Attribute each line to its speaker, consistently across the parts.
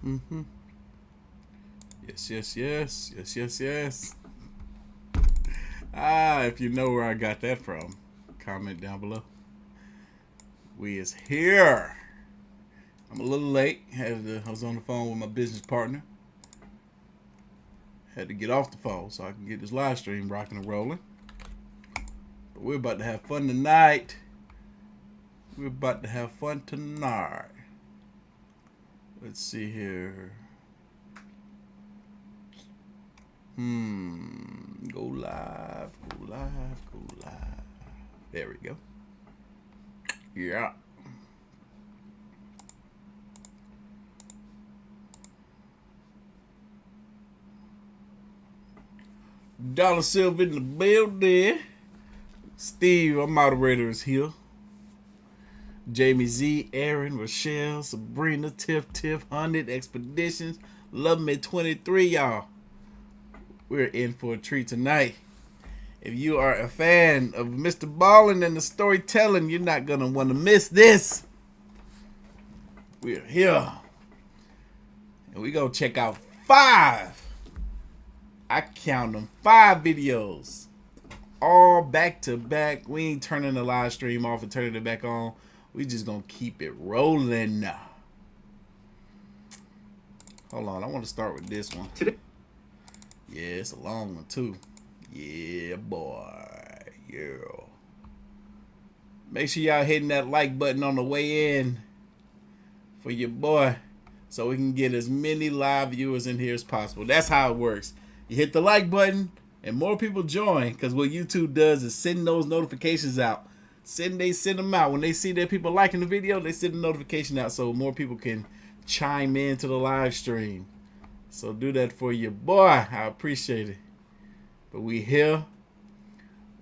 Speaker 1: Mm-hmm. Yes, yes, yes. Yes, yes, yes. If you know where I got that from, comment down below. We is here. I'm a little late. I was on the phone with my business partner. Had to get off the phone so I can get this live stream rocking and rolling. But we're about to have fun tonight. We're about to have fun tonight. Let's see here. Go live, go live, go live. There we go. Yeah. Dollar Silver in the building. Steve, our moderator, is here. Jamie Z, Aaron, Rochelle, Sabrina, Tiff, 100 Expeditions. Love Me 23, y'all. We're in for a treat tonight. If you are a fan of MrBallen and the storytelling, you're not going to want to miss this. We're here. And we're going to check out 5. I count them 5 videos. All back to back. We ain't turning the live stream off and turning it back on. We just going to keep it rolling. Hold on. I want to start with this one. Yeah, it's a long one too. Yeah, boy. Yeah. Make sure y'all hitting that like button on the way in for your boy so we can get as many live viewers in here as possible. That's how it works. You hit the like button and more people join, because what YouTube does is send those notifications out. They send them out. When they see that people liking the video, they send the notification out so more people can chime in to the live stream. So do that for your boy. I appreciate it. But we here.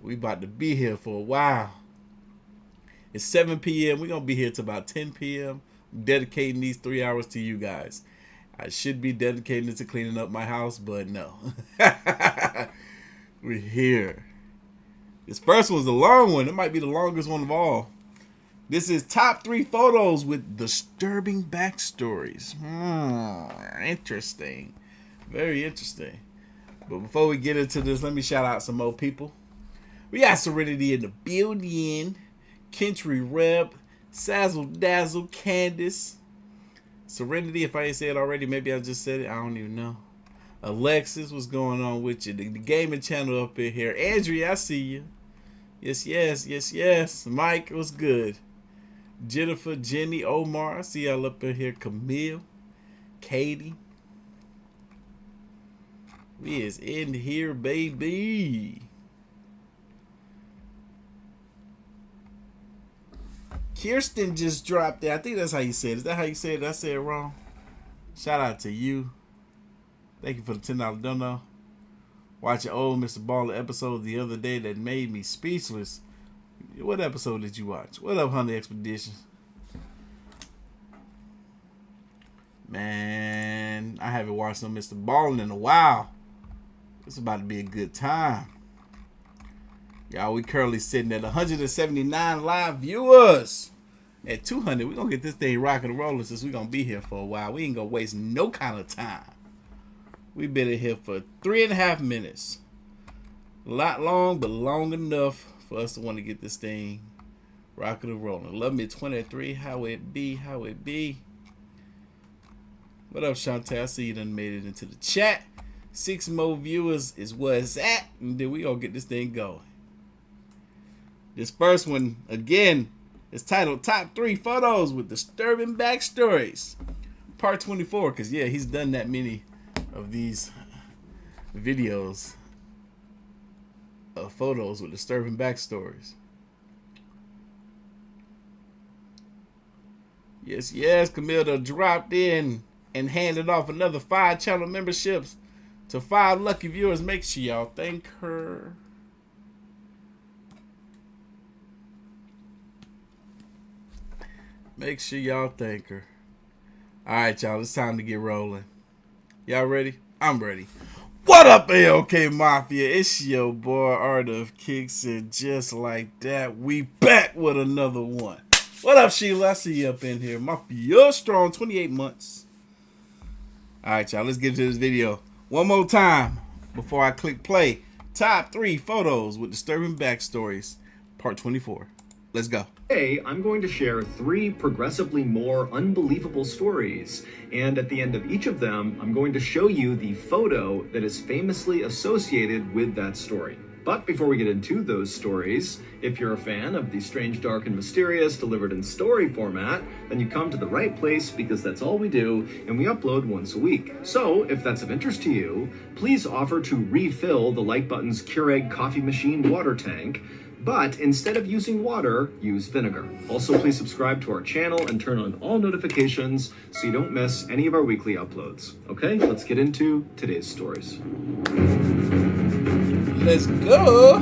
Speaker 1: We about to be here for a while. It's 7 p.m. We're going to be here till about 10 p.m. I'm dedicating these 3 hours to you guys. I should be dedicating it to cleaning up my house, but no. We're here. This first one's a long one. It might be the longest one of all. This is top 3 photos with disturbing backstories. Interesting. Very interesting. But before we get into this, let me shout out some more people. We got Serenity in the building. Kentry Reb. Sazzle Dazzle. Candace. Serenity, if I ain't said it already, maybe I just said it. I don't even know. Alexis, what's going on with you? The gaming channel up in here. Andrea, I see you. Yes, yes, yes, yes. Mike, what's good? Jennifer, Jenny, Omar, I see y'all up in here. Camille, Katie. We is in here, baby. Kirsten just dropped it. I think that's how you said it. Is that how you said it? Did I say it wrong? Shout out to you. Thank you for the $10 dono. Watching old MrBallen episode the other day that made me speechless. What episode did you watch? What up, Honey Expeditions? Man, I haven't watched no MrBallen in a while. It's about to be a good time. Y'all, we currently sitting at 179 live viewers. At 200, we're going to get this thing rocking and rolling since we're going to be here for a while. We ain't going to waste no kind of time. We've been in here for 3.5 minutes. A lot long, but long enough for us to want to get this thing rocking and rolling. Love Me 23, how it be, how it be. What up, Shantae? I see you done made it into the chat. 6 more viewers is where it's at, and then we gonna get this thing going. This first one, again, is titled Top 3 Photos with Disturbing Backstories. Part 24, because yeah, he's done that many of these videos of photos with disturbing backstories. Yes, yes, Camille dropped in and handed off another 5 channel memberships to 5 lucky viewers. Make sure y'all thank her. Make sure y'all thank her. Alright, y'all, it's time to get rolling. Y'all ready? I'm ready. What up, AOK Mafia? It's your boy Artofkickz, and just like that, we back with another one. What up, Sheila? I see you up in here. Mafia strong, 28 months. All right, y'all, let's get to this video one more time before I click play. Top 3 photos with disturbing backstories, part 24. Let's go.
Speaker 2: Today, I'm going to share 3 progressively more unbelievable stories, and at the end of each of them, I'm going to show you the photo that is famously associated with that story. But before we get into those stories, if you're a fan of the strange, dark, and mysterious delivered in story format, then you come to the right place because that's all we do, and we upload once a week. So, if that's of interest to you, please offer to refill the like button's Keurig coffee machine water tank, but instead of using water, use vinegar. Also, please subscribe to our channel and turn on all notifications so you don't miss any of our weekly uploads. Okay, let's get into today's stories.
Speaker 1: Let's go.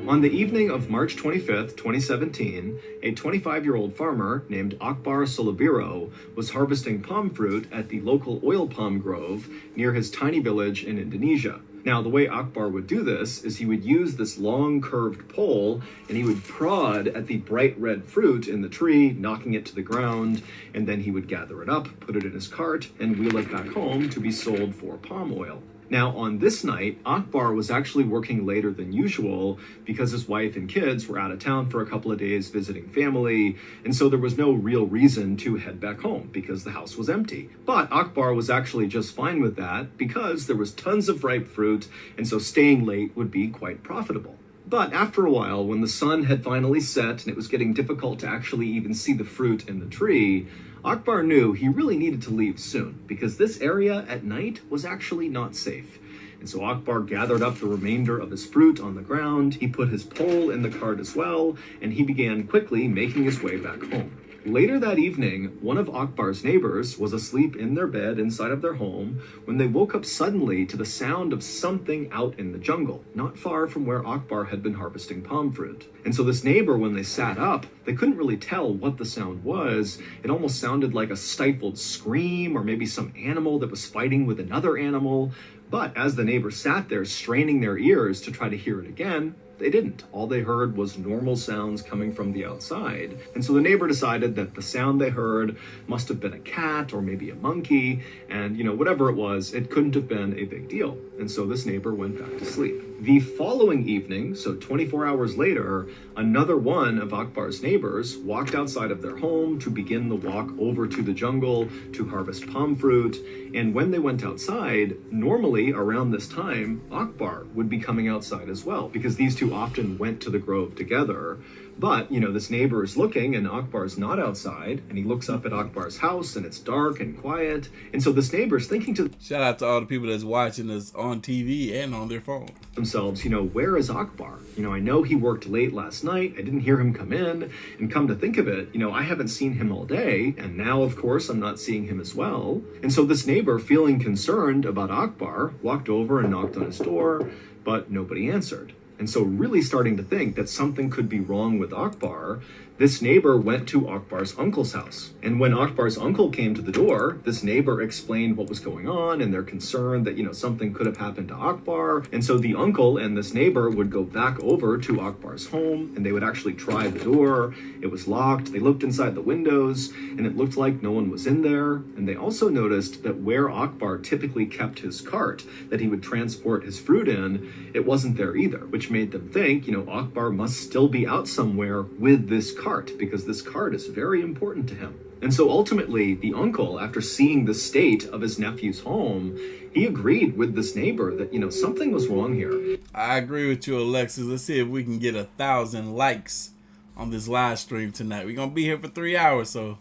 Speaker 2: On the evening of March 25th, 2017, a 25-year-old farmer named Akbar Solobiro was harvesting palm fruit at the local oil palm grove near his tiny village in Indonesia. Now, the way Akbar would do this is he would use this long curved pole and he would prod at the bright red fruit in the tree, knocking it to the ground, and then he would gather it up, put it in his cart, and wheel it back home to be sold for palm oil. Now, on this night, Akbar was actually working later than usual because his wife and kids were out of town for a couple of days visiting family, and so there was no real reason to head back home because the house was empty. But Akbar was actually just fine with that because there was tons of ripe fruit, and so staying late would be quite profitable. But after a while, when the sun had finally set and it was getting difficult to actually even see the fruit in the tree, Akbar knew he really needed to leave soon because this area at night was actually not safe. And so Akbar gathered up the remainder of his fruit on the ground, he put his pole in the cart as well, and he began quickly making his way back home. Later that evening, one of Akbar's neighbors was asleep in their bed inside of their home when they woke up suddenly to the sound of something out in the jungle, not far from where Akbar had been harvesting palm fruit. And so this neighbor, when they sat up, they couldn't really tell what the sound was. It almost sounded like a stifled scream or maybe some animal that was fighting with another animal. But as the neighbors sat there straining their ears to try to hear it again, they didn't. All they heard was normal sounds coming from the outside. And so the neighbor decided that the sound they heard must have been a cat or maybe a monkey. And, whatever it was, it couldn't have been a big deal. And so this neighbor went back to sleep. The following evening, so 24 hours later, another one of Akbar's neighbors walked outside of their home to begin the walk over to the jungle to harvest palm fruit. And when they went outside, normally around this time, Akbar would be coming outside as well, because these two often went to the grove together. But, this neighbor is looking and Akbar's not outside, and he looks up at Akbar's house and it's dark and quiet. And so this neighbor's thinking to
Speaker 1: Shout out to all the people that's watching us on TV and on their phone.
Speaker 2: themselves, where is Akbar? I know he worked late last night. I didn't hear him come in. And come to think of it, I haven't seen him all day. And now, of course, I'm not seeing him as well. And so this neighbor, feeling concerned about Akbar, walked over and knocked on his door, but nobody answered. And so really starting to think that something could be wrong with Akbar, this neighbor went to Akbar's uncle's house. And when Akbar's uncle came to the door, this neighbor explained what was going on and they're concerned that, something could have happened to Akbar. And so the uncle and this neighbor would go back over to Akbar's home and they would actually try the door. It was locked. They looked inside the windows and it looked like no one was in there. And they also noticed that where Akbar typically kept his cart that he would transport his fruit in, it wasn't there either, which made them think, Akbar must still be out somewhere with this cart because this cart is very important to him. And so ultimately, the uncle, after seeing the state of his nephew's home, he agreed with this neighbor that, something was wrong here.
Speaker 1: I agree with you, Alexis. Let's see if we can get 1,000 likes on this live stream tonight. We're going to be here for 3 hours, so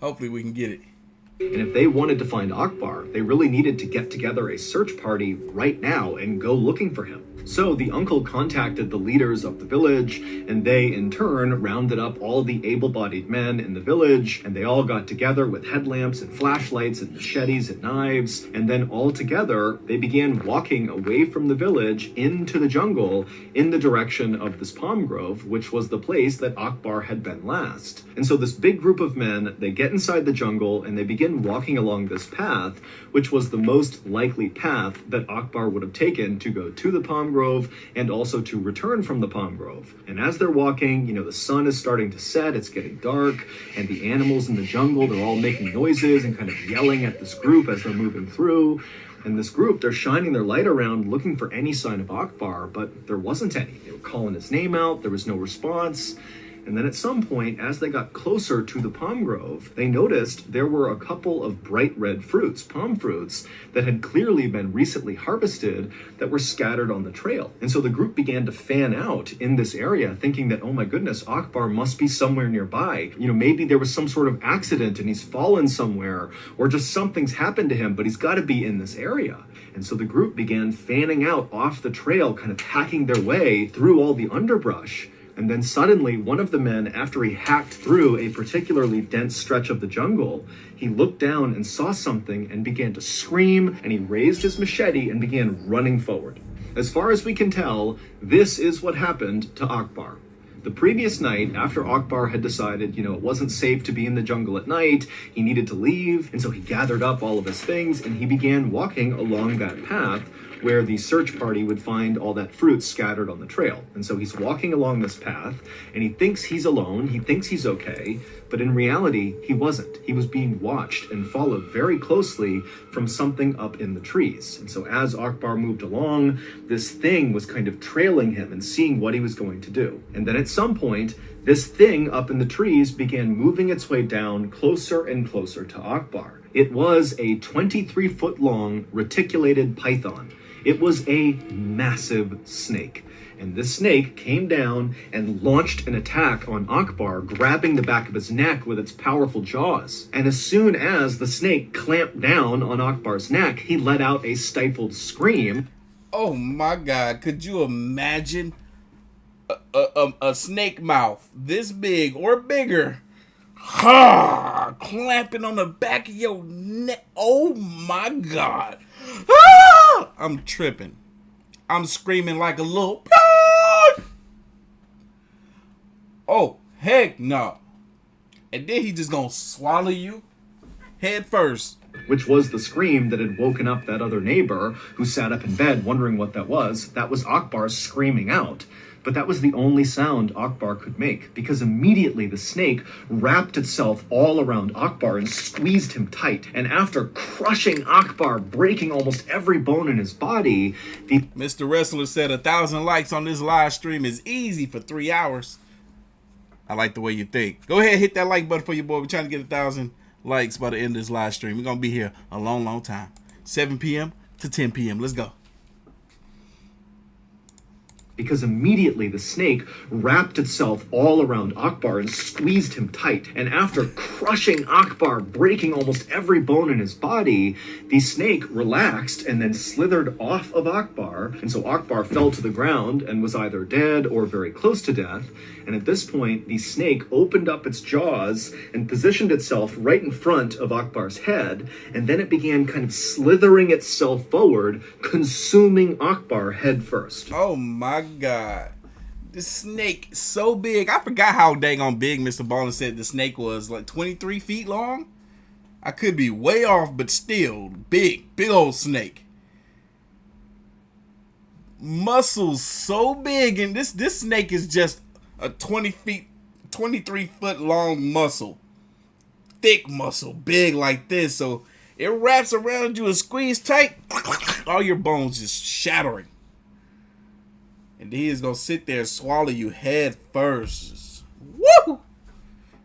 Speaker 1: hopefully we can get it.
Speaker 2: And if they wanted to find Akbar, they really needed to get together a search party right now and go looking for him. So the uncle contacted the leaders of the village, and they in turn rounded up all the able-bodied men in the village, and they all got together with headlamps and flashlights and machetes and knives, and then all together they began walking away from the village into the jungle in the direction of this palm grove, which was the place that Akbar had been last. And so this big group of men, they get inside the jungle and they begin walking along this path, which was the most likely path that Akbar would have taken to go to the palm grove grove and also to return from the palm grove. And as they're walking, the sun is starting to set, it's getting dark, and the animals in the jungle, they're all making noises and kind of yelling at this group as they're moving through. And this group, they're shining their light around looking for any sign of Akbar, but there wasn't any. They were calling his name out, there was no response. And then at some point, as they got closer to the palm grove, they noticed there were a couple of bright red fruits, palm fruits, that had clearly been recently harvested that were scattered on the trail. And so the group began to fan out in this area, thinking that, oh my goodness, Akbar must be somewhere nearby. Maybe there was some sort of accident and he's fallen somewhere, or just something's happened to him, but he's got to be in this area. And so the group began fanning out off the trail, kind of hacking their way through all the underbrush. And then suddenly, one of the men, after he hacked through a particularly dense stretch of the jungle, he looked down and saw something and began to scream, and he raised his machete and began running forward. As far as we can tell, this is what happened to Akbar. The previous night, after Akbar had decided, it wasn't safe to be in the jungle at night, he needed to leave, and so he gathered up all of his things and he began walking along that path where the search party would find all that fruit scattered on the trail. And so he's walking along this path and he thinks he's alone, he thinks he's okay, but in reality, he wasn't. He was being watched and followed very closely from something up in the trees. And so as Akbar moved along, this thing was kind of trailing him and seeing what he was going to do. And then at some point, this thing up in the trees began moving its way down closer and closer to Akbar. It was a 23-foot long reticulated python. It was a massive snake. And this snake came down and launched an attack on Akbar, grabbing the back of his neck with its powerful jaws. And as soon as the snake clamped down on Akbar's neck, he let out a stifled scream.
Speaker 1: Oh my God, could you imagine a snake mouth this big or bigger clamping on the back of your neck? Oh my God. I'm tripping. I'm screaming like a little. Oh, heck no. And then he just gonna swallow you head first.
Speaker 2: Which was the scream that had woken up that other neighbor who sat up in bed wondering what that was. That was Akbar screaming out. But that was the only sound Akbar could make, because immediately the snake wrapped itself all around Akbar and squeezed him tight. And after crushing Akbar, breaking almost every bone in his body,
Speaker 1: Mr. Wrestler said 1,000 likes on this live stream is easy for 3 hours. I like the way you think. Go ahead, hit that like button for your boy. We're trying to get 1,000 likes by the end of this live stream. We're going to be here a long, long time. 7 p.m. to 10 p.m. Let's go.
Speaker 2: Because immediately the snake wrapped itself all around Akbar and squeezed him tight. And after crushing Akbar, breaking almost every bone in his body, the snake relaxed and then slithered off of Akbar. And so Akbar fell to the ground and was either dead or very close to death. And at this point, the snake opened up its jaws and positioned itself right in front of Akbar's head. And then it began kind of slithering itself forward, consuming Akbar head first.
Speaker 1: Oh my God. This snake so big. I forgot how dang on big MrBallen said the snake was, like 23 feet long. I could be way off, but still big old snake. Muscles so big, and this snake is just a 23 foot long muscle. Thick muscle, big like this. So it wraps around you and squeeze tight. All your bones just shattering. And he is going to sit there and swallow you head first. Woo!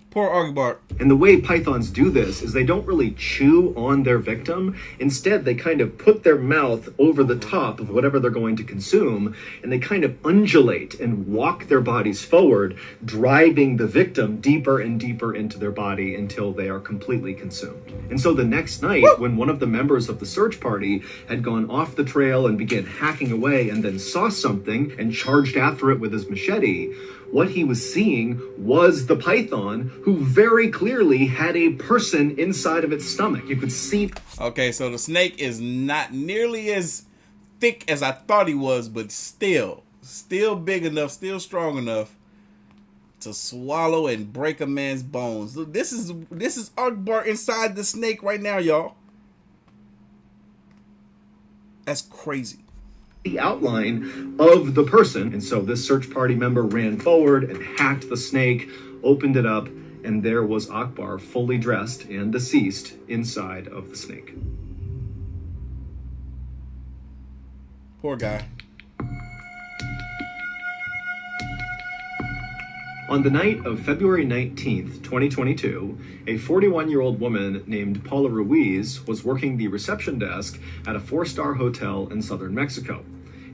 Speaker 1: Poor Akbar.
Speaker 2: And the way pythons do this is they don't really chew on their victim. Instead, they kind of put their mouth over the top of whatever they're going to consume, and they kind of undulate and walk their bodies forward, driving the victim deeper and deeper into their body until they are completely consumed. And so the next night, when one of the members of the search party had gone off the trail and began hacking away and then saw something and charged after it with his machete, what he was seeing was the python, who very clearly had a person inside of its stomach. You could see.
Speaker 1: Okay, so the snake is not nearly as thick as I thought he was, but still big enough, still strong enough to swallow and break a man's bones. Look, this is Akbar inside the snake right now, y'all. That's crazy.
Speaker 2: the outline of the person. And so this search party member ran forward and hacked the snake, opened it up, and there was Akbar fully dressed and deceased inside of the snake.
Speaker 1: Poor guy.
Speaker 2: On the night of February 19th, 2022, a 41-year-old woman named Paula Ruiz was working the reception desk at a 4-star hotel in southern Mexico.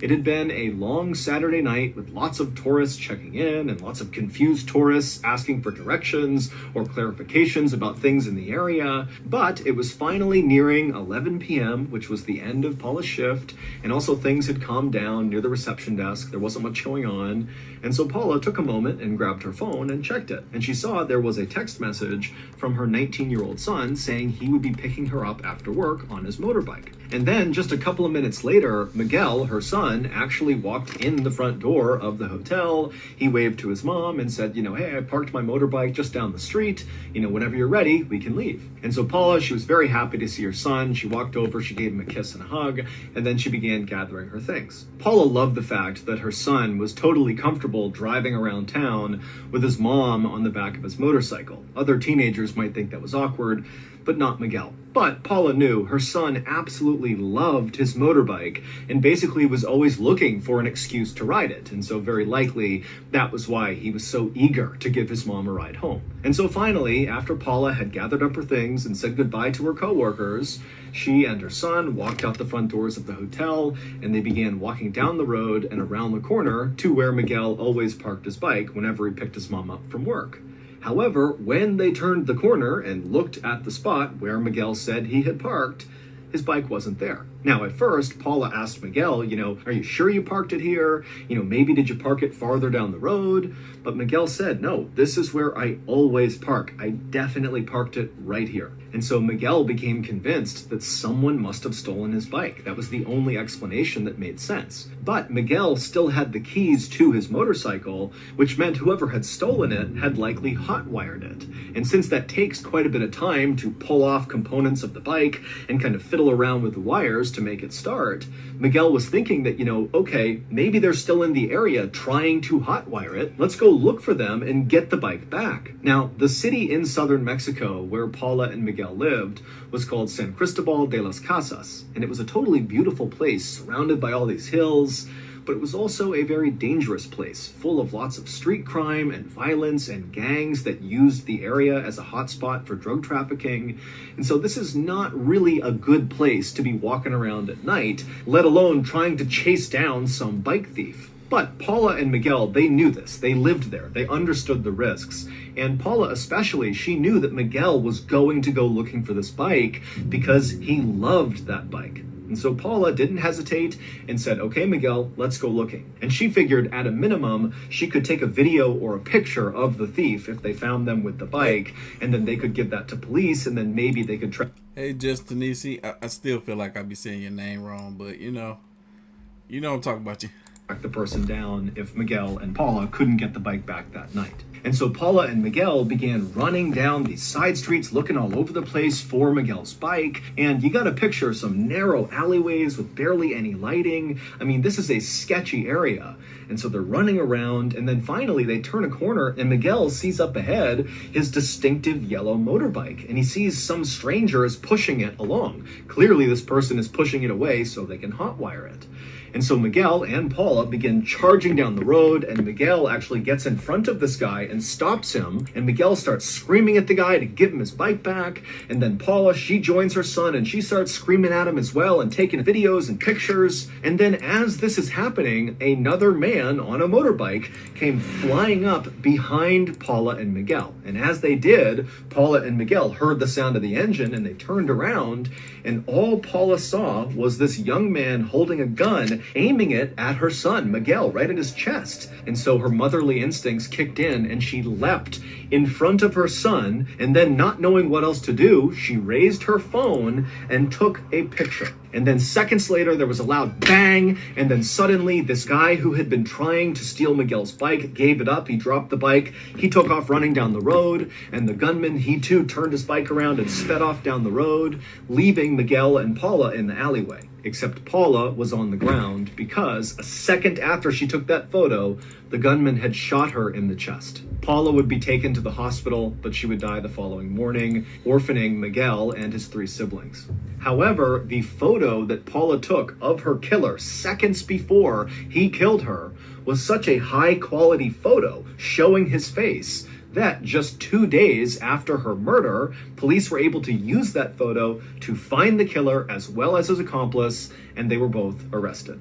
Speaker 2: It had been a long Saturday night with lots of tourists checking in and lots of confused tourists asking for directions or clarifications about things in the area. But it was finally nearing 11 p.m., which was the end of Paula's shift, and also things had calmed down near the reception desk. There wasn't much going on. And so Paula took a moment and grabbed her phone and checked it. And she saw there was a text message from her 19-year-old son saying he would be picking her up after work on his motorbike. And then just a couple of minutes later, Miguel, her son, actually walked in the front door of the hotel. He waved to his mom and said, hey, I parked my motorbike just down the street. Whenever you're ready, we can leave. And so Paula, she was very happy to see her son. She walked over, she gave him a kiss and a hug, and then she began gathering her things. Paula loved the fact that her son was totally comfortable driving around town with his mom on the back of his motorcycle. Other teenagers might think that was awkward, but not Miguel. But Paula knew her son absolutely loved his motorbike and basically was always looking for an excuse to ride it. And so very likely that was why he was so eager to give his mom a ride home. And so finally, after Paula had gathered up her things and said goodbye to her coworkers, she and her son walked out the front doors of the hotel and they began walking down the road and around the corner to where Miguel always parked his bike whenever he picked his mom up from work. However, when they turned the corner and looked at the spot where Miguel said he had parked, his bike wasn't there. Now, at first, Paula asked Miguel, are you sure you parked it here? Maybe did you park it farther down the road? But Miguel said, no, this is where I always park. I definitely parked it right here. And so Miguel became convinced that someone must have stolen his bike. That was the only explanation that made sense. But Miguel still had the keys to his motorcycle, which meant whoever had stolen it had likely hotwired it. And since that takes quite a bit of time to pull off components of the bike and kind of fiddle around with the wires to make it start, Miguel was thinking that, okay, maybe they're still in the area trying to hotwire it. Let's go look for them and get the bike back. Now, the city in southern Mexico where Paula and Miguel lived was called San Cristobal de las Casas, and it was a totally beautiful place surrounded by all these hills, but it was also a very dangerous place, full of lots of street crime and violence and gangs that used the area as a hotspot for drug trafficking. And so this is not really a good place to be walking around at night, let alone trying to chase down some bike thief. But Paula and Miguel, they knew this. They lived there. They understood the risks. And Paula especially, she knew that Miguel was going to go looking for this bike because he loved that bike. And so Paula didn't hesitate and said, okay, Miguel, let's go looking. And she figured at a minimum, she could take a video or a picture of the thief if they found them with the bike, and then they could give that to police, and then maybe they could try.
Speaker 1: Hey, Tanisi, I still feel like I be saying your name wrong, but I'm talking about you.
Speaker 2: Track the person down if Miguel and Paula couldn't get the bike back that night. And so Paula and Miguel began running down these side streets, looking all over the place for Miguel's bike. And you got to picture some narrow alleyways with barely any lighting. I mean, this is a sketchy area. And so they're running around, and then finally they turn a corner, and Miguel sees up ahead his distinctive yellow motorbike, and he sees some stranger is pushing it along. Clearly this person is pushing it away so they can hotwire it. And so Miguel and Paula begin charging down the road, and Miguel actually gets in front of this guy and stops him, and Miguel starts screaming at the guy to give him his bike back, and then Paula, she joins her son, and she starts screaming at him as well and taking videos and pictures. And then as this is happening, another man on a motorbike came flying up behind Paula and Miguel. And as they did, Paula and Miguel heard the sound of the engine, and they turned around, and all Paula saw was this young man holding a gun, aiming it at her son, Miguel, right at his chest. And so her motherly instincts kicked in, and she leapt in front of her son, and then not knowing what else to do, she raised her phone and took a picture. And then seconds later, there was a loud bang, and then suddenly this guy who had been trying to steal Miguel's bike gave it up. He dropped the bike, he took off running down the road, and the gunman, he too turned his bike around and sped off down the road, leaving Miguel and Paula in the alleyway. Except Paula was on the ground because a second after she took that photo, the gunman had shot her in the chest. Paula would be taken to the hospital, but she would die the following morning, orphaning Miguel and his 3 siblings. However, the photo that Paula took of her killer seconds before he killed her was such a high-quality photo showing his face that just 2 days after her murder, police were able to use that photo to find the killer as well as his accomplice, and they were both arrested.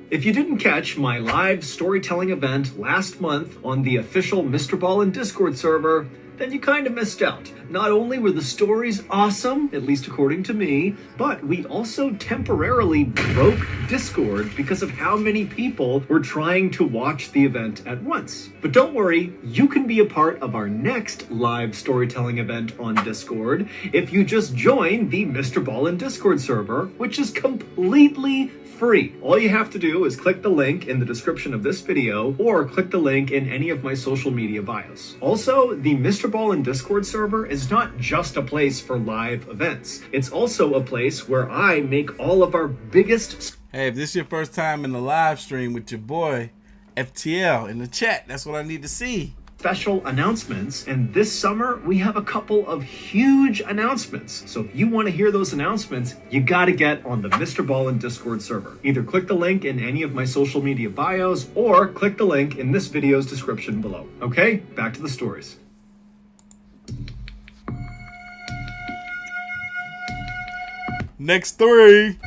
Speaker 2: If you didn't catch my live storytelling event last month on the official MrBallen Discord server, then you kind of missed out. Not only were the stories awesome, at least according to me, but we also temporarily broke Discord because of how many people were trying to watch the event at once. But don't worry, you can be a part of our next live storytelling event on Discord if you just join the MrBallen Discord server, which is completely free. All you have to do is click the link in the description of this video or click the link in any of my social media bios. Also, the MrBallen Discord server is not just a place for live events. It's also a place where I make all of our biggest...
Speaker 1: Hey, if this is your first time in the live stream with your boy, FTL, in the chat, that's what I need to see.
Speaker 2: Special announcements, and this summer we have a couple of huge announcements. So if you want to hear those announcements, you got to get on the MrBallen Discord server. Either click the link in any of my social media bios or click the link in this video's description below. Okay, back to the stories.
Speaker 1: Next 3.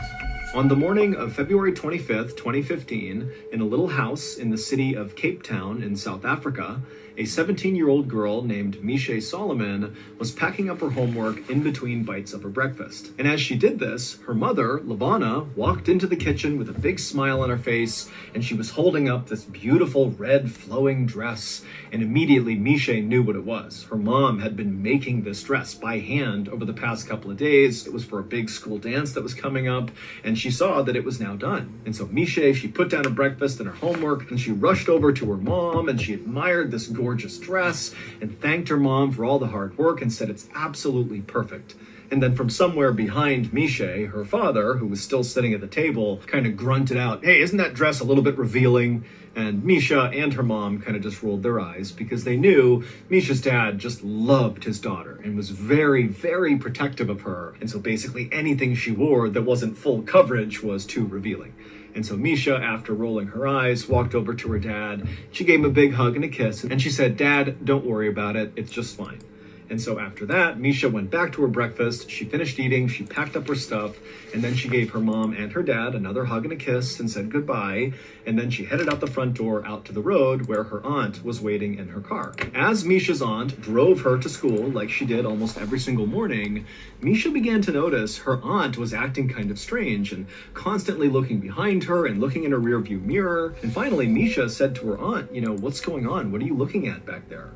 Speaker 2: On the morning of February 25th, 2015, in a little house in the city of Cape Town in South Africa, a 17-year-old girl named Miche Solomon was packing up her homework in between bites of her breakfast. And as she did this, her mother, Lavana, walked into the kitchen with a big smile on her face, and she was holding up this beautiful red flowing dress, and immediately Miche knew what it was. Her mom had been making this dress by hand over the past couple of days. It was for a big school dance that was coming up, and she saw that it was now done. And so Miche, she put down her breakfast and her homework, and she rushed over to her mom, and she admired this gorgeous dress and thanked her mom for all the hard work and said it's absolutely perfect. And then from somewhere behind Miche, her father, who was still sitting at the table, kind of grunted out, "Hey, isn't that dress a little bit revealing?" And Misha and her mom kind of just rolled their eyes because they knew Misha's dad just loved his daughter and was very, very protective of her. And so basically anything she wore that wasn't full coverage was too revealing. And so Misha, after rolling her eyes, walked over to her dad. She gave him a big hug and a kiss. And she said, "Dad, don't worry about it. It's just fine." And so after that, Misha went back to her breakfast. She finished eating, she packed up her stuff, and then she gave her mom and her dad another hug and a kiss and said goodbye. And then she headed out the front door out to the road where her aunt was waiting in her car. As Misha's aunt drove her to school, like she did almost every single morning, Misha began to notice her aunt was acting kind of strange and constantly looking behind her and looking in her rearview mirror. And finally, Misha said to her aunt, "What's going on? What are you looking at back there?"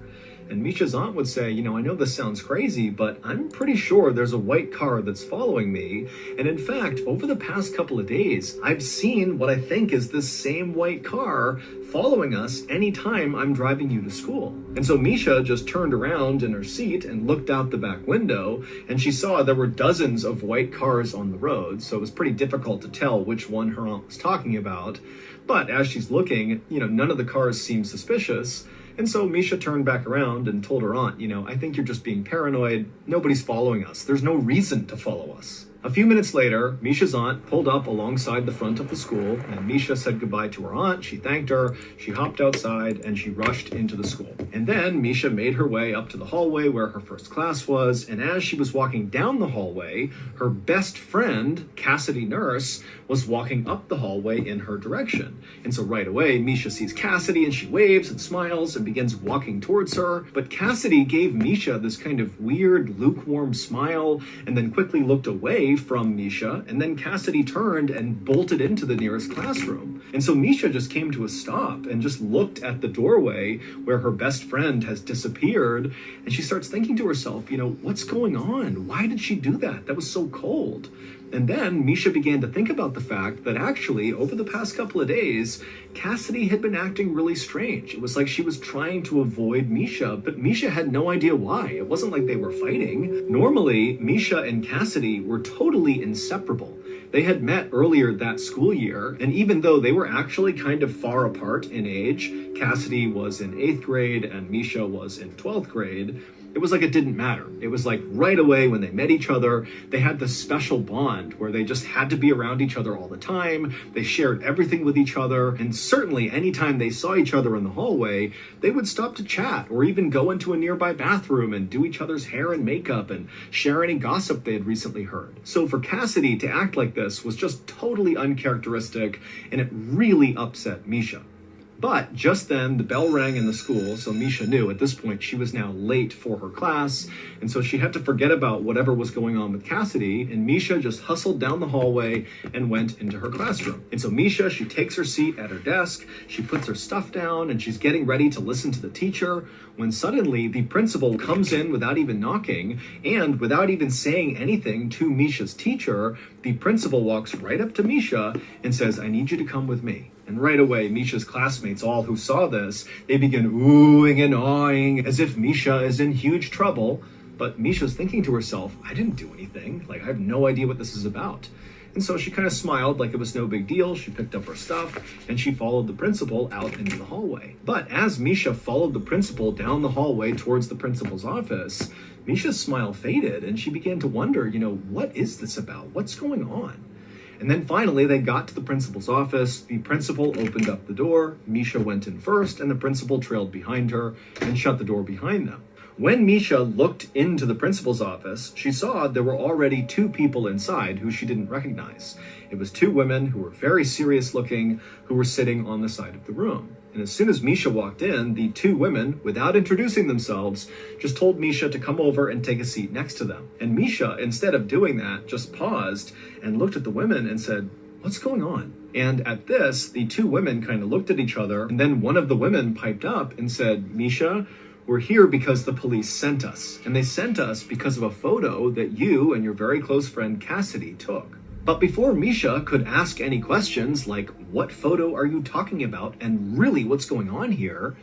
Speaker 2: And Misha's aunt would say, I know this sounds crazy, but I'm pretty sure there's a white car that's following me. And in fact, over the past couple of days, I've seen what I think is this same white car following us anytime I'm driving you to school. And so Misha just turned around in her seat and looked out the back window, and she saw there were dozens of white cars on the road. So it was pretty difficult to tell which one her aunt was talking about. But as she's looking, none of the cars seem suspicious. And so Misha turned back around and told her aunt, I think you're just being paranoid. Nobody's following us. There's no reason to follow us. A few minutes later, Misha's aunt pulled up alongside the front of the school, and Misha said goodbye to her aunt. She thanked her, she hopped outside, and she rushed into the school. And then Misha made her way up to the hallway where her first class was, and as she was walking down the hallway, her best friend, Zephanie Nurse, was walking up the hallway in her direction. And so right away, Misha sees Cassidy, and she waves and smiles and begins walking towards her. But Cassidy gave Misha this kind of weird, lukewarm smile, and then quickly looked away from Misha, and then Cassidy turned and bolted into the nearest classroom. And so Misha just came to a stop and just looked at the doorway where her best friend has disappeared, and she starts thinking to herself, what's going on? Why did she do that? That was so cold. And then Misha began to think about the fact that actually, over the past couple of days, Cassidy had been acting really strange. It was like she was trying to avoid Misha, but Misha had no idea why. It wasn't like they were fighting. Normally, Misha and Cassidy were totally inseparable. They had met earlier that school year, and even though they were actually kind of far apart in age, Cassidy was in 8th grade and Misha was in 12th grade, it was like it didn't matter. It was like right away when they met each other, they had this special bond where they just had to be around each other all the time. They shared everything with each other. And certainly anytime they saw each other in the hallway, they would stop to chat or even go into a nearby bathroom and do each other's hair and makeup and share any gossip they had recently heard. So for Cassidy to act like this was just totally uncharacteristic, and it really upset Misha. But just then, the bell rang in the school, so Misha knew at this point she was now late for her class, and so she had to forget about whatever was going on with Cassidy, and Misha just hustled down the hallway and went into her classroom. And so Misha, she takes her seat at her desk, she puts her stuff down, and she's getting ready to listen to the teacher, when suddenly the principal comes in without even knocking, and without even saying anything to Misha's teacher, the principal walks right up to Misha and says, "I need you to come with me." And right away, Misha's classmates, all who saw this, they begin oohing and awing as if Misha is in huge trouble. But Misha's thinking to herself, I didn't do anything. Like, I have no idea what this is about. And so she kind of smiled like it was no big deal. She picked up her stuff and she followed the principal out into the hallway. But as Misha followed the principal down the hallway towards the principal's office, Misha's smile faded and she began to wonder, what is this about? What's going on? And then finally, they got to the principal's office. The principal opened up the door. Misha went in first, and the principal trailed behind her and shut the door behind them. When Misha looked into the principal's office, she saw there were already 2 people inside who she didn't recognize. It was 2 women who were very serious looking, who were sitting on the side of the room. And as soon as Misha walked in, the 2 women, without introducing themselves, just told Misha to come over and take a seat next to them. And Misha, instead of doing that, just paused and looked at the women and said, "What's going on?" And at this, the 2 women kind of looked at each other, and then one of the women piped up and said, "Misha, we're here because the police sent us. And they sent us because of a photo that you and your very close friend Cassidy took." But before Misha could ask any questions like, what photo are you talking about and really what's going on here,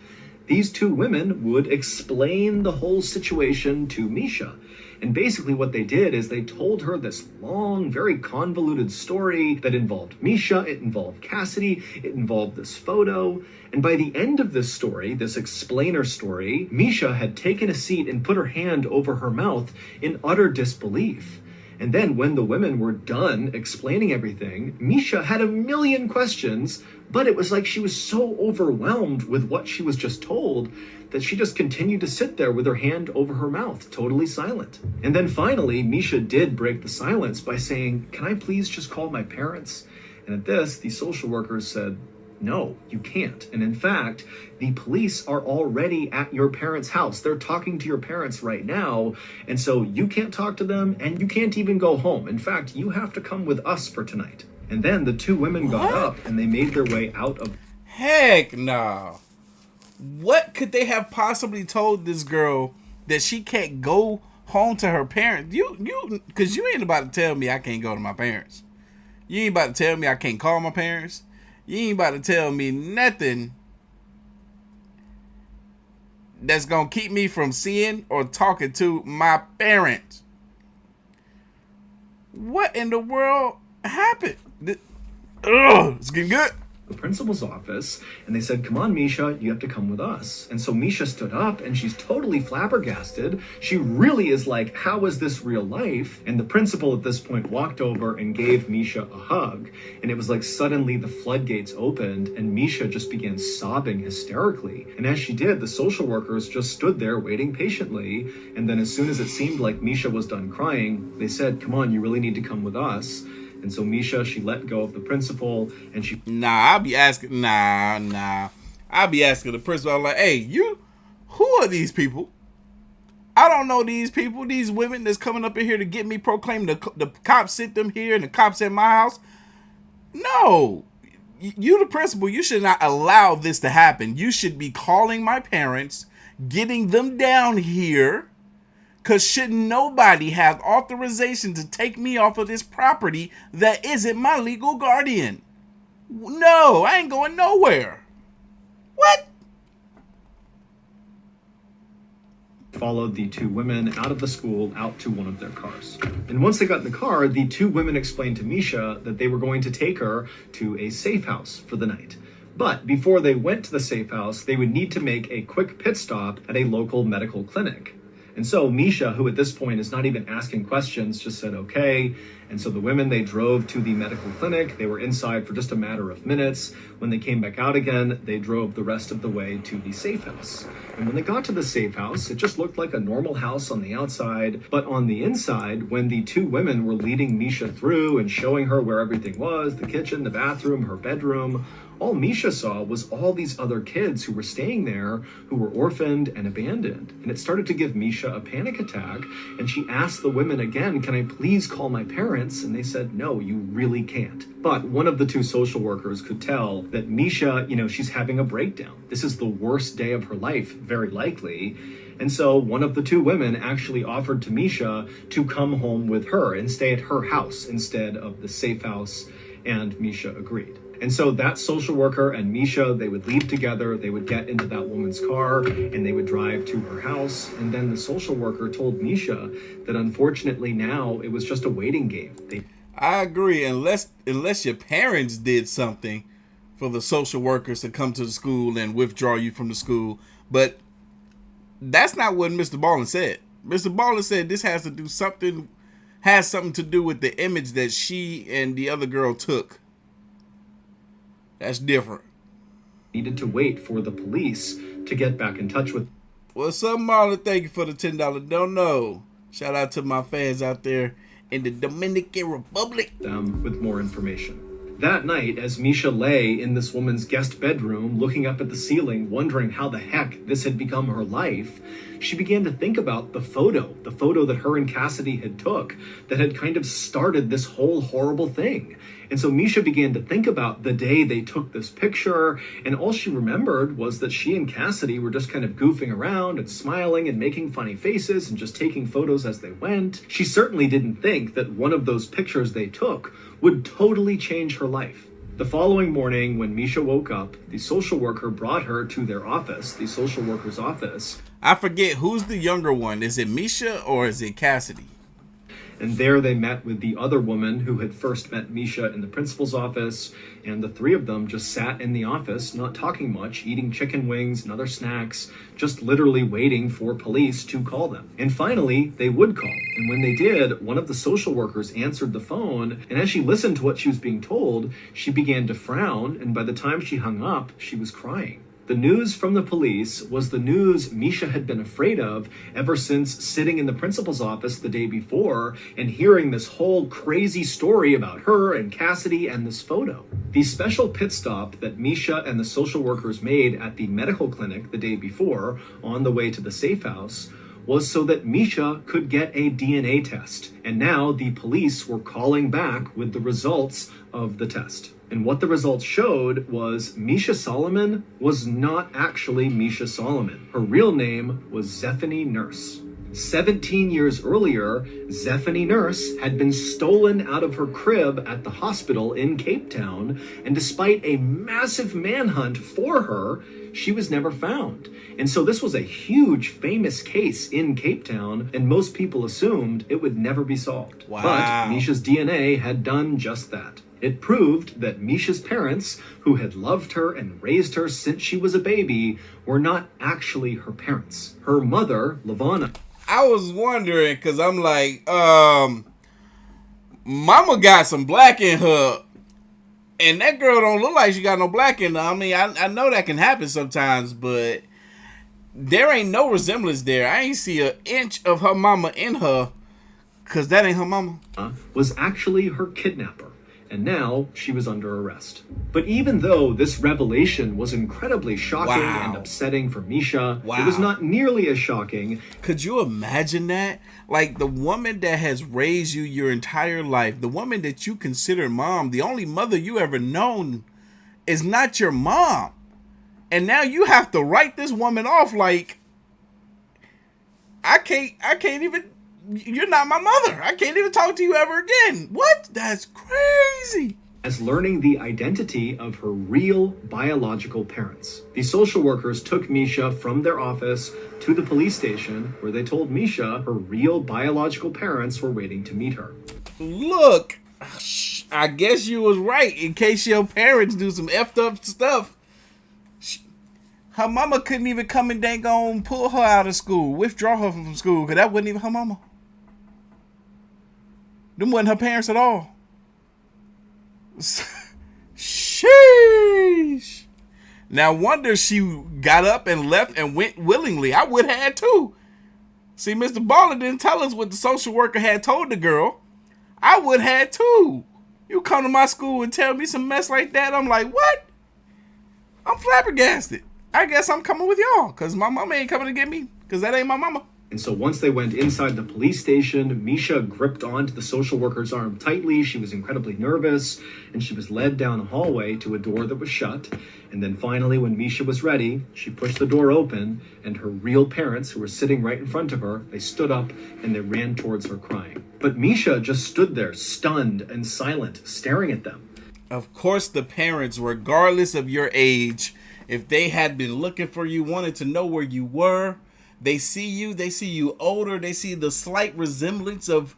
Speaker 2: these 2 women would explain the whole situation to Misha. And basically what they did is they told her this long, very convoluted story that involved Misha, it involved Cassidy, it involved this photo. And by the end of this story, this explainer story, Misha had taken a seat and put her hand over her mouth in utter disbelief. And then when the women were done explaining everything, Misha had a million questions, but it was like she was so overwhelmed with what she was just told that she just continued to sit there with her hand over her mouth, totally silent. And then finally, Misha did break the silence by saying, "Can I please just call my parents?" And at this, the social workers said, "No, you can't. And in fact, the police are already at your parents' house. They're talking to your parents right now. And so you can't talk to them and you can't even go home. In fact, you have to come with us for tonight." And then the 2 women got up and they made their way out of...
Speaker 1: Heck no. What could they have possibly told this girl that she can't go home to her parents? Because you ain't about to tell me I can't go to my parents. You ain't about to tell me I can't call my parents. You ain't about to tell me nothing that's going to keep me from seeing or talking to my parents. What in the world happened? It's getting good.
Speaker 2: The principal's office, and they said, "Come on, Misha, you have to come with us." And so Misha stood up and she's totally flabbergasted. She really is like, how is this real life? And the principal at this point walked over and gave Misha a hug. And it was like suddenly the floodgates opened and Misha just began sobbing hysterically. And as she did, the social workers just stood there waiting patiently. And then as soon as it seemed like Misha was done crying, they said, "Come on, you really need to come with us." And so Misha, she let go of the principal and she...
Speaker 1: I'll be asking the principal, I'm like, "Hey, who are these people? I don't know these people, these women that's coming up in here to get me proclaimed. The cops sent them here and the cops at my house. No, you the principal, you should not allow this to happen. You should be calling my parents, getting them down here Because should nobody have authorization to take me off of this property that isn't my legal guardian? No, I ain't going nowhere. What?
Speaker 2: Followed the two women out of the school out to one of their cars. And once they got in the car, the two women explained to Misha that they were going to take her to a safe house for the night. But before they went to the safe house, they would need to make a quick pit stop at a local medical clinic. And so Misha, who at this point is not even asking questions, just said, okay. And so the women, they drove to the medical clinic. They were inside for just a matter of minutes. When they came back out again, they drove the rest of the way to the safe house. And when they got to the safe house, it just looked like a normal house on the outside. But on the inside, when the two women were leading Misha through and showing her where everything was, the kitchen, the bathroom, her bedroom, all Misha saw was all these other kids who were staying there, who were orphaned and abandoned. And it started to give Misha a panic attack. And she asked the women again, can I please call my parents? And they said, no, you really can't. But one of the two social workers could tell that Misha, she's having a breakdown. This is the worst day of her life, very likely. And so one of the two women actually offered to Misha to come home with her and stay at her house instead of the safe house. And Misha agreed. And so that social worker and Misha, they would leave together, they would get into that woman's car, and they would drive to her house. And then the social worker told Misha that unfortunately now it was just a waiting game.
Speaker 1: I agree, unless your parents did something for the social workers to come to the school and withdraw you from the school. But that's not what MrBallen said. MrBallen said this has something to do with the image that she and the other girl took. That's different.
Speaker 2: Needed to wait for the police to get back in touch with.
Speaker 1: What's up, Marlon? Thank you for the $10. Don't know. Shout out to my fans out there in the Dominican Republic.
Speaker 2: Them with more information. That night, as Misha lay in this woman's guest bedroom, looking up at the ceiling, wondering how the heck this had become her life, she began to think about the photo that her and Cassidy had took that had kind of started this whole horrible thing. And so Misha began to think about the day they took this picture, and all she remembered was that she and Cassidy were just kind of goofing around and smiling and making funny faces and just taking photos as they went. She certainly didn't think that one of those pictures they took would totally change her life. The following morning, when Misha woke up, the social worker brought her to their office, the social worker's office.
Speaker 1: I forget, who's the younger one? Is it Misha or is it Cassidy?
Speaker 2: And there they met with the other woman who had first met Misha in the principal's office, and the three of them just sat in the office, not talking much, eating chicken wings and other snacks, just literally waiting for police to call them. And finally, they would call. And when they did, one of the social workers answered the phone, and as she listened to what she was being told, she began to frown, and by the time she hung up, she was crying. The news from the police was the news Misha had been afraid of ever since sitting in the principal's office the day before and hearing this whole crazy story about her and Cassidy and this photo. The special pit stop that Misha and the social workers made at the medical clinic the day before on the way to the safe house was so that Misha could get a DNA test. And now the police were calling back with the results of the test. And what the results showed was Misha Solomon was not actually Misha Solomon. Her real name was Zephanie Nurse. 17 years earlier, Zephanie Nurse had been stolen out of her crib at the hospital in Cape Town, and despite a massive manhunt for her, she was never found. And so this was a huge, famous case in Cape Town, and most people assumed it would never be solved.
Speaker 1: Wow.
Speaker 2: But Misha's DNA had done just that. It proved that Misha's parents, who had loved her and raised her since she was a baby, were not actually her parents. Her mother, Lavana.
Speaker 1: I was wondering, because I'm like, mama got some black in her, and that girl don't look like she got no black in her. I mean, I know that can happen sometimes, but there ain't no resemblance there. I ain't see an inch of her mama in her, because that ain't her mama.
Speaker 2: Was actually her kidnapper. And now she was under arrest. But even though this revelation was incredibly shocking and upsetting for Misha, it was not nearly as shocking.
Speaker 1: Could you imagine that? Like, the woman that has raised you your entire life, the woman that you consider mom, the only mother you ever known is not your mom. And now you have to write this woman off like, I can't even, you're not my mother. I can't even talk to you ever again. What? That's crazy.
Speaker 2: As learning the identity of her real biological parents. The social workers took Misha from their office to the police station where they told Misha her real biological parents were waiting to meet her.
Speaker 1: Look, I guess you was right. In case your parents do some effed up stuff, her mama couldn't even come and dang on pull her out of school, withdraw her from school, because that wasn't even her mama. Them wasn't her parents at all. Sheesh. Now wonder she got up and left and went willingly. I would have too. See, MrBallen didn't tell us what the social worker had told the girl. I would have too. You come to my school and tell me some mess like that, I'm like, what? I'm flabbergasted. I guess I'm coming with y'all, because my mama ain't coming to get me, because that ain't my mama.
Speaker 2: And so once they went inside the police station, Misha gripped onto the social worker's arm tightly. She was incredibly nervous, and she was led down a hallway to a door that was shut. And then finally, when Misha was ready, she pushed the door open, and her real parents, who were sitting right in front of her, they stood up and they ran towards her crying. But Misha just stood there, stunned and silent, staring at them.
Speaker 1: Of course, the parents, regardless of your age, if they had been looking for you, wanted to know where you were, they see you older, they see the slight resemblance of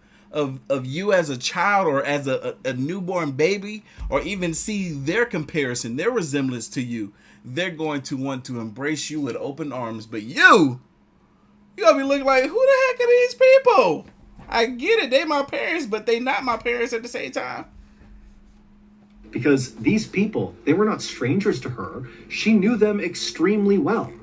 Speaker 1: you as a child or as a newborn baby, or even see their comparison, their resemblance to you. They're going to want to embrace you with open arms. But you gonna be looking like, who the heck are these people? I get it, they my parents, but they not my parents at the same time.
Speaker 2: Because these people, they were not strangers to her. She knew them extremely well.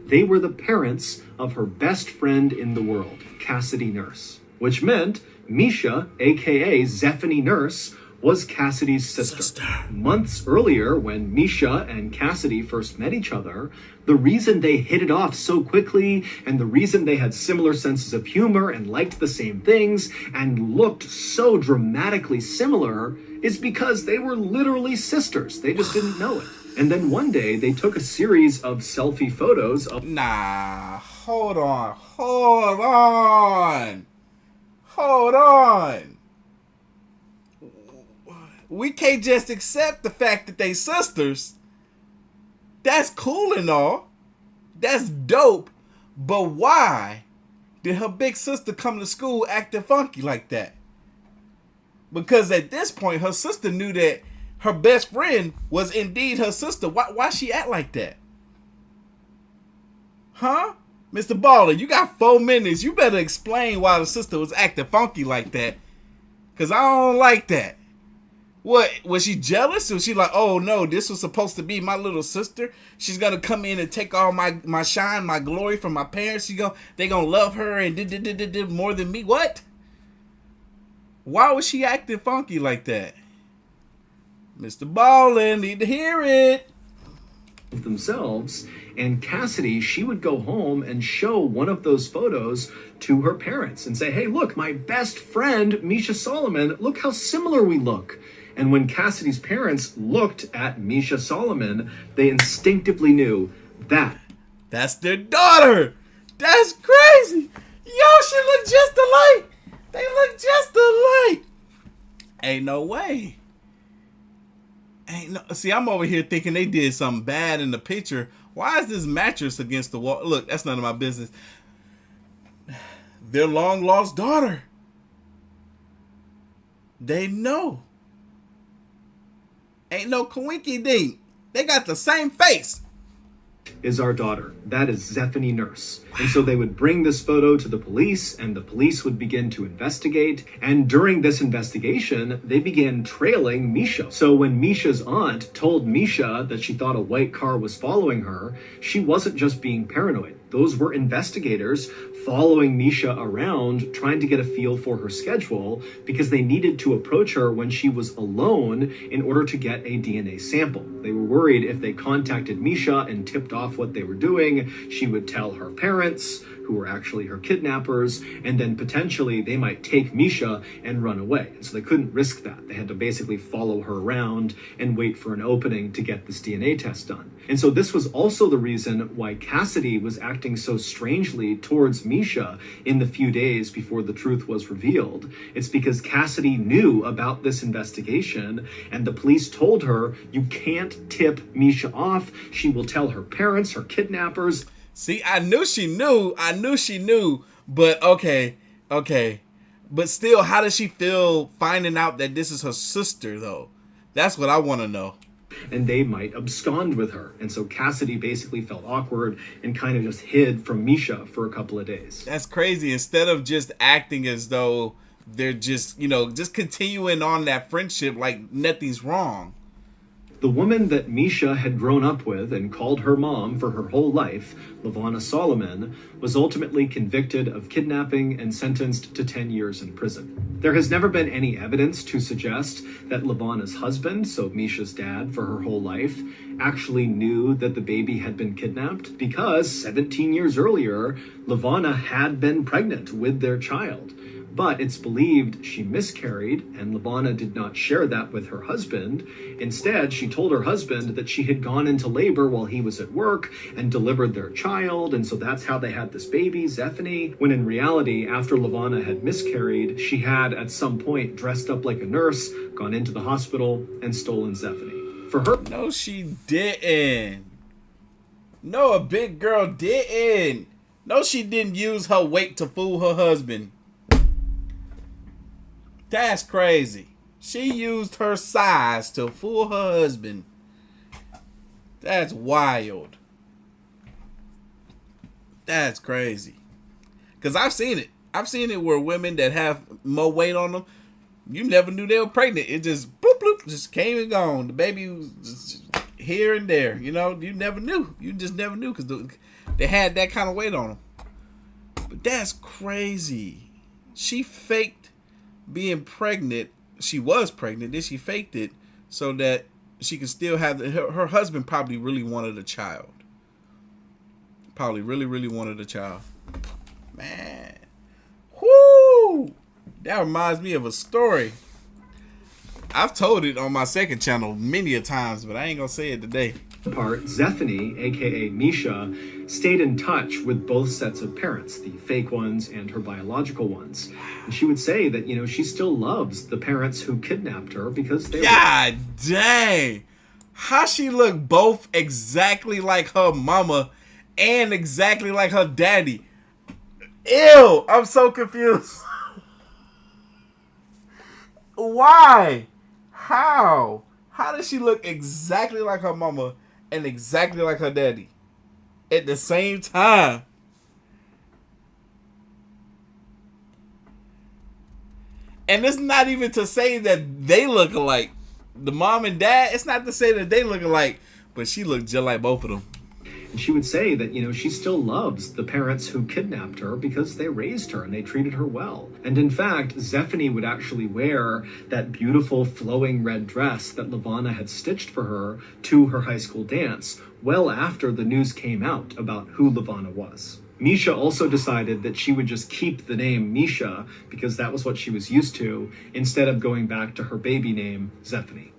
Speaker 2: They were the parents of her best friend in the world, Cassidy Nurse, which meant Misha, aka Zephanie Nurse, was Cassidy's sister. Months earlier, when Misha and Cassidy first met each other, the reason they hit it off so quickly, and the reason they had similar senses of humor and liked the same things and looked so dramatically similar, is because they were literally sisters. They just didn't know it. And then one day, they took a series of selfie photos of...
Speaker 1: Nah, hold on. We can't just accept the fact that they sisters. That's cool and all. That's dope. But why did her big sister come to school acting funky like that? Because at this point, her sister knew that her best friend was indeed her sister. Why she act like that? Huh? MrBallen, you got 4 minutes. You better explain why the sister was acting funky like that. Because I don't like that. What? Was she jealous? Was she like, oh no, this was supposed to be my little sister? She's going to come in and take all my shine, my glory from my parents. They going to love her and did more than me. What? Why was she acting funky like that? MrBallen, need to hear it.
Speaker 2: Themselves, and Cassidy, she would go home and show one of those photos to her parents and say, hey, look, my best friend, Misha Solomon, look how similar we look. And when Cassidy's parents looked at Misha Solomon, they instinctively knew that's
Speaker 1: their daughter. That's crazy. Y'all should look just alike. They look just alike. Ain't no way. See, I'm over here thinking they did something bad in the picture. Why is this mattress against the wall? Look, that's none of my business. Their long lost daughter. They know. Ain't no coinky dink. They got the same face.
Speaker 2: Is our daughter. That is Zephanie Nurse. And so they would bring this photo to the police, and the police would begin to investigate. And during this investigation, they began trailing Misha. So when Misha's aunt told Misha that she thought a white car was following her, she wasn't just being paranoid. Those were investigators following Misha around, trying to get a feel for her schedule, because they needed to approach her when she was alone in order to get a DNA sample. They were worried if they contacted Misha and tipped off what they were doing, she would tell her parents, who were actually her kidnappers, and then potentially they might take Misha and run away. And so they couldn't risk that. They had to basically follow her around and wait for an opening to get this DNA test done. And so this was also the reason why Cassidy was acting so strangely towards Misha in the few days before the truth was revealed. It's because Cassidy knew about this investigation, and the police told her, you can't tip Misha off. She will tell her parents, her kidnappers.
Speaker 1: See, I knew she knew. But okay. But still, how does she feel finding out that this is her sister, though? That's what I want to know.
Speaker 2: And they might abscond with her. And so Cassidy basically felt awkward and kind of just hid from Misha for a couple of days.
Speaker 1: That's crazy. Instead of just acting as though they're just, just continuing on that friendship like nothing's wrong.
Speaker 2: The woman that Misha had grown up with and called her mom for her whole life, LaVonna Solomon, was ultimately convicted of kidnapping and sentenced to 10 years in prison. There has never been any evidence to suggest that LaVonna's husband, so Misha's dad for her whole life, actually knew that the baby had been kidnapped because 17 years earlier, LaVonna had been pregnant with their child. But it's believed she miscarried, and LaVonna did not share that with her husband. Instead, she told her husband that she had gone into labor while he was at work and delivered their child, and so that's how they had this baby, Zephanie, when in reality, after LaVonna had miscarried, she had at some point dressed up like a nurse, gone into the hospital, and stolen Zephanie. For her...
Speaker 1: No, she didn't. No, a big girl didn't. No, she didn't use her weight to fool her husband. That's crazy. She used her size to fool her husband. That's wild. That's crazy. Because I've seen it. I've seen it where women that have more weight on them, you never knew they were pregnant. It just bloop, bloop, just came and gone. The baby was just here and there. You never knew. You just never knew because they had that kind of weight on them. But that's crazy. She faked being pregnant. She was pregnant, then she faked it so that she could still have her husband probably really wanted a child. Probably really wanted a child. Man. Whoo! That reminds me of a story. I've told it on my second channel many a times, but I ain't gonna say it today.
Speaker 2: Part, Zephanie, aka Misha, stayed in touch with both sets of parents, the fake ones and her biological ones. And she would say that, she still loves the parents who kidnapped her because they
Speaker 1: God dang! How she looked both exactly like her mama and exactly like her daddy. Ew! I'm so confused. Why? How? How does she look exactly like her mama and exactly like her daddy at the same time? And it's not even to say that they look alike. The mom and dad, it's not to say that they look alike, but she looked just like both of them.
Speaker 2: And she would say that, she still loves the parents who kidnapped her because they raised her and they treated her well. And in fact, Zephanie would actually wear that beautiful flowing red dress that LaVonna had stitched for her to her high school dance well after the news came out about who LaVonna was. Misha also decided that she would just keep the name Misha because that was what she was used to instead of going back to her baby name, Zephanie.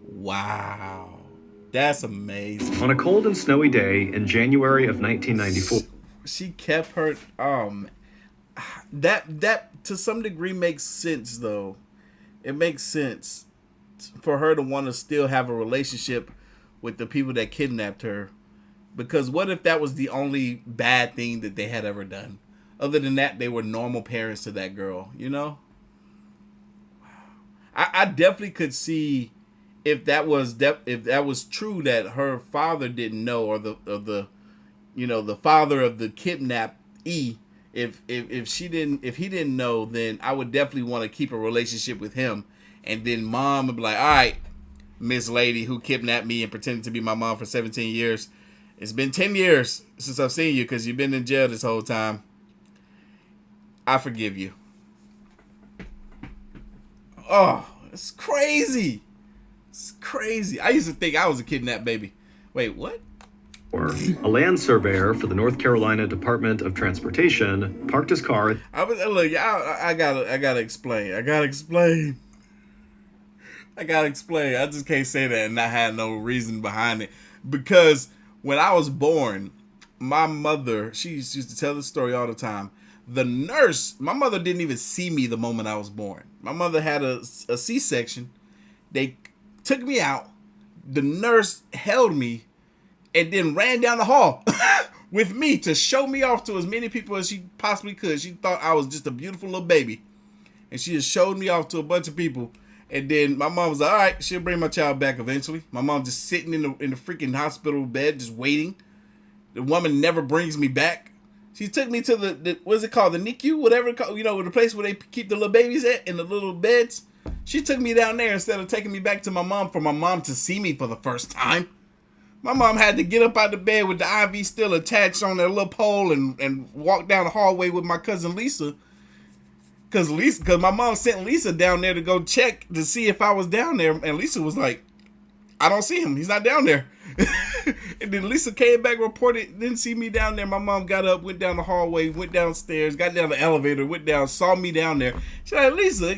Speaker 1: Wow. That's amazing.
Speaker 2: On a cold and snowy day in January of 1994.
Speaker 1: She kept her that to some degree makes sense though. It makes sense for her to want to still have a relationship with the people that kidnapped her. Because what if that was the only bad thing that they had ever done? Other than that, they were normal parents to that girl, I definitely could see if that was true that her father didn't know, or the father of the kidnappee, if he didn't know, then I would definitely want to keep a relationship with him. And then mom would be like, all right, Miss Lady who kidnapped me and pretended to be my mom for 17 years. It's been 10 years since I've seen you because you've been in jail this whole time. I forgive you. Oh, it's crazy. It's crazy. I used to think I was a kidnapped baby. Wait, what?
Speaker 2: A land surveyor for the North Carolina Department of Transportation parked his car.
Speaker 1: I gotta explain. I just can't say that and not have no reason behind it. Because when I was born, my mother, she used to tell the story all the time. The nurse, my mother didn't even see me the moment I was born. My mother had a C-section. They took me out. The nurse held me and then ran down the hall with me to show me off to as many people as she possibly could. She thought I was just a beautiful little baby. And she just showed me off to a bunch of people. And then my mom was like, all right, she'll bring my child back eventually. My mom just sitting in the freaking hospital bed, just waiting. The woman never brings me back. She took me to the what's it called? The NICU? Whatever it called, the place where they keep the little babies at in the little beds. She took me down there instead of taking me back to my mom for my mom to see me for the first time. My mom had to get up out of bed with the IV still attached on their little pole and walk down the hallway with my cousin Lisa. Cause my mom sent Lisa down there to go check to see if I was down there. And Lisa was like, I don't see him. He's not down there. And then Lisa came back, reported, didn't see me down there. My mom got up, went down the hallway, went downstairs, got down the elevator, went down, saw me down there. She's like, Lisa,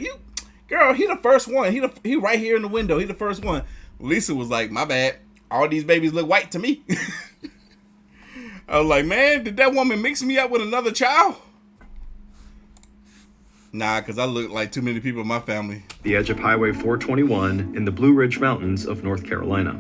Speaker 1: girl, he the first one. He right here in the window. He the first one. Lisa was like, my bad. All these babies look white to me. I was like, man, did that woman mix me up with another child? Nah, because I look like too many people in my family.
Speaker 2: The edge of Highway 421 in the Blue Ridge Mountains of North Carolina.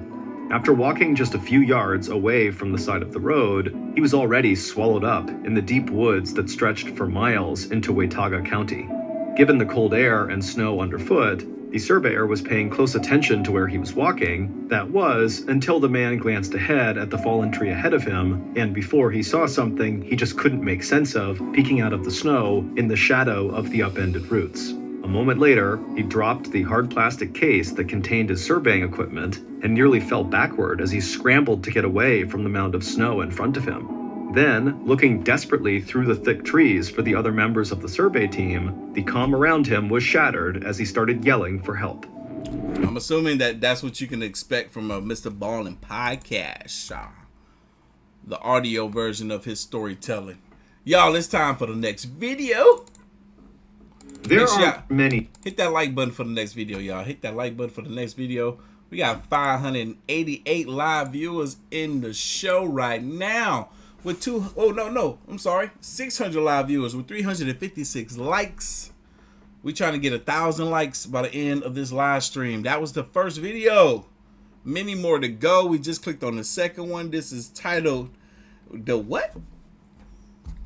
Speaker 2: After walking just a few yards away from the side of the road, he was already swallowed up in the deep woods that stretched for miles into Watauga County. Given the cold air and snow underfoot, the surveyor was paying close attention to where he was walking. That was until the man glanced ahead at the fallen tree ahead of him, and before he saw something he just couldn't make sense of peeking out of the snow in the shadow of the upended roots. A moment later, he dropped the hard plastic case that contained his surveying equipment and nearly fell backward as he scrambled to get away from the mound of snow in front of him. Then, looking desperately through the thick trees for the other members of the survey team, the calm around him was shattered as he started yelling for help.
Speaker 1: I'm assuming that's what you can expect from a MrBallen podcast. The audio version of his storytelling. Y'all, it's time for the next video.
Speaker 2: There are many.
Speaker 1: Hit that like button for the next video, y'all. Hit that like button for the next video. We got 588 live viewers in the show right now. With 600 live viewers with 356 likes. We trying to get 1,000 likes by the end of this live stream. That was the first video. Many more to go. We just clicked on the second one. This is titled The What?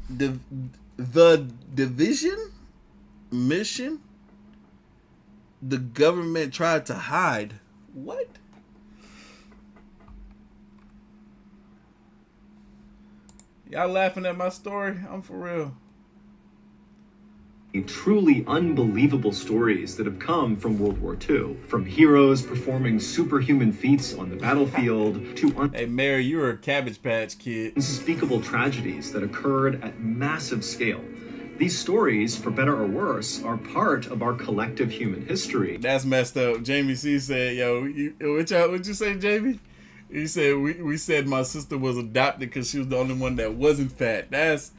Speaker 1: The Division Mission the government tried to hide. What? Y'all laughing at my story? I'm for real.
Speaker 2: Truly unbelievable stories that have come from World War II. From heroes performing superhuman feats on the battlefield to
Speaker 1: Hey, Mary, you're a Cabbage Patch Kid.
Speaker 2: unspeakable tragedies that occurred at massive scale. These stories, for better or worse, are part of our collective human history.
Speaker 1: That's messed up. Jamie C said, yo, what'd you say, Jamie? He said, we said my sister was adopted because she was the only one that wasn't fat. That's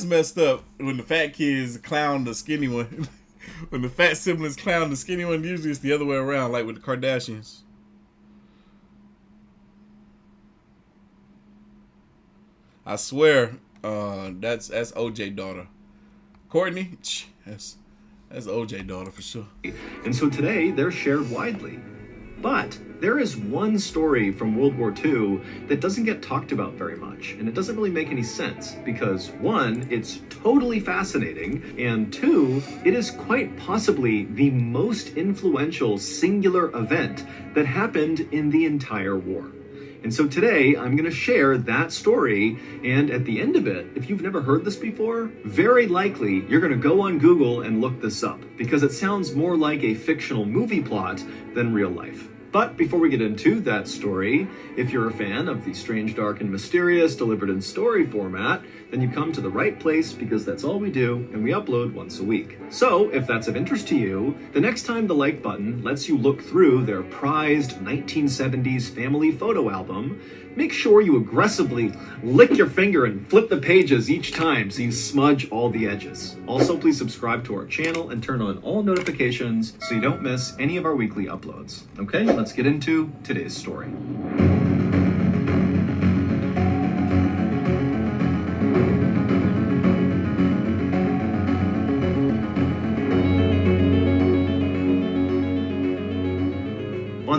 Speaker 1: messed up. When the fat kids clown the skinny one. When the fat siblings clown the skinny one, usually it's the other way around, like with the Kardashians. I swear, that's OJ daughter. Courtney, that's OJ daughter for sure.
Speaker 2: And so today, they're shared widely. But there is one story from World War II that doesn't get talked about very much, and it doesn't really make any sense because, one, it's totally fascinating, and two, it is quite possibly the most influential singular event that happened in the entire war. And so today, I'm going to share that story, and at the end of it, if you've never heard this before, very likely you're going to go on Google and look this up, because it sounds more like a fictional movie plot than real life. But before we get into that story, if you're a fan of the strange, dark, and mysterious delivered in story format, then you come to the right place because that's all we do, and we upload once a week. So, if that's of interest to you, the next time the like button lets you look through their prized 1970s family photo album, make sure you aggressively lick your finger and flip the pages each time so you smudge all the edges. Also, please subscribe to our channel and turn on all notifications so you don't miss any of our weekly uploads. Okay, let's get into today's story.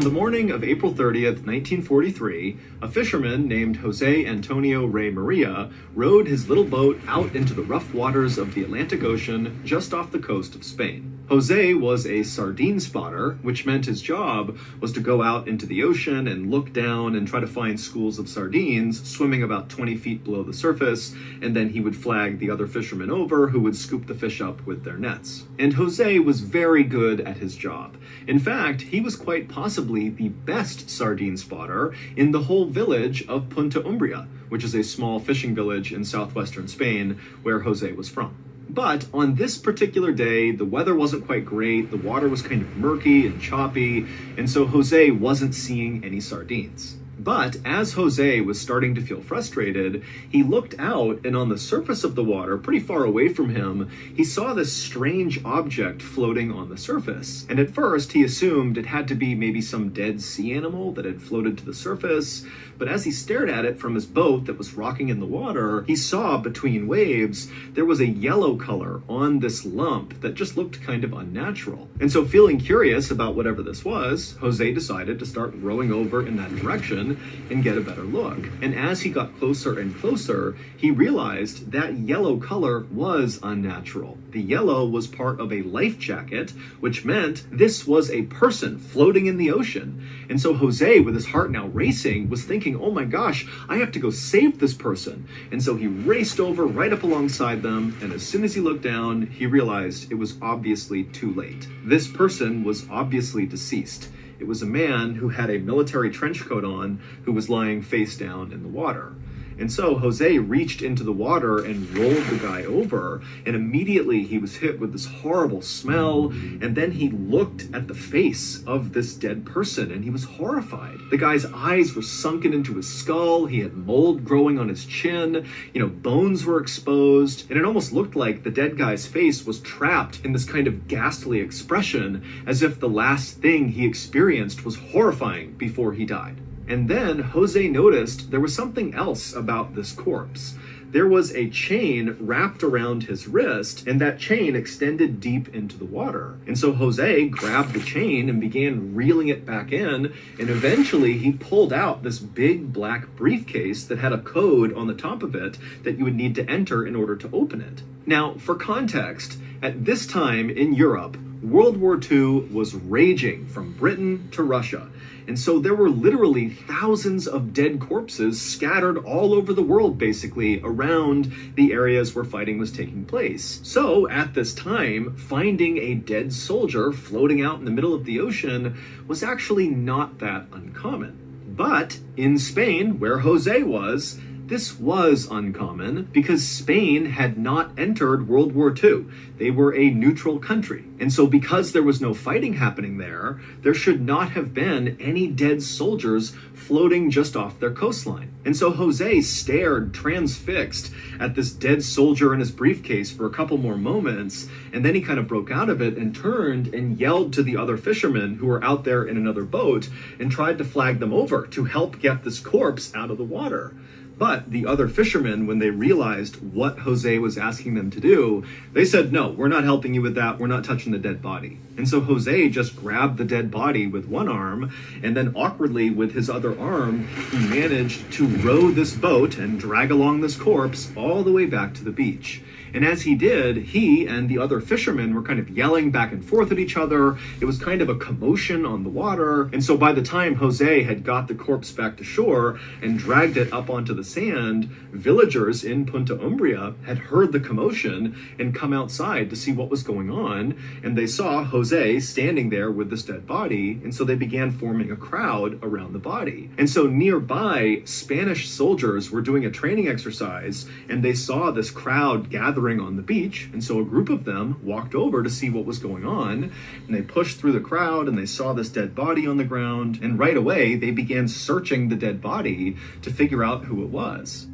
Speaker 2: On the morning of April 30th, 1943, a fisherman named Jose Antonio Rey Maria rowed his little boat out into the rough waters of the Atlantic Ocean just off the coast of Spain. Jose was a sardine spotter, which meant his job was to go out into the ocean and look down and try to find schools of sardines swimming about 20 feet below the surface, and then he would flag the other fishermen over who would scoop the fish up with their nets. And Jose was very good at his job. In fact, he was quite possibly the best sardine spotter in the whole village of Punta Umbria, which is a small fishing village in southwestern Spain where Jose was from. But on this particular day, the weather wasn't quite great, the water was kind of murky and choppy, and so Jose wasn't seeing any sardines. But as Jose was starting to feel frustrated, he looked out, and on the surface of the water, pretty far away from him, he saw this strange object floating on the surface. And at first, he assumed it had to be maybe some dead sea animal that had floated to the surface. But as he stared at it from his boat that was rocking in the water, he saw between waves there was a yellow color on this lump that just looked kind of unnatural. And so, feeling curious about whatever this was, Jose decided to start rowing over in that direction and get a better look. And as he got closer and closer, he realized that yellow color was unnatural. The yellow was part of a life jacket, which meant this was a person floating in the ocean. And so Jose, with his heart now racing, was thinking, oh my gosh, I have to go save this person. And so he raced over right up alongside them, and as soon as he looked down, he realized it was obviously too late. This person was obviously deceased. It was a man who had a military trench coat on who was lying face down in the water. And so Jose reached into the water and rolled the guy over, and immediately he was hit with this horrible smell, and then he looked at the face of this dead person, and he was horrified. The guy's eyes were sunken into his skull, he had mold growing on his chin, bones were exposed, and it almost looked like the dead guy's face was trapped in this kind of ghastly expression, as if the last thing he experienced was horrifying before he died. And then Jose noticed there was something else about this corpse. There was a chain wrapped around his wrist, and that chain extended deep into the water. And so Jose grabbed the chain and began reeling it back in, and eventually he pulled out this big black briefcase that had a code on the top of it that you would need to enter in order to open it. Now, for context, at this time in Europe, World War II was raging from Britain to Russia. And so there were literally thousands of dead corpses scattered all over the world, basically, around the areas where fighting was taking place. So at this time, finding a dead soldier floating out in the middle of the ocean was actually not that uncommon. But in Spain, where Jose was, this was uncommon because Spain had not entered World War II. They were a neutral country. And so because there was no fighting happening there should not have been any dead soldiers floating just off their coastline. And so Jose stared transfixed at this dead soldier in his briefcase for a couple more moments, and then he kind of broke out of it and turned and yelled to the other fishermen who were out there in another boat and tried to flag them over to help get this corpse out of the water. But the other fishermen, when they realized what Jose was asking them to do, they said, no, we're not helping you with that. We're not touching the dead body. And so Jose just grabbed the dead body with one arm, and then awkwardly with his other arm, he managed to row this boat and drag along this corpse all the way back to the beach. And as he did, he and the other fishermen were kind of yelling back and forth at each other. It was kind of a commotion on the water. And so by the time Jose had got the corpse back to shore and dragged it up onto the sand, villagers in Punta Umbria had heard the commotion and come outside to see what was going on. And they saw Jose standing there with this dead body. And so they began forming a crowd around the body. And so nearby, Spanish soldiers were doing a training exercise, and they saw this crowd gathering on the beach. And so a group of them walked over to see what was going on, and they pushed through the crowd, and they saw this dead body on the ground. And right away, they began searching the dead body to figure out who it was.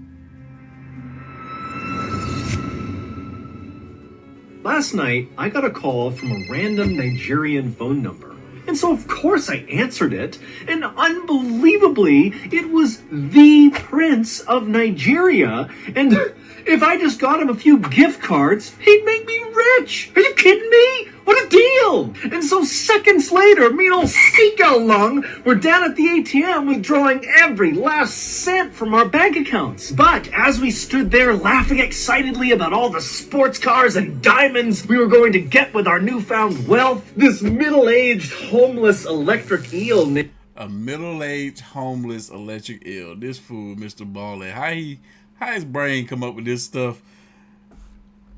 Speaker 2: Last night, I got a call from a random Nigerian phone number. And so, of course, I answered it. And unbelievably, it was the Prince of Nigeria. And if I just got him a few gift cards, he'd make me rich. Are you kidding me? What a deal! And so seconds later, me and old Sika Lung were down at the ATM withdrawing every last cent from our bank accounts. But as we stood there laughing excitedly about all the sports cars and diamonds we were going to get with our newfound wealth, this middle-aged homeless electric eel...
Speaker 1: A middle-aged homeless electric eel. This fool, MrBallen. How his brain come up with this stuff?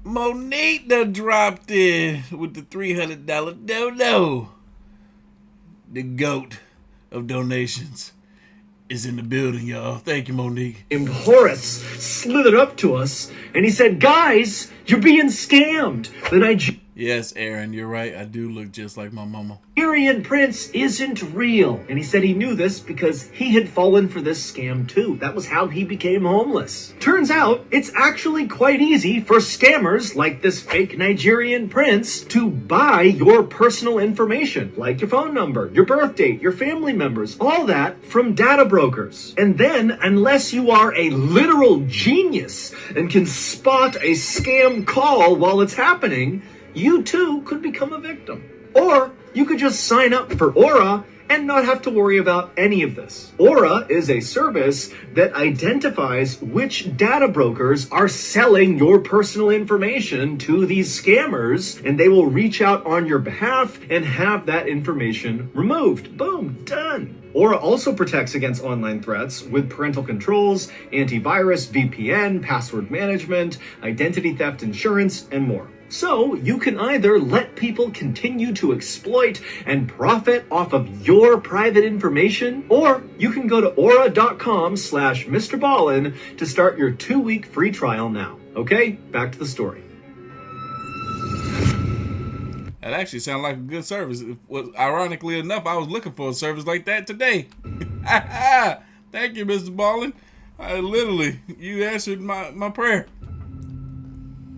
Speaker 1: Monique done dropped in with the $300 dono. The GOAT of donations is in the building, y'all. Thank you, Monique.
Speaker 2: And Horace slithered up to us, and he said, "Guys, you're being scammed. The
Speaker 1: Yes, Aaron, you're right. I do look just like my mama.
Speaker 2: Nigerian prince isn't real." And he said he knew this because he had fallen for this scam too. That was how he became homeless. Turns out, it's actually quite easy for scammers like this fake Nigerian prince to buy your personal information, like your phone number, your birth date, your family members, all that from data brokers. And then, unless you are a literal genius and can spot a scam call while it's happening, you too could become a victim. Or you could just sign up for Aura and not have to worry about any of this. Aura is a service that identifies which data brokers are selling your personal information to these scammers, and they will reach out on your behalf and have that information removed. Boom, done. Aura also protects against online threats with parental controls, antivirus, VPN, password management, identity theft insurance, and more. So you can either let people continue to exploit and profit off of your private information, or you can go to aura.com/MrBallen to start your 2-week free trial now. Okay, back to the story.
Speaker 1: That actually sounded like a good service. Ironically enough, I was looking for a service like that today. Thank you, MrBallen. You answered my prayer.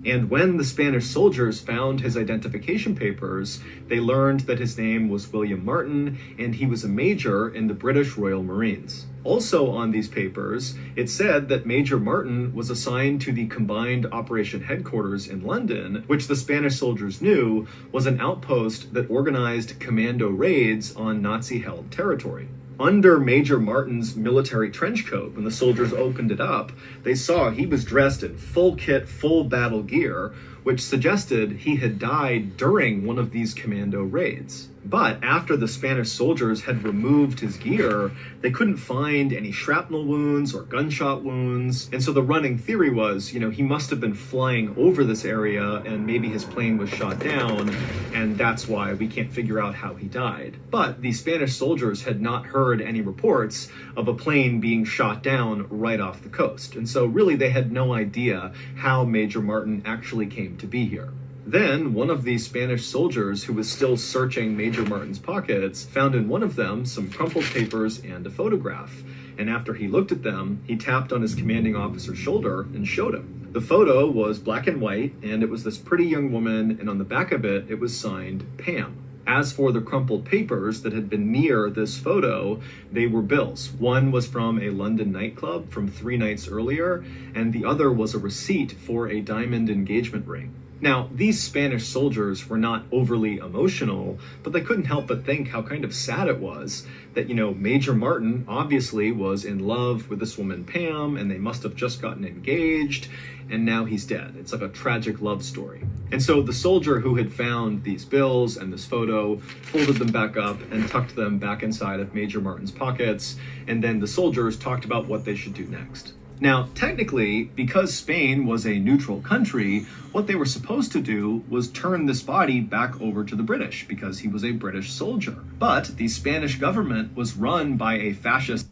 Speaker 2: And when the Spanish soldiers found his identification papers, they learned that his name was William Martin, and he was a major in the British Royal Marines. Also on these papers, it said that Major Martin was assigned to the Combined Operation Headquarters in London, which the Spanish soldiers knew was an outpost that organized commando raids on Nazi-held territory. Under Major Martin's military trench coat, when the soldiers opened it up, they saw he was dressed in full kit, full battle gear, which suggested he had died during one of these commando raids. But after the Spanish soldiers had removed his gear, they couldn't find any shrapnel wounds or gunshot wounds. And so the running theory was, he must have been flying over this area and maybe his plane was shot down, and that's why we can't figure out how he died. But the Spanish soldiers had not heard any reports of a plane being shot down right off the coast. And so really they had no idea how Major Martin actually came to be here. Then, one of these Spanish soldiers who was still searching Major Martin's pockets found in one of them some crumpled papers and a photograph. And after he looked at them, he tapped on his commanding officer's shoulder and showed him. The photo was black and white, and it was this pretty young woman, and on the back of it, it was signed Pam. As for the crumpled papers that had been near this photo, they were bills. One was from a London nightclub from 3 nights earlier, and the other was a receipt for a diamond engagement ring. Now, these Spanish soldiers were not overly emotional, but they couldn't help but think how kind of sad it was that, Major Martin obviously was in love with this woman Pam, and they must have just gotten engaged, and now he's dead. It's like a tragic love story. And so the soldier who had found these bills and this photo folded them back up and tucked them back inside of Major Martin's pockets, and then the soldiers talked about what they should do next. Now, technically, because Spain was a neutral country, what they were supposed to do was turn this body back over to the British because he was a British soldier. But the Spanish government was run by a fascist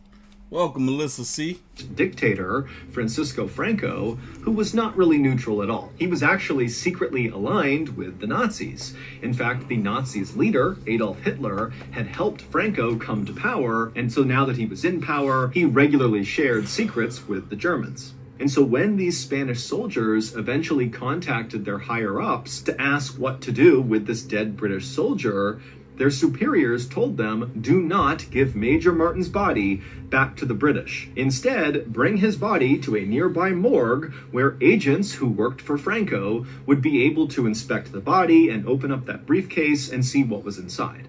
Speaker 1: Welcome, Melissa C.
Speaker 2: dictator, Francisco Franco, who was not really neutral at all. He was actually secretly aligned with the Nazis. In fact, the Nazis' leader, Adolf Hitler, had helped Franco come to power, and so now that he was in power, he regularly shared secrets with the Germans. And so when these Spanish soldiers eventually contacted their higher-ups to ask what to do with this dead British soldier, their superiors told them, do not give Major Martin's body back to the British. Instead, bring his body to a nearby morgue where agents who worked for Franco would be able to inspect the body and open up that briefcase and see what was inside.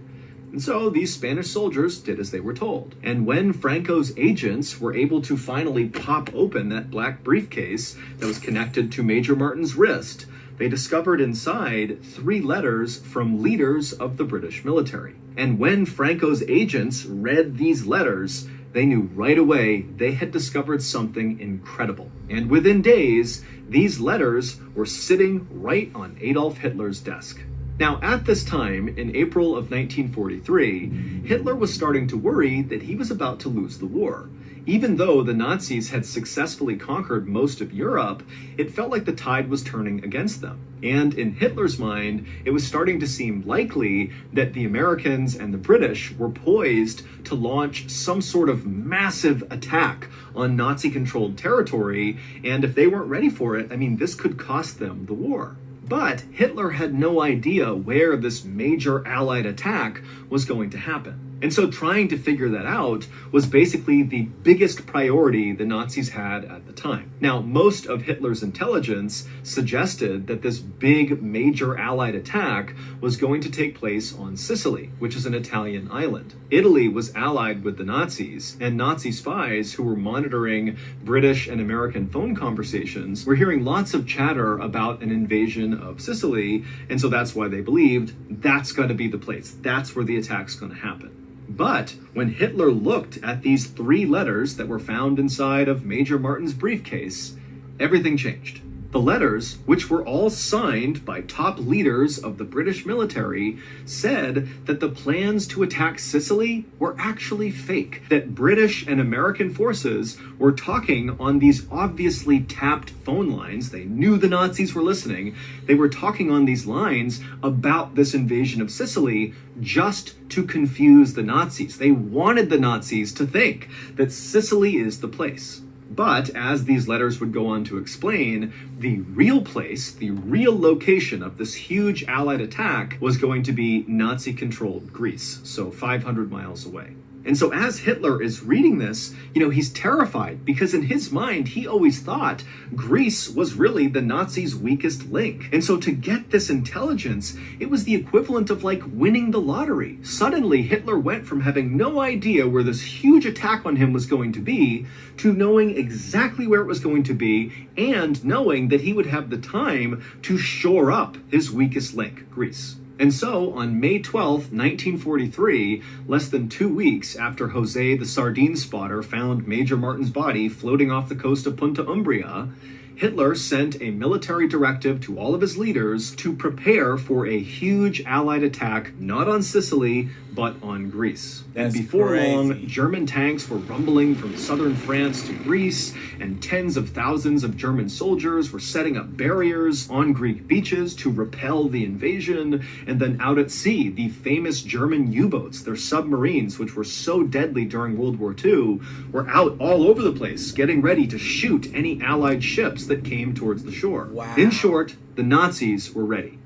Speaker 2: And so these Spanish soldiers did as they were told. And when Franco's agents were able to finally pop open that black briefcase that was connected to Major Martin's wrist, they discovered inside 3 letters from leaders of the British military. And when Franco's agents read these letters, they knew right away they had discovered something incredible. And within days, these letters were sitting right on Adolf Hitler's desk. Now, at this time, in April of 1943, Hitler was starting to worry that he was about to lose the war. Even though the Nazis had successfully conquered most of Europe, it felt like the tide was turning against them. And in Hitler's mind, it was starting to seem likely that the Americans and the British were poised to launch some sort of massive attack on Nazi-controlled territory, and if they weren't ready for it, this could cost them the war. But Hitler had no idea where this major Allied attack was going to happen. And so trying to figure that out was basically the biggest priority the Nazis had at the time. Now, most of Hitler's intelligence suggested that this big major Allied attack was going to take place on Sicily, which is an Italian island. Italy was allied with the Nazis, and Nazi spies who were monitoring British and American phone conversations were hearing lots of chatter about an invasion of Sicily, and so that's why they believed that's got to be the place. That's where the attack's going to happen. But when Hitler looked at these 3 letters that were found inside of Major Martin's briefcase, everything changed. The letters, which were all signed by top leaders of the British military, said that the plans to attack Sicily were actually fake, that British and American forces were talking on these obviously tapped phone lines. They knew the Nazis were listening. They were talking on these lines about this invasion of Sicily just to confuse the Nazis. They wanted the Nazis to think that Sicily is the place. But as these letters would go on to explain, the real place, the real location of this huge Allied attack was going to be Nazi-controlled Greece, so 500 miles away. And so as Hitler is reading this, he's terrified because in his mind, he always thought Greece was really the Nazis' weakest link. And so to get this intelligence, it was the equivalent of like winning the lottery. Suddenly, Hitler went from having no idea where this huge attack on him was going to be to knowing exactly where it was going to be and knowing that he would have the time to shore up his weakest link, Greece. And so, on May 12th, 1943, less than 2 weeks after Jose the sardine spotter found Major Martin's body floating off the coast of Punta Umbria, Hitler sent a military directive to all of his leaders to prepare for a huge Allied attack, not on Sicily, but on Greece. And before long, German tanks were rumbling from southern France to Greece, and tens of thousands of German soldiers were setting up barriers on Greek beaches to repel the invasion. And then out at sea, the famous German U-boats, their submarines, which were so deadly during World War II, were out all over the place, getting ready to shoot any Allied ships that came towards the shore.
Speaker 1: Wow.
Speaker 2: In short, the Nazis were ready.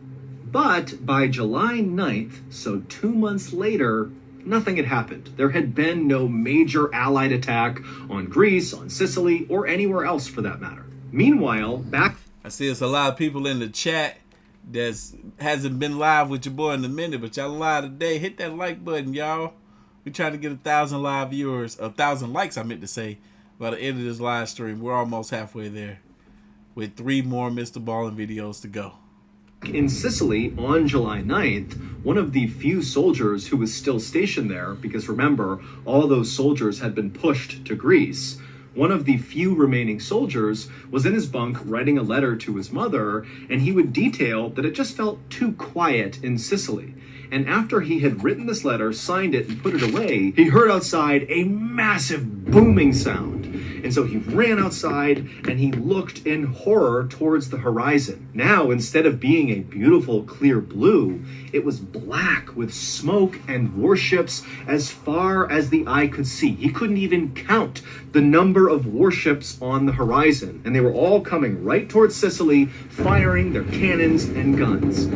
Speaker 2: But by July 9th, so 2 months later, nothing had happened. There had been no major Allied attack on Greece, on Sicily, or anywhere else for that matter. Meanwhile, back...
Speaker 1: I see there's a lot of people in the chat that's hasn't been live with your boy in a minute, but y'all live today. Hit that like button, y'all. We're trying to get 1,000 live viewers, 1,000 likes, I meant to say, by the end of this live stream. We're almost halfway there, with 3 more MrBallen videos to go.
Speaker 2: In Sicily on July 9th, one of the few soldiers who was still stationed there, because remember, all those soldiers had been pushed to Greece, one of the few remaining soldiers was in his bunk writing a letter to his mother, and he would detail that it just felt too quiet in Sicily. And after he had written this letter, signed it, and put it away, he heard outside a massive booming sound. And so he ran outside and he looked in horror towards the horizon. Now, instead of being a beautiful clear blue, it was black with smoke and warships as far as the eye could see. He couldn't even count the number of warships on the horizon. And they were all coming right towards Sicily, firing their cannons and guns.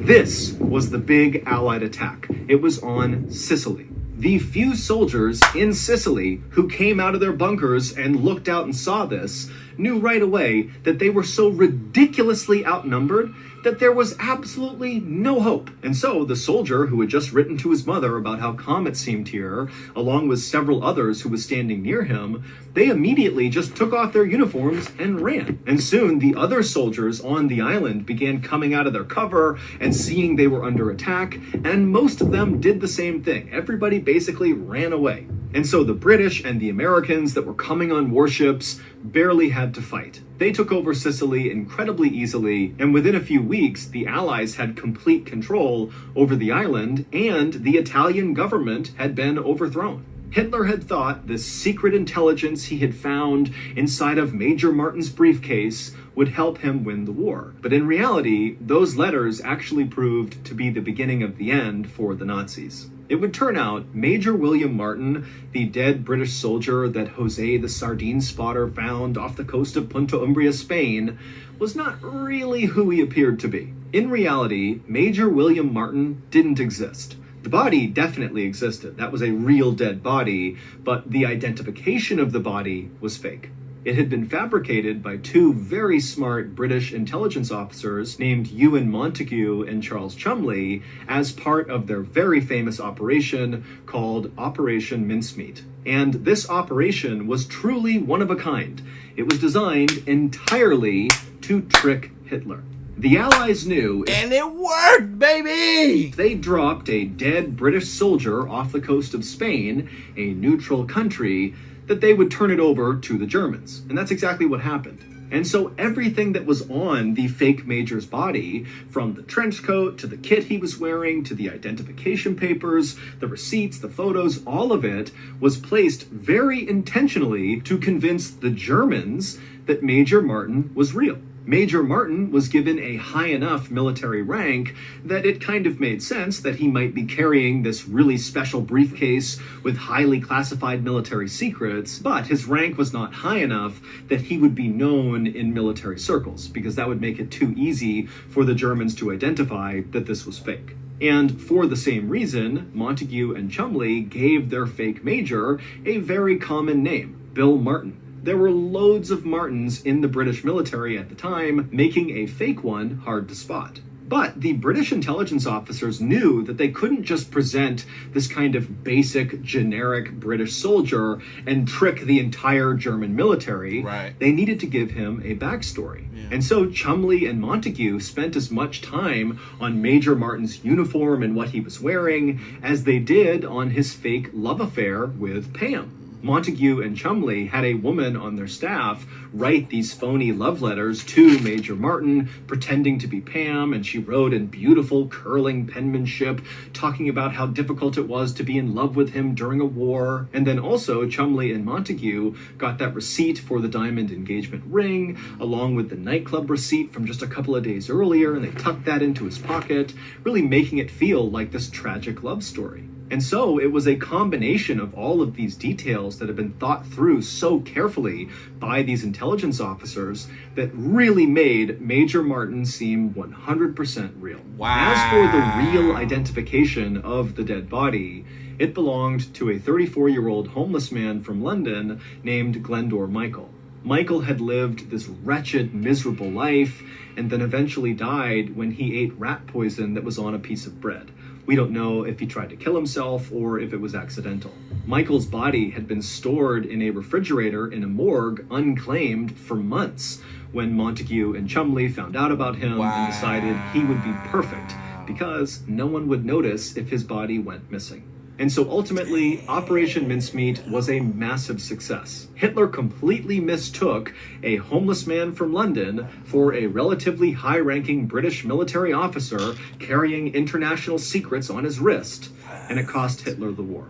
Speaker 2: This was the big Allied attack. It was on Sicily. The few soldiers in Sicily who came out of their bunkers and looked out and saw this knew right away that they were so ridiculously outnumbered that there was absolutely no hope. And so the soldier who had just written to his mother about how calm it seemed here, along with several others who was standing near him, they immediately just took off their uniforms and ran. And soon the other soldiers on the island began coming out of their cover and seeing they were under attack, and most of them did the same thing. Everybody basically ran away. And so the British and the Americans that were coming on warships barely had to fight. They took over Sicily incredibly easily, and within a few weeks, the Allies had complete control over the island, and the Italian government had been overthrown. Hitler had thought this secret intelligence he had found inside of Major Martin's briefcase would help him win the war. But in reality, those letters actually proved to be the beginning of the end for the Nazis. It would turn out Major William Martin, the dead British soldier that Jose the sardine spotter found off the coast of Punta Umbria, Spain, was not really who he appeared to be. In reality, Major William Martin didn't exist. The body definitely existed. That was a real dead body, but the identification of the body was fake. It had been fabricated by 2 very smart British intelligence officers named Ewan Montague and Charles Chumley as part of their very famous operation called Operation Mincemeat. And this operation was truly one of a kind. It was designed entirely to trick Hitler. The Allies knew,
Speaker 1: and it worked, baby!
Speaker 2: They dropped a dead British soldier off the coast of Spain, a neutral country, that they would turn it over to the Germans. And that's exactly what happened. And so everything that was on the fake Major's body, from the trench coat to the kit he was wearing to the identification papers, the receipts, the photos, all of it was placed very intentionally to convince the Germans that Major Martin was real. Major Martin was given a high enough military rank that it kind of made sense that he might be carrying this really special briefcase with highly classified military secrets, but his rank was not high enough that he would be known in military circles, because that would make it too easy for the Germans to identify that this was fake. And for the same reason, Montague and Chumley gave their fake major a very common name, Bill Martin. There were loads of Martins in the British military at the time, making a fake one hard to spot. But the British intelligence officers knew that they couldn't just present this kind of basic, generic British soldier and trick the entire German military.
Speaker 1: Right.
Speaker 2: They needed to give him a backstory. Yeah. And so Chumley and Montague spent as much time on Major Martin's uniform and what he was wearing as they did on his fake love affair with Pam. Montague and Chumley had a woman on their staff write these phony love letters to Major Martin, pretending to be Pam, and she wrote in beautiful curling penmanship, talking about how difficult it was to be in love with him during a war. And then also Chumley and Montague got that receipt for the diamond engagement ring, along with the nightclub receipt from just a couple of days earlier, and they tucked that into his pocket, really making it feel like this tragic love story. And so it was a combination of all of these details that have been thought through so carefully by these intelligence officers that really made Major Martin seem 100% real.
Speaker 1: Wow.
Speaker 2: As for the real identification of the dead body, it belonged to a 34-year-old homeless man from London named Glendor Michael. Michael had lived this wretched, miserable life and then eventually died when he ate rat poison that was on a piece of bread. We don't know if he tried to kill himself or if it was accidental. Michael's body had been stored in a refrigerator in a morgue unclaimed for months when Montague and Chumley found out about him and decided he would be perfect because no one would notice if his body went missing. And so ultimately, Operation Mincemeat was a massive success. Hitler completely mistook a homeless man from London for a relatively high-ranking British military officer carrying international secrets on his wrist, and it cost Hitler the war.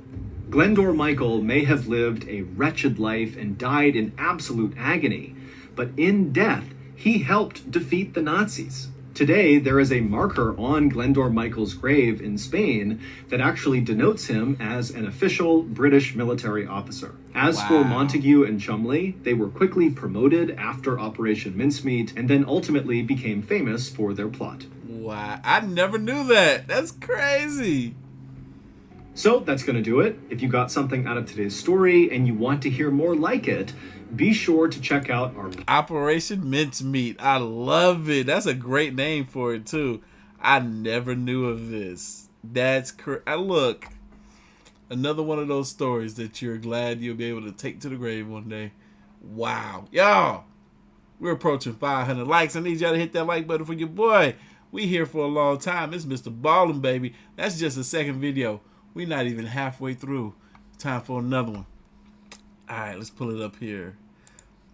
Speaker 2: Glendor Michael may have lived a wretched life and died in absolute agony, but in death, he helped defeat the Nazis. Today, there is a marker on Glendor Michael's grave in Spain that actually denotes him as an official British military officer. As for Montague and Chumley, they were quickly promoted after Operation Mincemeat and then ultimately became famous for their plot.
Speaker 1: Wow, I never knew that. That's crazy.
Speaker 2: So that's going to do it. If you got something out of today's story and you want to hear more like it, be sure to check out our
Speaker 1: Operation Mincemeat. I love it. That's a great name for it too. I never knew of this. That's look, another one of those stories that you're glad you'll be able to take to the grave one day. Wow, y'all, we're approaching 500 likes. I need y'all to hit that like button for your boy. We here for a long time. It's MrBallen, baby. That's just the second video. We're not even halfway through. Time for another one. All right, let's pull it up here.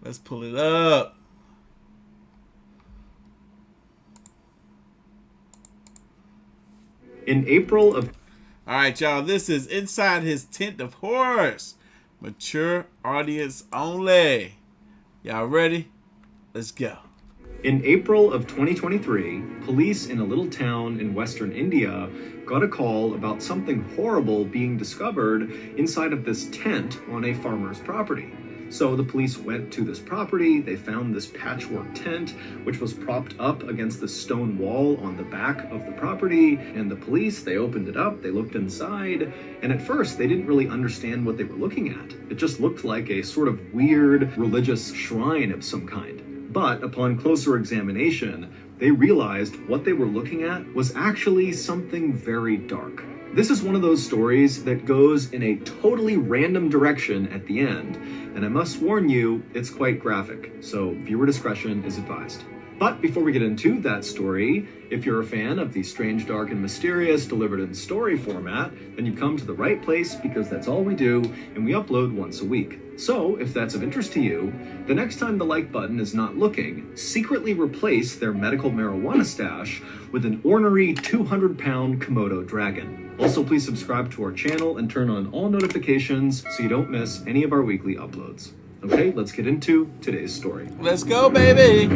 Speaker 1: Let's pull it up.
Speaker 2: In April of...
Speaker 1: All right, y'all, this is Inside His Tent of Horrors. Mature audience only. Y'all ready? Let's go.
Speaker 2: In April of 2023, police in a little town in western India got a call about something horrible being discovered inside of this tent on a farmer's property. So the police went to this property, they found this patchwork tent, which was propped up against the stone wall on the back of the property, and the police, they opened it up, they looked inside, and at first they didn't really understand what they were looking at. It just looked like a sort of weird religious shrine of some kind. But upon closer examination, they realized what they were looking at was actually something very dark. This is one of those stories that goes in a totally random direction at the end, and I must warn you, it's quite graphic, so viewer discretion is advised. But before we get into that story, if you're a fan of the strange, dark, and mysterious delivered in story format, then you've come to the right place because that's all we do, and we upload once a week. So, if that's of interest to you, the next time the like button is not looking, secretly replace their medical marijuana stash with an ornery 200-pound Komodo dragon. Also, please subscribe to our channel and turn on all notifications so you don't miss any of our weekly uploads. Okay, let's get into today's story.
Speaker 1: Let's go, baby!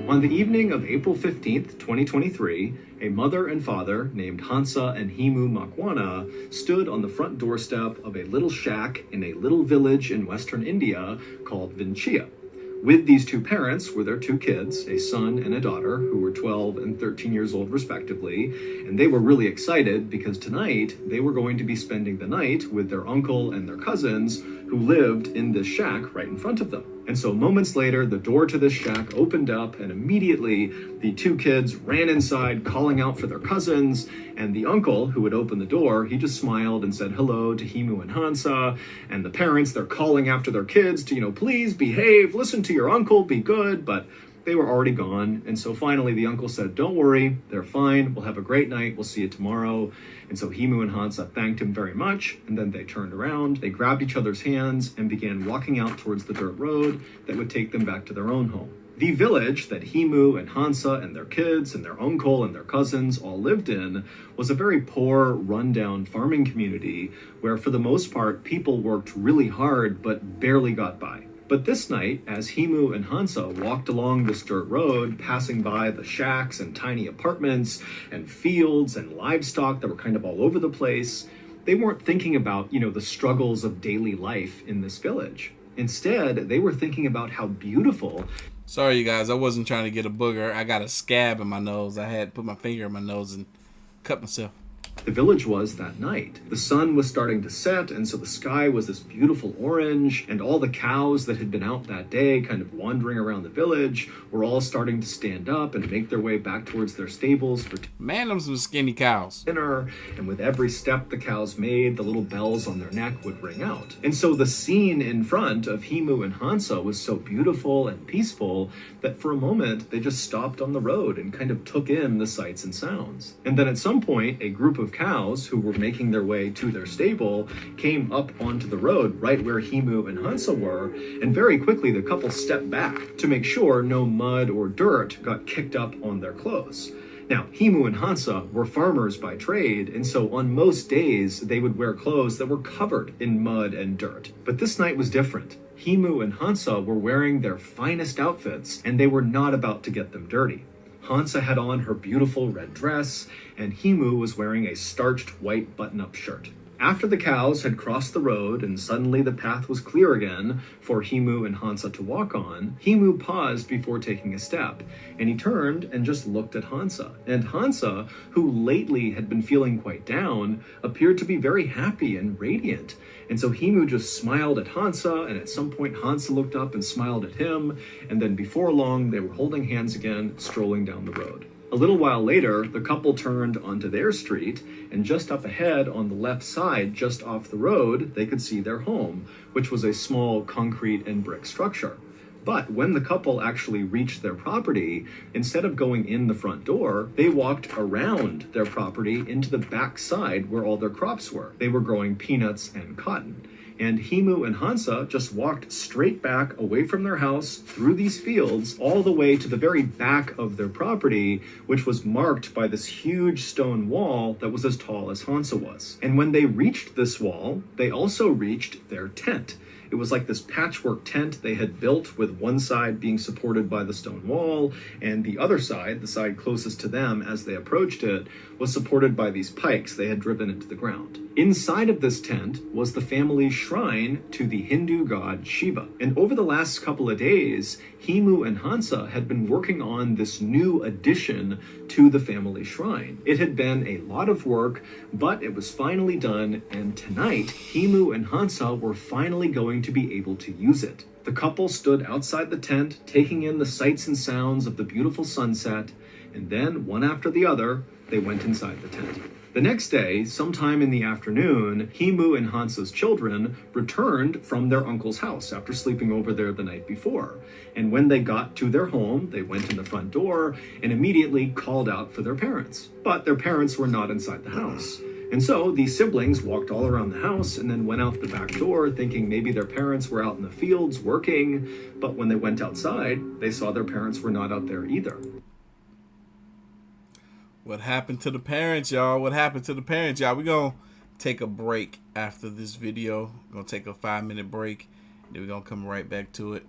Speaker 2: On the evening of April 15th, 2023, a mother and father named Hansa and Himu Makwana stood on the front doorstep of a little shack in a little village in western India called Vinchia. With these two parents were their two kids, a son and a daughter, who were 12 and 13 years old respectively, and they were really excited because tonight they were going to be spending the night with their uncle and their cousins who lived in this shack right in front of them. And so moments later, the door to this shack opened up, and immediately the two kids ran inside, calling out for their cousins, and the uncle who had opened the door, he just smiled and said hello to Himu and Hansa, and the parents, they're calling after their kids to, please behave, listen to your uncle, be good, but they were already gone. And so finally the uncle said, don't worry, they're fine, we'll have a great night, we'll see you tomorrow. And so Himu and Hansa thanked him very much, and then they turned around, they grabbed each other's hands, and began walking out towards the dirt road that would take them back to their own home. The village that Himu and Hansa and their kids and their uncle and their cousins all lived in was a very poor, rundown farming community where for the most part people worked really hard but barely got by. But this night, as Himu and Hansa walked along this dirt road, passing by the shacks and tiny apartments and fields and livestock that were kind of all over the place, they weren't thinking about, the struggles of daily life in this village. Instead, they were thinking about how beautiful.
Speaker 1: Sorry, you guys. I wasn't trying to get a booger. I got a scab in my nose. I had put my finger in my nose and cut myself.
Speaker 2: The village was that night. The sun was starting to set, and so the sky was this beautiful orange, and all the cows that had been out that day kind of wandering around the village were all starting to stand up and make their way back towards their stables for
Speaker 1: Man, them some skinny cows.
Speaker 2: dinner, and with every step the cows made, the little bells on their neck would ring out. And so the scene in front of Himu and Hansa was so beautiful and peaceful that for a moment they just stopped on the road and kind of took in the sights and sounds. And then at some point, a group of cows who were making their way to their stable came up onto the road right where Himu and Hansa were, and very quickly the couple stepped back to make sure no mud or dirt got kicked up on their clothes. Now, Himu and Hansa were farmers by trade, and so on most days they would wear clothes that were covered in mud and dirt. But this night was different. Himu and Hansa were wearing their finest outfits, and they were not about to get them dirty. Hansa had on her beautiful red dress, and Himu was wearing a starched white button-up shirt. After the cows had crossed the road and suddenly the path was clear again for Himu and Hansa to walk on, Himu paused before taking a step, and he turned and just looked at Hansa. And Hansa, who lately had been feeling quite down, appeared to be very happy and radiant. And so Himu just smiled at Hansa, and at some point Hansa looked up and smiled at him, and then before long they were holding hands again, strolling down the road. A little while later, the couple turned onto their street, and just up ahead on the left side, just off the road, they could see their home, which was a small concrete and brick structure. But when the couple actually reached their property, instead of going in the front door, they walked around their property into the back side where all their crops were. They were growing peanuts and cotton. And Himu and Hansa just walked straight back away from their house through these fields all the way to the very back of their property, which was marked by this huge stone wall that was as tall as Hansa was. And when they reached this wall, they also reached their tent. It was like this patchwork tent they had built, with one side being supported by the stone wall, and the other side, the side closest to them as they approached it, was supported by these pikes they had driven into the ground. Inside of this tent was the family's shrine to the Hindu god Shiva. And over the last couple of days, Himu and Hansa had been working on this new addition to the family shrine. It had been a lot of work, but it was finally done, and tonight, Himu and Hansa were finally going to be able to use it. The couple stood outside the tent, taking in the sights and sounds of the beautiful sunset, and then, one after the other, they went inside the tent. The next day, sometime in the afternoon, Himu and Hansa's children returned from their uncle's house after sleeping over there the night before. And when they got to their home, they went in the front door and immediately called out for their parents. But their parents were not inside the house. And so these siblings walked all around the house and then went out the back door thinking maybe their parents were out in the fields working. But when they went outside, they saw their parents were not out there either.
Speaker 1: What happened to the parents, y'all? What happened to the parents, y'all? We're going to take a break after this video. We're going to take a 5-minute break. Then we're going to come right back to it.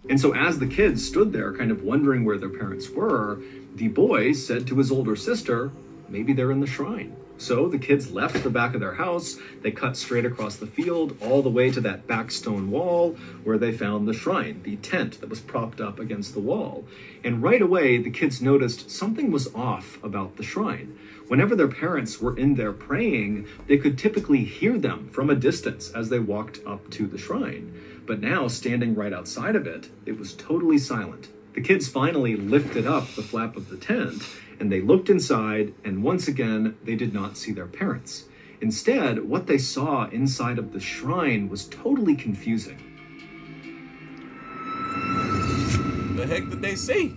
Speaker 2: And so as the kids stood there kind of wondering where their parents were, the boy said to his older sister, maybe they're in the shrine. So the kids left the back of their house, they cut straight across the field, all the way to that back stone wall where they found the shrine, the tent that was propped up against the wall. And right away, the kids noticed something was off about the shrine. Whenever their parents were in there praying, they could typically hear them from a distance as they walked up to the shrine. But now, standing right outside of it, it was totally silent. The kids finally lifted up the flap of the tent, and they looked inside, and once again, they did not see their parents. Instead, what they saw inside of the shrine was totally confusing.
Speaker 1: The heck did they see?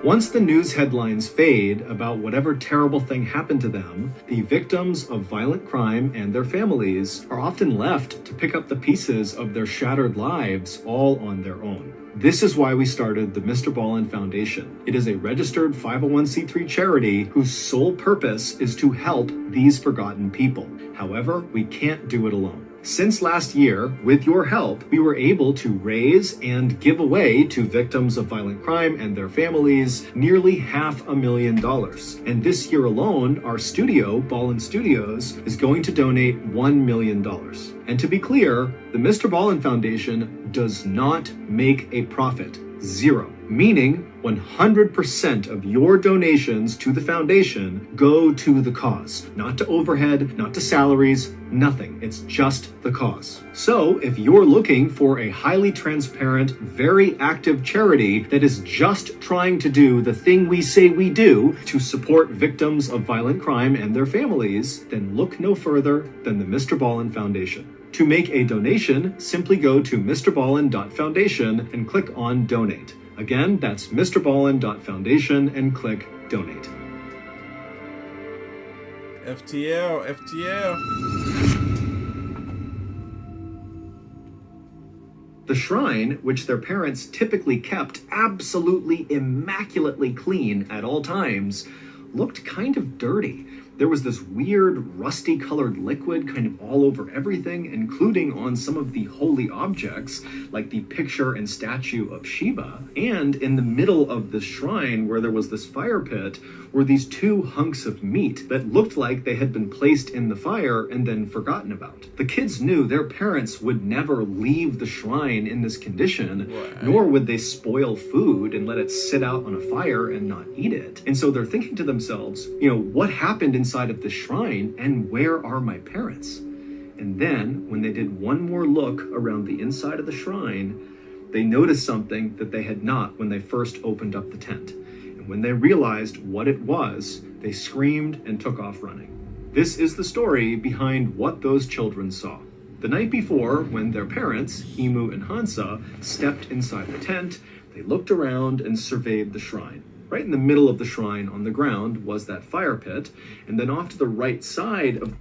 Speaker 2: Once the news headlines fade about whatever terrible thing happened to them, the victims of violent crime and their families are often left to pick up the pieces of their shattered lives all on their own. This is why we started the MrBallen Foundation. It is a registered 501c3 charity whose sole purpose is to help these forgotten people. However, we can't do it alone. Since last year, with your help, we were able to raise and give away to victims of violent crime and their families nearly $500,000. And this year alone, our studio, Ballen Studios, is going to donate $1 million. And to be clear, the MrBallen Foundation does not make a profit. Zero. Meaning 100% of your donations to the foundation go to the cause. Not to overhead, not to salaries, nothing. It's just the cause. So if you're looking for a highly transparent, very active charity that is just trying to do the thing we say we do to support victims of violent crime and their families, then look no further than the MrBallen Foundation. To make a donation, simply go to mrballen.foundation and click on Donate. Again, that's mrballen.foundation and click Donate.
Speaker 1: FTL.
Speaker 2: The shrine, which their parents typically kept absolutely immaculately clean at all times, looked kind of dirty. There was this weird rusty colored liquid kind of all over everything, including on some of the holy objects, like the picture and statue of Shiva. And in the middle of the shrine, where there was this fire pit, were these two hunks of meat that looked like they had been placed in the fire and then forgotten about. The kids knew their parents would never leave the shrine in this condition, nor would they spoil food and let it sit out on a fire and not eat it. And so they're thinking to themselves, what happened inside of the shrine, and where are my parents? And then, when they did one more look around the inside of the shrine, they noticed something that they had not when they first opened up the tent. And when they realized what it was, they screamed and took off running. This is the story behind what those children saw. The night before, when their parents, Himu and Hansa, stepped inside the tent, they looked around and surveyed the shrine. Right in the middle of the shrine on the ground was that fire pit, and then off to the right side of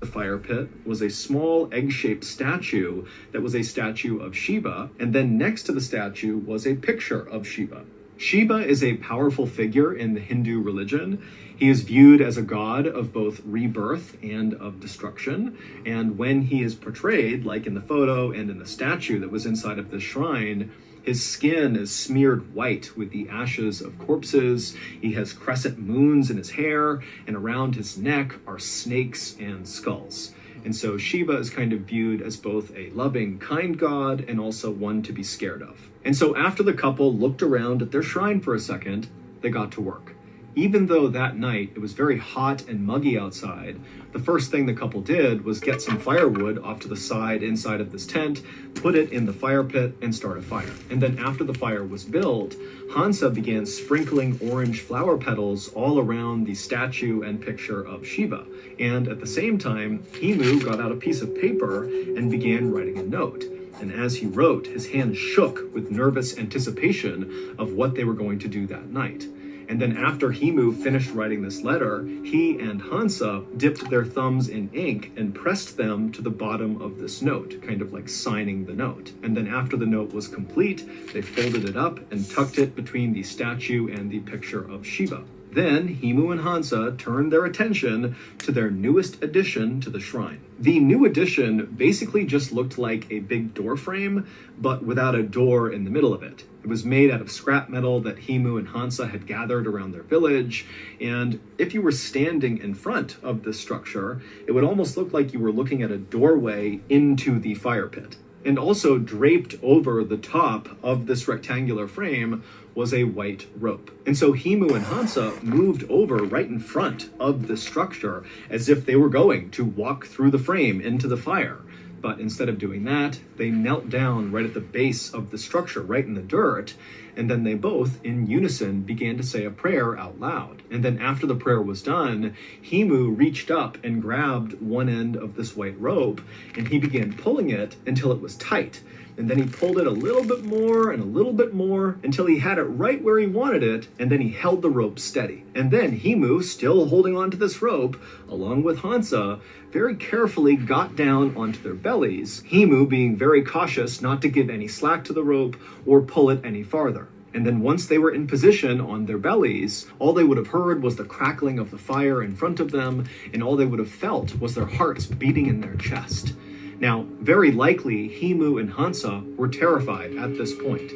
Speaker 2: the fire pit was a small egg-shaped statue that was a statue of Shiva, and then next to the statue was a picture of Shiva. Shiva is a powerful figure in the Hindu religion. He is viewed as a god of both rebirth and of destruction, and when he is portrayed, like in the photo and in the statue that was inside of the shrine, his skin is smeared white with the ashes of corpses. He has crescent moons in his hair, and around his neck are snakes and skulls. And so Shiva is kind of viewed as both a loving, kind god and also one to be scared of. And so after the couple looked around at their shrine for a second, they got to work. Even though that night it was very hot and muggy outside, the first thing the couple did was get some firewood off to the side inside of this tent, put it in the fire pit, and start a fire. And then after the fire was built, Hansa began sprinkling orange flower petals all around the statue and picture of Shiva. And at the same time, Himu got out a piece of paper and began writing a note. And as he wrote, his hands shook with nervous anticipation of what they were going to do that night. And then after Himu finished writing this letter, he and Hansa dipped their thumbs in ink and pressed them to the bottom of this note, kind of like signing the note. And then after the note was complete, they folded it up and tucked it between the statue and the picture of Shiva. Then Himu and Hansa turned their attention to their newest addition to the shrine. The new addition basically just looked like a big door frame, but without a door in the middle of it. It was made out of scrap metal that Himu and Hansa had gathered around their village, and if you were standing in front of this structure, it would almost look like you were looking at a doorway into the fire pit. And also draped over the top of this rectangular frame was a white rope. And so Himu and Hansa moved over right in front of the structure as if they were going to walk through the frame into the fire. But instead of doing that, they knelt down right at the base of the structure, right in the dirt, and then they both, in unison, began to say a prayer out loud. And then after the prayer was done, Himu reached up and grabbed one end of this white rope, and he began pulling it until it was tight. And then he pulled it a little bit more and a little bit more until he had it right where he wanted it, and then he held the rope steady. And then Himu, still holding onto this rope, along with Hansa, very carefully got down onto their bellies, Himu being very cautious not to give any slack to the rope or pull it any farther. And then once they were in position on their bellies, all they would have heard was the crackling of the fire in front of them, and all they would have felt was their hearts beating in their chest. Now, very likely, Himu and Hansa were terrified at this point,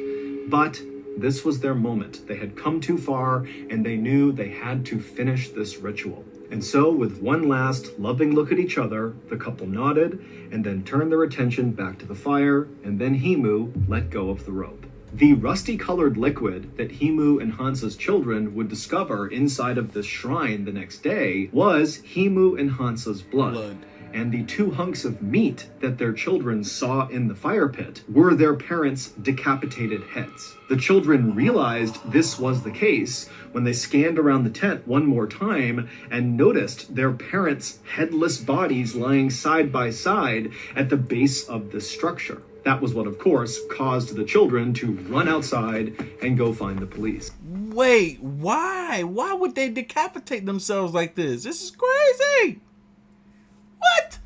Speaker 2: but this was their moment. They had come too far, and they knew they had to finish this ritual. And so, with one last loving look at each other, the couple nodded and then turned their attention back to the fire, and then Himu let go of the rope. The rusty-colored liquid that Himu and Hansa's children would discover inside of this shrine the next day was Himu and Hansa's blood. And the 2 hunks of meat that their children saw in the fire pit were their parents' decapitated heads. The children realized this was the case when they scanned around the tent one more time and noticed their parents' headless bodies lying side by side at the base of this structure. That was what, of course, caused the children to run outside and go find the police.
Speaker 1: Wait, why? Why would they decapitate themselves like this? This is crazy. What?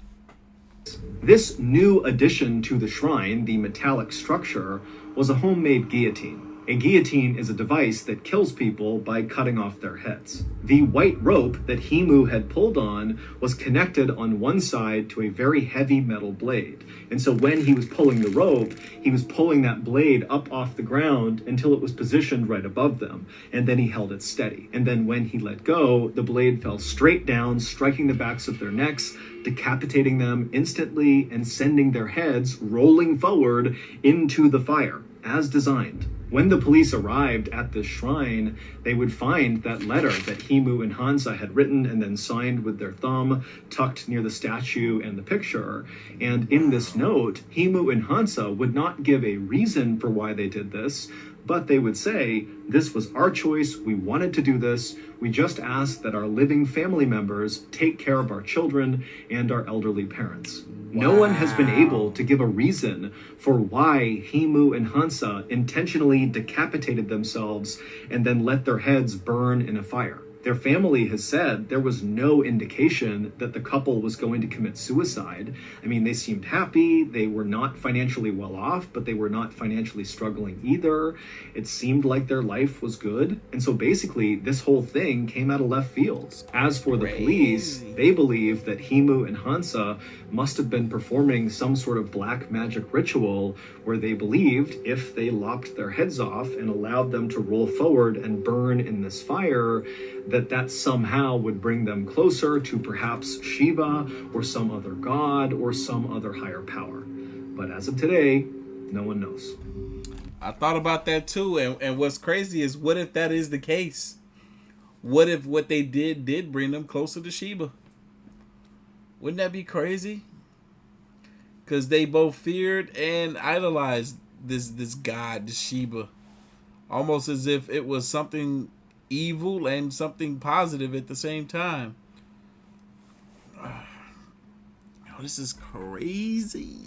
Speaker 2: This new addition to the shrine, the metallic structure, was a homemade guillotine. A guillotine is a device that kills people by cutting off their heads. The white rope that Himu had pulled on was connected on one side to a very heavy metal blade. And so when he was pulling the rope, he was pulling that blade up off the ground until it was positioned right above them. And then he held it steady. And then when he let go, the blade fell straight down, striking the backs of their necks, decapitating them instantly and sending their heads rolling forward into the fire, as designed. When the police arrived at the shrine, they would find that letter that Himu and Hansa had written and then signed with their thumb, tucked near the statue and the picture. And in this note, Himu and Hansa would not give a reason for why they did this, but they would say, this was our choice, we wanted to do this, we just ask that our living family members take care of our children and our elderly parents. No one has been able to give a reason for why Himu and Hansa intentionally decapitated themselves and then let their heads burn in a fire. Their family has said there was no indication that the couple was going to commit suicide. I mean, they seemed happy. They were not financially well off, but they were not financially struggling either. It seemed like their life was good. And so basically, this whole thing came out of left field. As for the police, they believe that Himu and Hansa must have been performing some sort of black magic ritual where they believed if they lopped their heads off and allowed them to roll forward and burn in this fire, that somehow would bring them closer to perhaps Shiva or some other god or some other higher power. But as of today, no one knows.
Speaker 1: I thought about that too, and what's crazy is, what if that is the case? What if what they did bring them closer to Shiva? Wouldn't that be crazy? Because they both feared and idolized this god, this Shiva, almost as if it was something evil and something positive at the same time. Oh, this is crazy.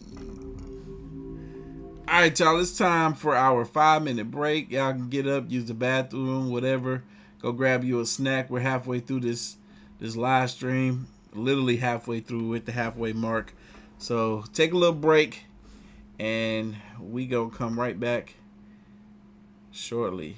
Speaker 1: All right, y'all, it's time for our 5-minute break. Y'all can get up, use the bathroom, whatever. Go grab you a snack. We're halfway through this live stream, literally halfway through, at the halfway mark. So take a little break, and we gonna come right back shortly.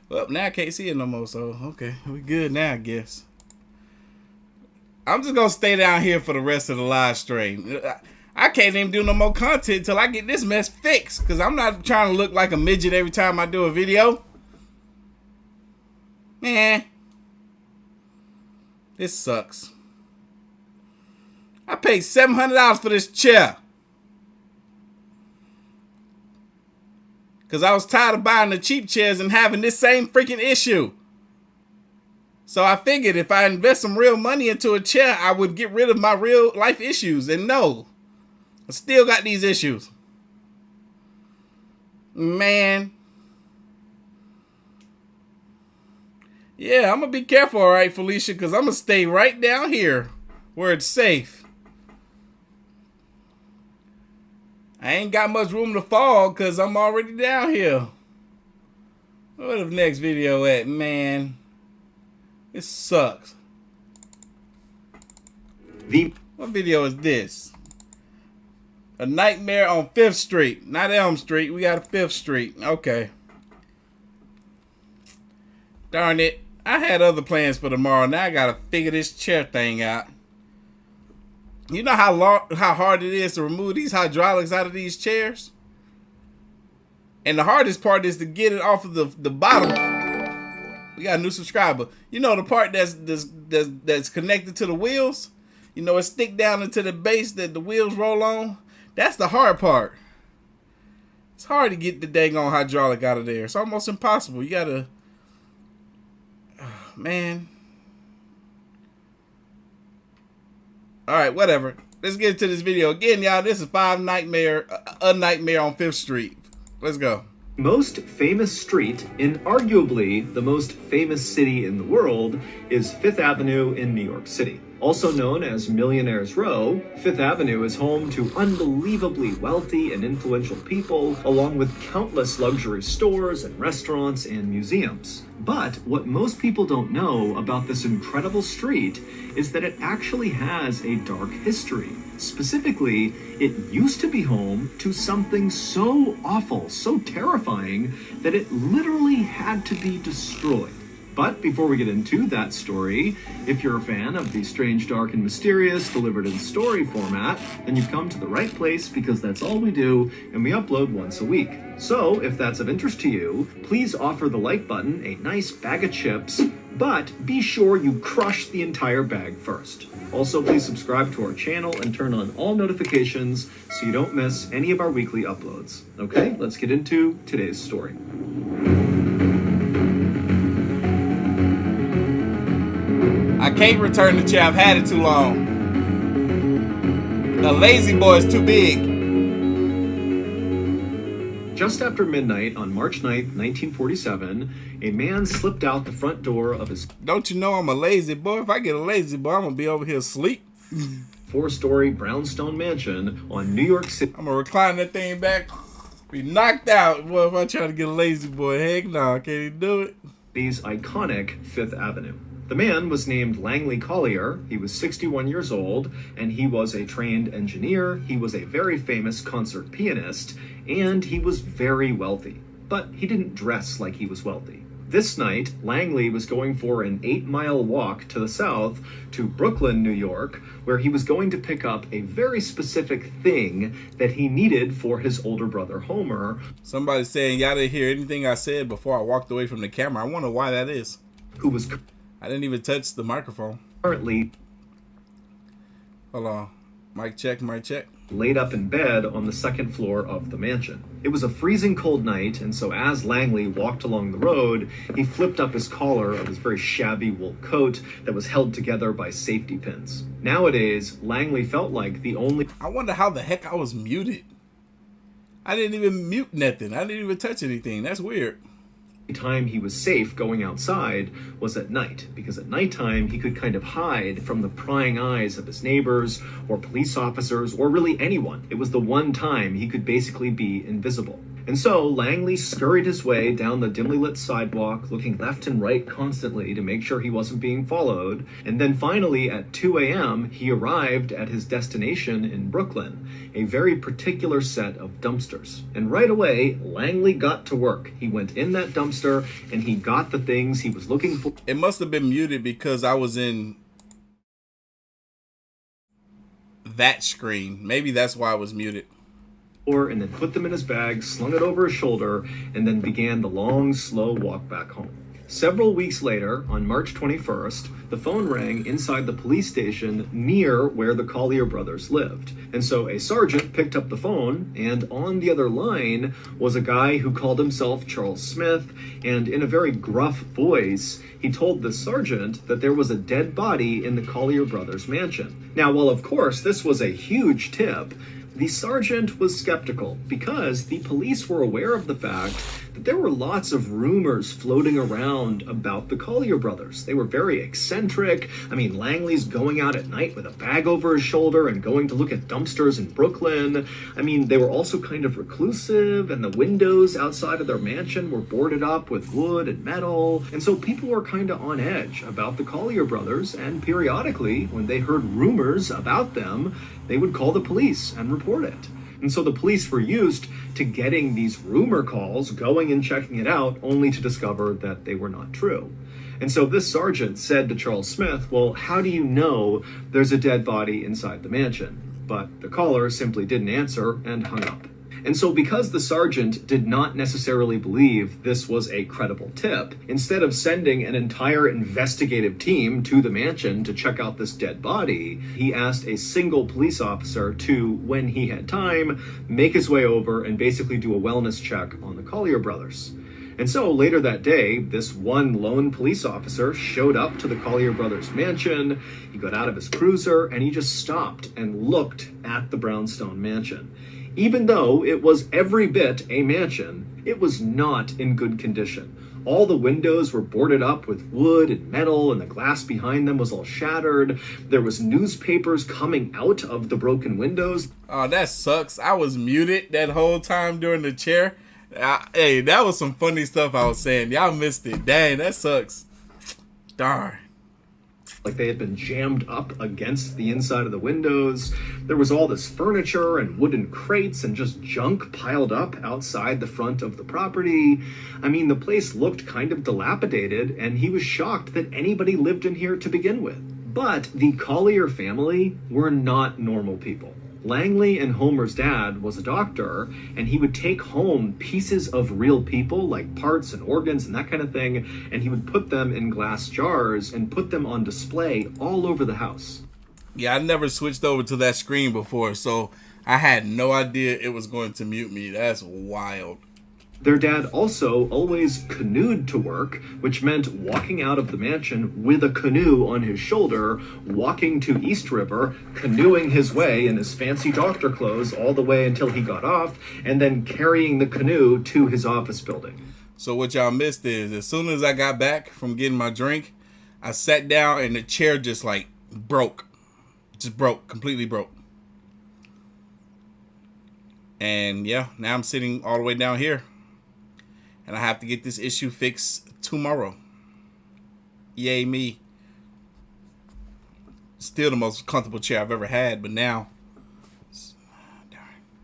Speaker 1: Well, now I can't see it no more, so okay, we good now, I guess. I'm just gonna stay down here for the rest of the live stream. I can't even do no more content till I get this mess fixed, because I'm not trying to look like a midget every time I do a video. Man, this sucks. I paid $700 for this chair. Because I was tired of buying the cheap chairs and having this same freaking issue. So I figured if I invest some real money into a chair, I would get rid of my real life issues. And no, I still got these issues. Man. Yeah, I'm going to be careful, all right, Felicia, because I'm going to stay right down here where it's safe. I ain't got much room to fall because I'm already down here. Where the next video at, man? It sucks. What video is this? A Nightmare on 5th Street. Not Elm Street. We got a 5th Street. Okay. Darn it. I had other plans for tomorrow. Now I got to figure this chair thing out. You know how hard it is to remove these hydraulics out of these chairs? And the hardest part is to get it off of the bottom. We got a new subscriber. You know the part that's connected to the wheels? You know, it stick down into the base that the wheels roll on? That's the hard part. It's hard to get the dang on hydraulic out of there. It's almost impossible. You gotta... Oh, man... Alright, whatever. Let's get into this video. Again, y'all, this is A Nightmare on 5th Street. Let's go.
Speaker 2: Most famous street in arguably the most famous city in the world is Fifth Avenue in New York City. Also known as Millionaire's Row, Fifth Avenue is home to unbelievably wealthy and influential people, along with countless luxury stores and restaurants and museums. But what most people don't know about this incredible street is that it actually has a dark history. Specifically, it used to be home to something so awful, so terrifying, that it literally had to be destroyed. But before we get into that story, if you're a fan of the strange, dark, and mysterious delivered in story format, then you've come to the right place, because that's all we do, and we upload once a week. So if that's of interest to you, please offer the like button a nice bag of chips, but be sure you crush the entire bag first. Also, please subscribe to our channel and turn on all notifications so you don't miss any of our weekly uploads. Okay, let's get into today's story.
Speaker 1: I can't return the chair. I've had it too long. The lazy boy is too big.
Speaker 2: Just after midnight on March 9th, 1947, a man slipped out the front door of his
Speaker 1: Don't you know I'm a lazy boy? If I get a lazy boy, I'm going to be over here asleep.
Speaker 2: 4-story brownstone mansion on New York City.
Speaker 1: I'm going to recline that thing back. Be knocked out. Boy, if I try to get a lazy boy, heck no, can't even do it.
Speaker 2: City's iconic Fifth Avenue. The man was named Langley Collier. He was 61 years old, and he was a trained engineer. He was a very famous concert pianist, and he was very wealthy. But he didn't dress like he was wealthy. This night, Langley was going for an 8-mile walk to the south to Brooklyn, New York, where he was going to pick up a very specific thing that he needed for his older brother, Homer.
Speaker 1: Somebody's saying y'all didn't hear anything I said before I walked away from the camera. I wonder why that is.
Speaker 2: Who was
Speaker 1: I didn't even touch the microphone.
Speaker 2: currently
Speaker 1: Hold on. Mic check, mic check.
Speaker 2: laid up in bed on the second floor of the mansion. It was a freezing cold night, and so as Langley walked along the road, he flipped up his collar of his very shabby wool coat that was held together by safety pins. Nowadays, Langley felt like the only
Speaker 1: I wonder how the heck I was muted. I didn't even mute nothing. I didn't even touch anything. That's weird.
Speaker 2: time he was safe going outside was at night, because at nighttime he could kind of hide from the prying eyes of his neighbors or police officers or really anyone. It was the one time he could basically be invisible. And so Langley scurried his way down the dimly lit sidewalk, looking left and right constantly to make sure he wasn't being followed. And then finally, at 2 a.m., he arrived at his destination in Brooklyn, a very particular set of dumpsters. And right away, Langley got to work. He went in that dumpster and he got the things he was looking for.
Speaker 1: It must have been muted because I was in that screen. Maybe that's why I was muted.
Speaker 2: And then put them in his bag, slung it over his shoulder, and then began the long, slow walk back home. Several weeks later, on March 21st, the phone rang inside the police station near where the Collier brothers lived. And so a sergeant picked up the phone, and on the other line was a guy who called himself Charles Smith, and in a very gruff voice, he told the sergeant that there was a dead body in the Collier brothers' mansion. Now, while of course this was a huge tip, the sergeant was skeptical because the police were aware of the fact that there were lots of rumors floating around about the Collier brothers. They were very eccentric. I mean, Langley's going out at night with a bag over his shoulder and going to look at dumpsters in Brooklyn. I mean, they were also kind of reclusive, and the windows outside of their mansion were boarded up with wood and metal. And so people were kind of on edge about the Collier brothers, and periodically, when they heard rumors about them, they would call the police and report it. And so the police were used to getting these rumor calls, going and checking it out, only to discover that they were not true. And so this sergeant said to Charles Smith, well, how do you know there's a dead body inside the mansion? But the caller simply didn't answer and hung up. And so because the sergeant did not necessarily believe this was a credible tip, instead of sending an entire investigative team to the mansion to check out this dead body, he asked a single police officer to, when he had time, make his way over and basically do a wellness check on the Collier brothers. And so later that day, this one lone police officer showed up to the Collier brothers' mansion. He got out of his cruiser and he just stopped and looked at the brownstone mansion. Even though it was every bit a mansion, it was not in good condition. All the windows were boarded up with wood and metal, and the glass behind them was all shattered. There was newspapers coming out of the broken windows.
Speaker 1: Oh, that sucks. I was muted that whole time during the chair. Hey, that was some funny stuff I was saying. Y'all missed it. Dang, that sucks. Darn.
Speaker 2: Like they had been jammed up against the inside of the windows. There was all this furniture and wooden crates and just junk piled up outside the front of the property. I mean, the place looked kind of dilapidated, and he was shocked that anybody lived in here to begin with. But the Collier family were not normal people. Langley and Homer's dad was a doctor, and he would take home pieces of real people, like parts and organs and that kind of thing, and he would put them in glass jars and put them on display all over the house.
Speaker 1: Yeah, I never switched over to that screen before, so I had no idea it was going to mute me. That's wild.
Speaker 2: Their dad also always canoed to work, which meant walking out of the mansion with a canoe on his shoulder, walking to East River, canoeing his way in his fancy doctor clothes all the way until he got off, and then carrying the canoe to his office building.
Speaker 1: So what y'all missed is, as soon as I got back from getting my drink, I sat down and the chair just like broke. Just broke, completely broke. And yeah, now I'm sitting all the way down here. And I have to get this issue fixed tomorrow. Yay me. Still the most comfortable chair I've ever had, but now...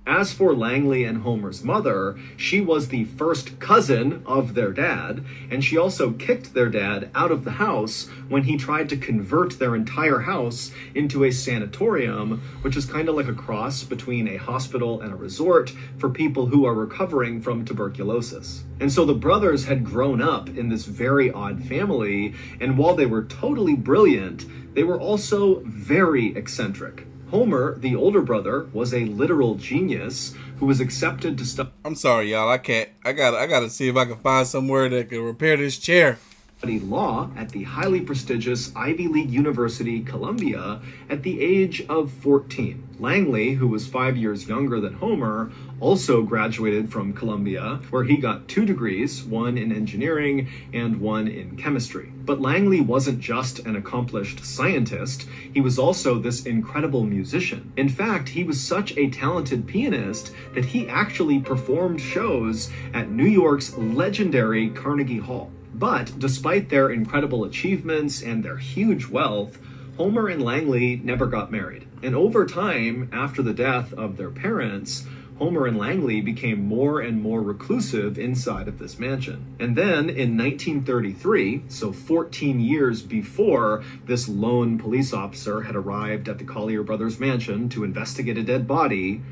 Speaker 2: As for Langley and Homer's mother, she was the first cousin of their dad, and she also kicked their dad out of the house when he tried to convert their entire house into a sanatorium, which is kind of like a cross between a hospital and a resort for people who are recovering from tuberculosis. And so the brothers had grown up in this very odd family, and while they were totally brilliant, they were also very eccentric. Homer, the older brother, was a literal genius who was accepted to study.
Speaker 1: I'm sorry, y'all. I can't. I gotta see if I can find somewhere that can repair this chair.
Speaker 2: studied law at the highly prestigious Ivy League university, Columbia, at the age of 14. Langley, who was 5 years younger than Homer, also graduated from Columbia, where he got 2 degrees, one in engineering and one in chemistry. But Langley wasn't just an accomplished scientist, he was also this incredible musician. In fact, he was such a talented pianist that he actually performed shows at New York's legendary Carnegie Hall. But despite their incredible achievements and their huge wealth, Homer and Langley never got married. And over time, after the death of their parents, Homer and Langley became more and more reclusive inside of this mansion. And then in 1933, so 14 years before this lone police officer had arrived at the Collier brothers' mansion to investigate a dead body,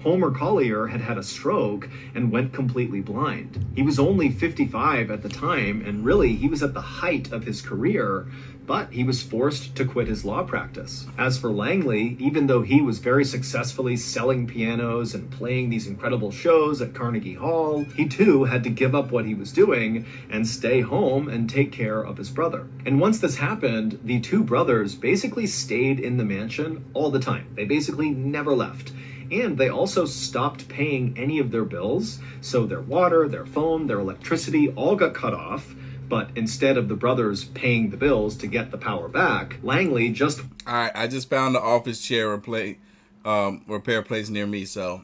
Speaker 2: Homer Collier had had a stroke and went completely blind. He was only 55 at the time, and really he was at the height of his career, but he was forced to quit his law practice. As for Langley, even though he was very successfully selling pianos and playing these incredible shows at Carnegie Hall, he too had to give up what he was doing and stay home and take care of his brother. And once this happened, the two brothers basically stayed in the mansion all the time. They basically never left. And they also stopped paying any of their bills, so their water, their phone, their electricity all got cut off. But instead of the brothers paying the bills to get the power back, Langley just...
Speaker 1: All right, I just found the office chair repair place near me, so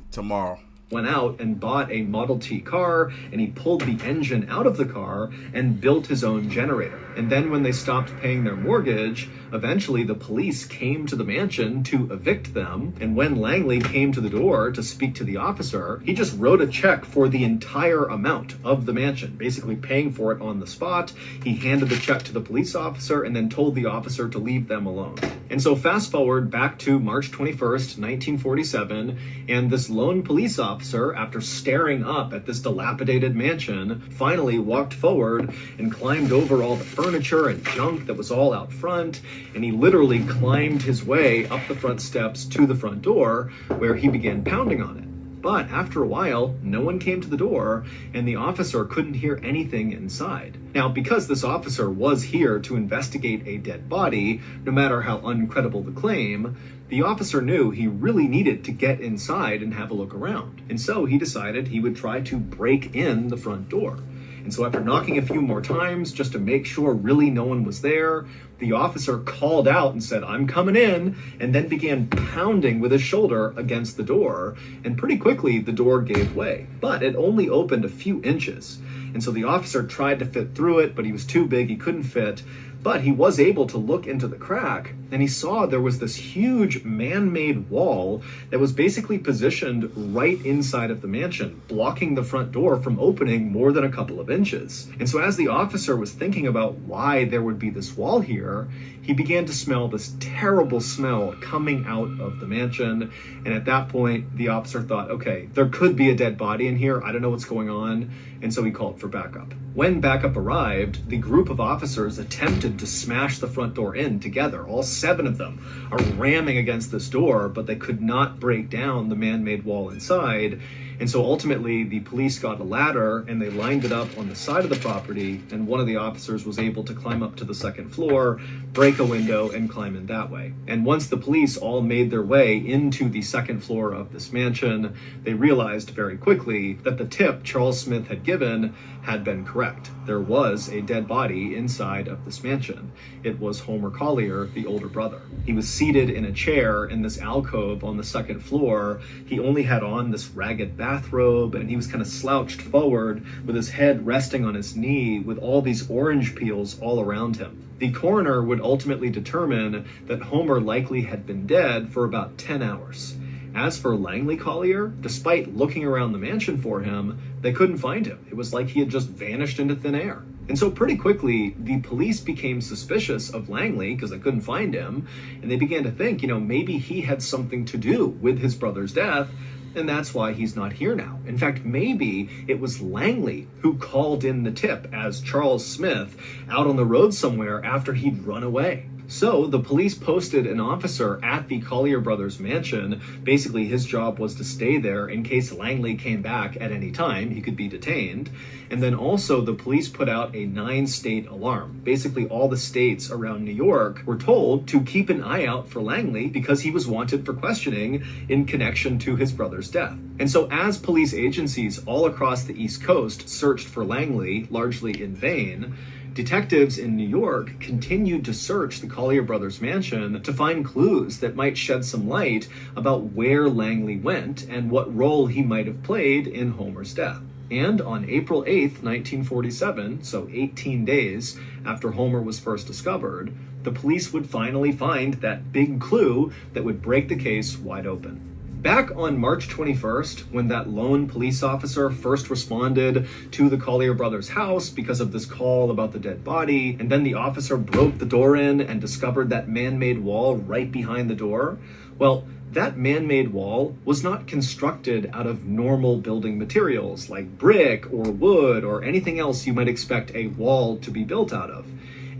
Speaker 1: tomorrow.
Speaker 2: Went out and bought a Model T car, and he pulled the engine out of the car and built his own generator. And then when they stopped paying their mortgage, eventually the police came to the mansion to evict them. And when Langley came to the door to speak to the officer, he just wrote a check for the entire amount of the mansion, basically paying for it on the spot. He handed the check to the police officer and then told the officer to leave them alone. And so fast forward back to March 21st, 1947, and this lone police officer, after staring up at this dilapidated mansion, finally walked forward and climbed over all the furniture and junk that was all out front, and he literally climbed his way up the front steps to the front door, where he began pounding on it. But after a while, no one came to the door, and the officer couldn't hear anything inside. Now, because this officer was here to investigate a dead body, no matter how uncredible the claim, the officer knew he really needed to get inside and have a look around. And so he decided he would try to break in the front door. And so after knocking a few more times, just to make sure really no one was there, the officer called out and said, "I'm coming in," and then began pounding with his shoulder against the door. And pretty quickly, the door gave way. But it only opened a few inches. And so the officer tried to fit through it, but he was too big, he couldn't fit. But he was able to look into the crack, and he saw there was this huge man-made wall that was basically positioned right inside of the mansion, blocking the front door from opening more than a couple of inches. And so as the officer was thinking about why there would be this wall here, he began to smell this terrible smell coming out of the mansion. And at that point, the officer thought, okay, there could be a dead body in here. I don't know what's going on. And so he called for backup. When backup arrived, the group of officers attempted to smash the front door in together. All 7 of them are ramming against this door, but they could not break down the man-made wall inside. And so ultimately, the police got a ladder and they lined it up on the side of the property, and one of the officers was able to climb up to the second floor, break a window, and climb in that way. And once the police all made their way into the second floor of this mansion, they realized very quickly that the tip Charles Smith had given had been correct. There was a dead body inside of this mansion. It was Homer Collier, the older brother. He was seated in a chair in this alcove on the second floor. He only had on this ragged bathrobe, and he was kind of slouched forward with his head resting on his knee with all these orange peels all around him. The coroner would ultimately determine that Homer likely had been dead for about 10 hours. As for Langley Collier, despite looking around the mansion for him, they couldn't find him. It was like he had just vanished into thin air. And so pretty quickly, the police became suspicious of Langley because they couldn't find him, and they began to think, maybe he had something to do with his brother's death, and that's why he's not here now. In fact, maybe it was Langley who called in the tip as Charles Smith out on the road somewhere after he'd run away. So the police posted an officer at the Collier brothers' mansion. Basically, his job was to stay there in case Langley came back at any time. He could be detained. And then also the police put out a 9-state alarm. Basically, all the states around New York were told to keep an eye out for Langley because he was wanted for questioning in connection to his brother's death. And so as police agencies all across the East Coast searched for Langley, largely in vain, detectives in New York continued to search the Collier brothers' mansion to find clues that might shed some light about where Langley went and what role he might have played in Homer's death. And on April 8th, 1947, so 18 days after Homer was first discovered, the police would finally find that big clue that would break the case wide open. Back on March 21st, when that lone police officer first responded to the Collier brothers' house because of this call about the dead body, and then the officer broke the door in and discovered that man-made wall right behind the door, well, that man-made wall was not constructed out of normal building materials like brick or wood or anything else you might expect a wall to be built out of.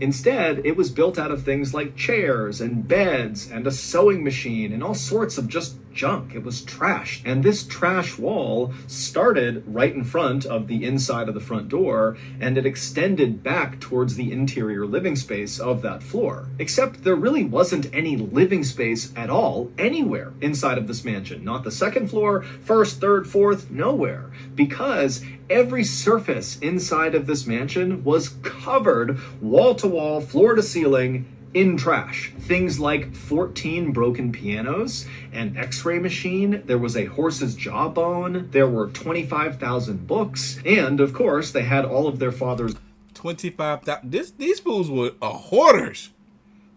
Speaker 2: Instead, it was built out of things like chairs and beds and a sewing machine and all sorts of just junk. It was trash. And this trash wall started right in front of the inside of the front door, and it extended back towards the interior living space of that floor. Except there really wasn't any living space at all anywhere inside of this mansion. Not the second floor, first, third, fourth, nowhere. Because every surface inside of this mansion was covered wall to wall, floor to ceiling, in trash. Things like 14 broken pianos, an x-ray machine, there was a horse's jawbone, there were 25,000 books, and of course they had all of their father's
Speaker 1: 25,000. These fools were hoarders.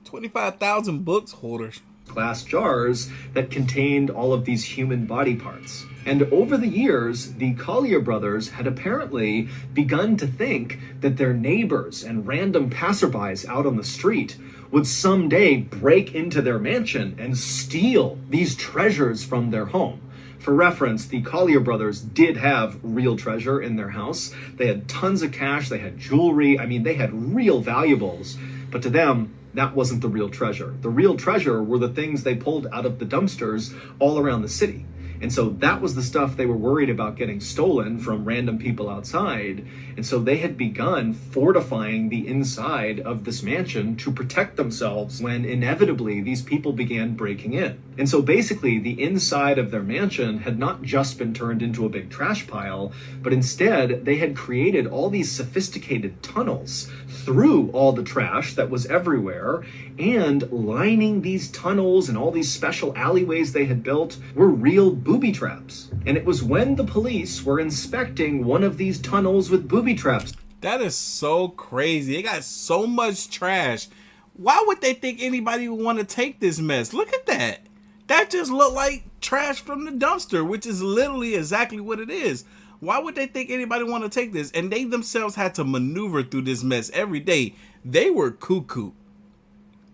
Speaker 1: 25,000 books, hoarders.
Speaker 2: glass jars that contained all of these human body parts. And over the years, the Collier brothers had apparently begun to think that their neighbors and random passerbys out on the street would someday break into their mansion and steal these treasures from their home. For reference, the Collier brothers did have real treasure in their house. They had tons of cash, they had jewelry, I mean, they had real valuables. But to them, that wasn't the real treasure. The real treasure were the things they pulled out of the dumpsters all around the city. And so that was the stuff they were worried about getting stolen from random people outside. And so they had begun fortifying the inside of this mansion to protect themselves when inevitably these people began breaking in. And so basically the inside of their mansion had not just been turned into a big trash pile, but instead they had created all these sophisticated tunnels through all the trash that was everywhere, and lining these tunnels and all these special alleyways they had built were real booby traps. And it was when the police were inspecting one of these tunnels with booby traps.
Speaker 1: That is so crazy. They got so much trash. Why would they think anybody would want to take this mess? Look at that. That just looked like trash from the dumpster, which is literally exactly what it is. Why would they think anybody want to take this? And they themselves had to maneuver through this mess every day. They were cuckoo.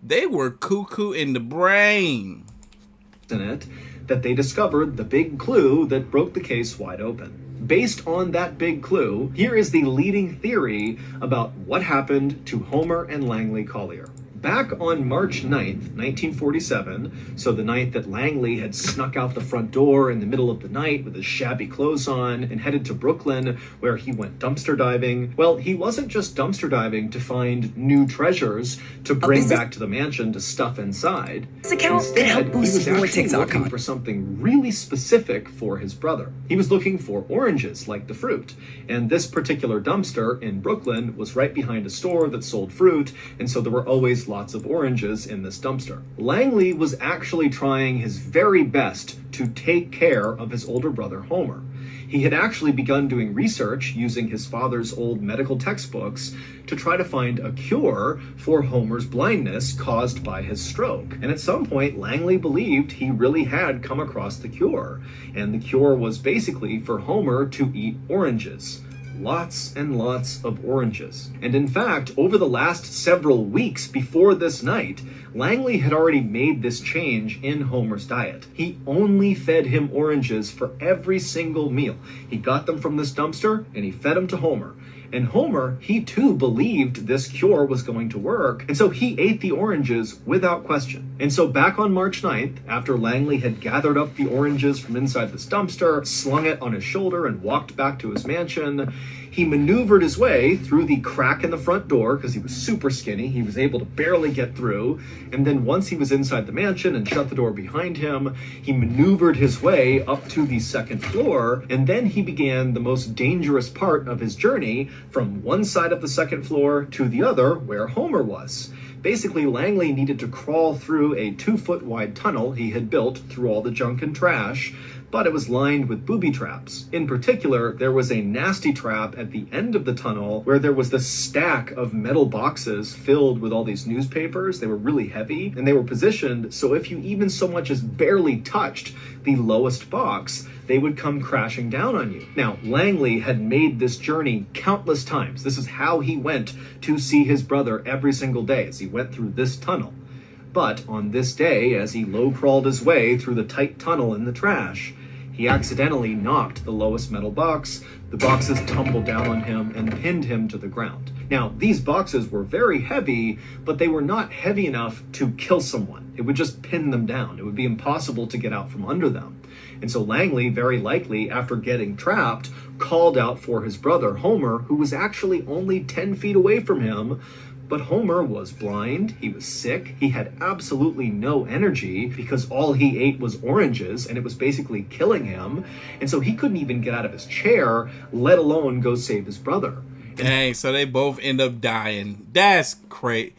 Speaker 1: They were cuckoo in the brain.
Speaker 2: In it, that they discovered the big clue that broke the case wide open. Based on that big clue, here is the leading theory about what happened to Homer and Langley Collier. Back on March 9th, 1947, so the night that Langley had snuck out the front door in the middle of the night with his shabby clothes on and headed to Brooklyn, where he went dumpster diving, well, he wasn't just dumpster diving to find new treasures to bring back to the mansion to stuff inside. Instead, he was actually looking for something really specific for his brother. He was looking for oranges, like the fruit. And this particular dumpster in Brooklyn was right behind a store that sold fruit, and so there were always lots of oranges in this dumpster. Langley was actually trying his very best to take care of his older brother Homer. He had actually begun doing research using his father's old medical textbooks to try to find a cure for Homer's blindness caused by his stroke. And at some point, Langley believed he really had come across the cure. And the cure was basically for Homer to eat oranges. Lots and lots of oranges. And in fact, over the last several weeks before this night, Langley had already made this change in Homer's diet. He only fed him oranges for every single meal. He got them from this dumpster and he fed them to Homer. And Homer, he too believed this cure was going to work, and so he ate the oranges without question. And so back on March 9th, after Langley had gathered up the oranges from inside this dumpster, slung it on his shoulder, and walked back to his mansion, he maneuvered his way through the crack in the front door because he was super skinny. He was able to barely get through. And then once he was inside the mansion and shut the door behind him, he maneuvered his way up to the second floor. And then he began the most dangerous part of his journey from one side of the second floor to the other where Homer was. Basically, Langley needed to crawl through a 2-foot wide tunnel he had built through all the junk and trash, but it was lined with booby traps. In particular, there was a nasty trap at the end of the tunnel where there was this stack of metal boxes filled with all these newspapers. They were really heavy, and they were positioned so if you even so much as barely touched the lowest box, they would come crashing down on you. Now, Langley had made this journey countless times. This is how he went to see his brother every single day, as he went through this tunnel. But on this day, as he low-crawled his way through the tight tunnel in the trash, he accidentally knocked the lowest metal box. The boxes tumbled down on him and pinned him to the ground. Now, these boxes were very heavy, but they were not heavy enough to kill someone. It would just pin them down. It would be impossible to get out from under them. And so Langley, very likely, after getting trapped, called out for his brother, Homer, who was actually only 10 feet away from him. But Homer was blind, he was sick, he had absolutely no energy because all he ate was oranges and it was basically killing him. And so he couldn't even get out of his chair, let alone go save his brother.
Speaker 1: Dang, so they both end up dying. That's crazy.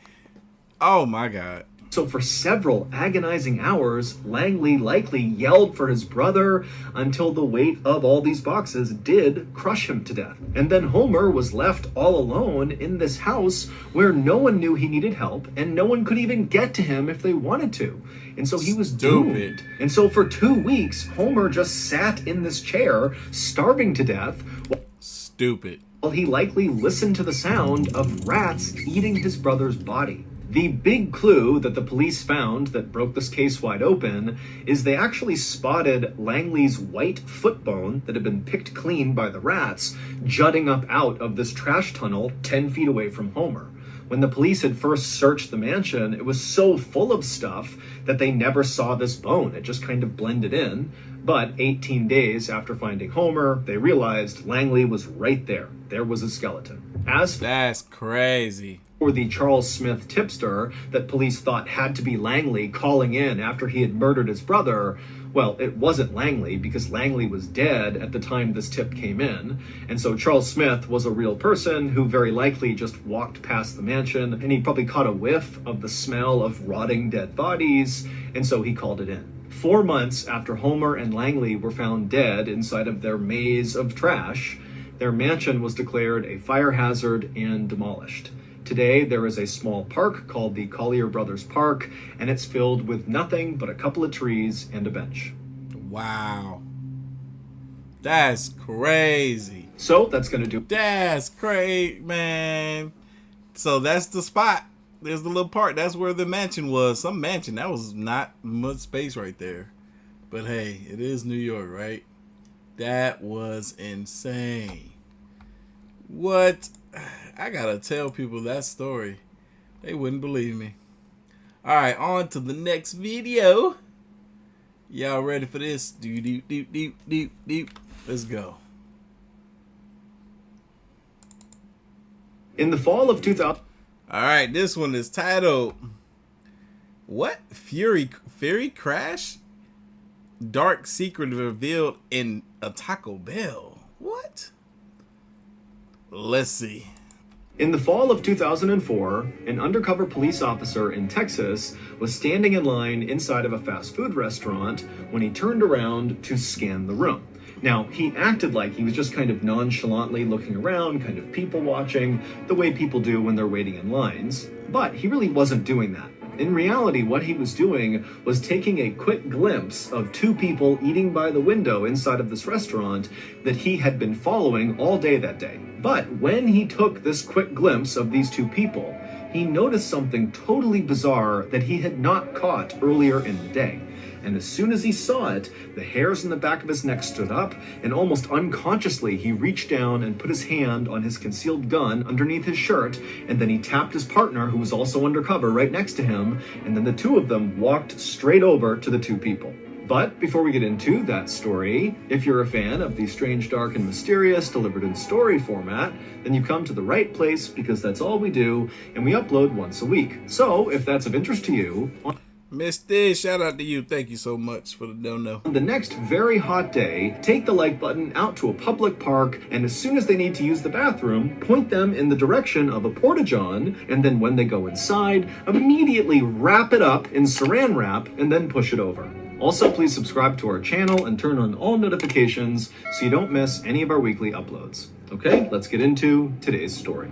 Speaker 1: Oh my God.
Speaker 2: So for several agonizing hours, Langley likely yelled for his brother until the weight of all these boxes did crush him to death. And then Homer was left all alone in this house where no one knew he needed help and no one could even get to him if they wanted to. And so he was doomed. And so for 2 weeks, Homer just sat in this chair, starving to death.
Speaker 1: Stupid.
Speaker 2: While he likely listened to the sound of rats eating his brother's body. The big clue that the police found that broke this case wide open is they actually spotted Langley's white foot bone that had been picked clean by the rats jutting up out of this trash tunnel 10 feet away from Homer. When the police had first searched the mansion, it was so full of stuff that they never saw this bone. It just kind of blended in. But 18 days after finding Homer, they realized Langley was right there. There was a skeleton.
Speaker 1: That's crazy.
Speaker 2: For the Charles Smith tipster that police thought had to be Langley calling in after he had murdered his brother, well, it wasn't Langley because Langley was dead at the time this tip came in. And so Charles Smith was a real person who very likely just walked past the mansion and he probably caught a whiff of the smell of rotting dead bodies, and so he called it in. 4 months after Homer and Langley were found dead inside of their maze of trash, their mansion was declared a fire hazard and demolished. Today, there is a small park called the Collier Brothers Park, and it's filled with nothing but a couple of trees and a bench.
Speaker 1: Wow. That's crazy.
Speaker 2: So, that's going to do.
Speaker 1: That's crazy, man. So, that's the spot. There's the little park. That's where the mansion was. Some mansion. That was not much space right there. But hey, it is New York, right? That was insane. What? I gotta tell people that story. They wouldn't believe me. Alright, on to the next video. Y'all ready for this? Let's go.
Speaker 2: In the fall of 2000.
Speaker 1: Alright, this one is titled What? Fury Crash? Dark secret revealed in a Taco Bell. What? Let's see.
Speaker 2: In the fall of 2004, an undercover police officer in Texas was standing in line inside of a fast food restaurant when he turned around to scan the room. Now, he acted like he was just kind of nonchalantly looking around, kind of people watching, the way people do when they're waiting in lines, but he really wasn't doing that. In reality, what he was doing was taking a quick glimpse of 2 people eating by the window inside of this restaurant that he had been following all day that day. But when he took this quick glimpse of these 2 people, he noticed something totally bizarre that he had not caught earlier in the day. And as soon as he saw it, the hairs in the back of his neck stood up, and almost unconsciously he reached down and put his hand on his concealed gun underneath his shirt, and then he tapped his partner, who was also undercover, right next to him, and then the two of them walked straight over to the two people. But before we get into that story, if you're a fan of the strange, dark, and mysterious delivered in story format, then you've come to the right place, because that's all we do, and we upload once a week. So if that's of interest to you,
Speaker 1: Misty, shout out to you. Thank you so much for the dono.
Speaker 2: on the next very hot day, take the like button out to a public park, and as soon as they need to use the bathroom, point them in the direction of a porta-john, and then when they go inside, immediately wrap it up in saran wrap and then push it over. Also, please subscribe to our channel and turn on all notifications so you don't miss any of our weekly uploads. Okay, let's get into today's story.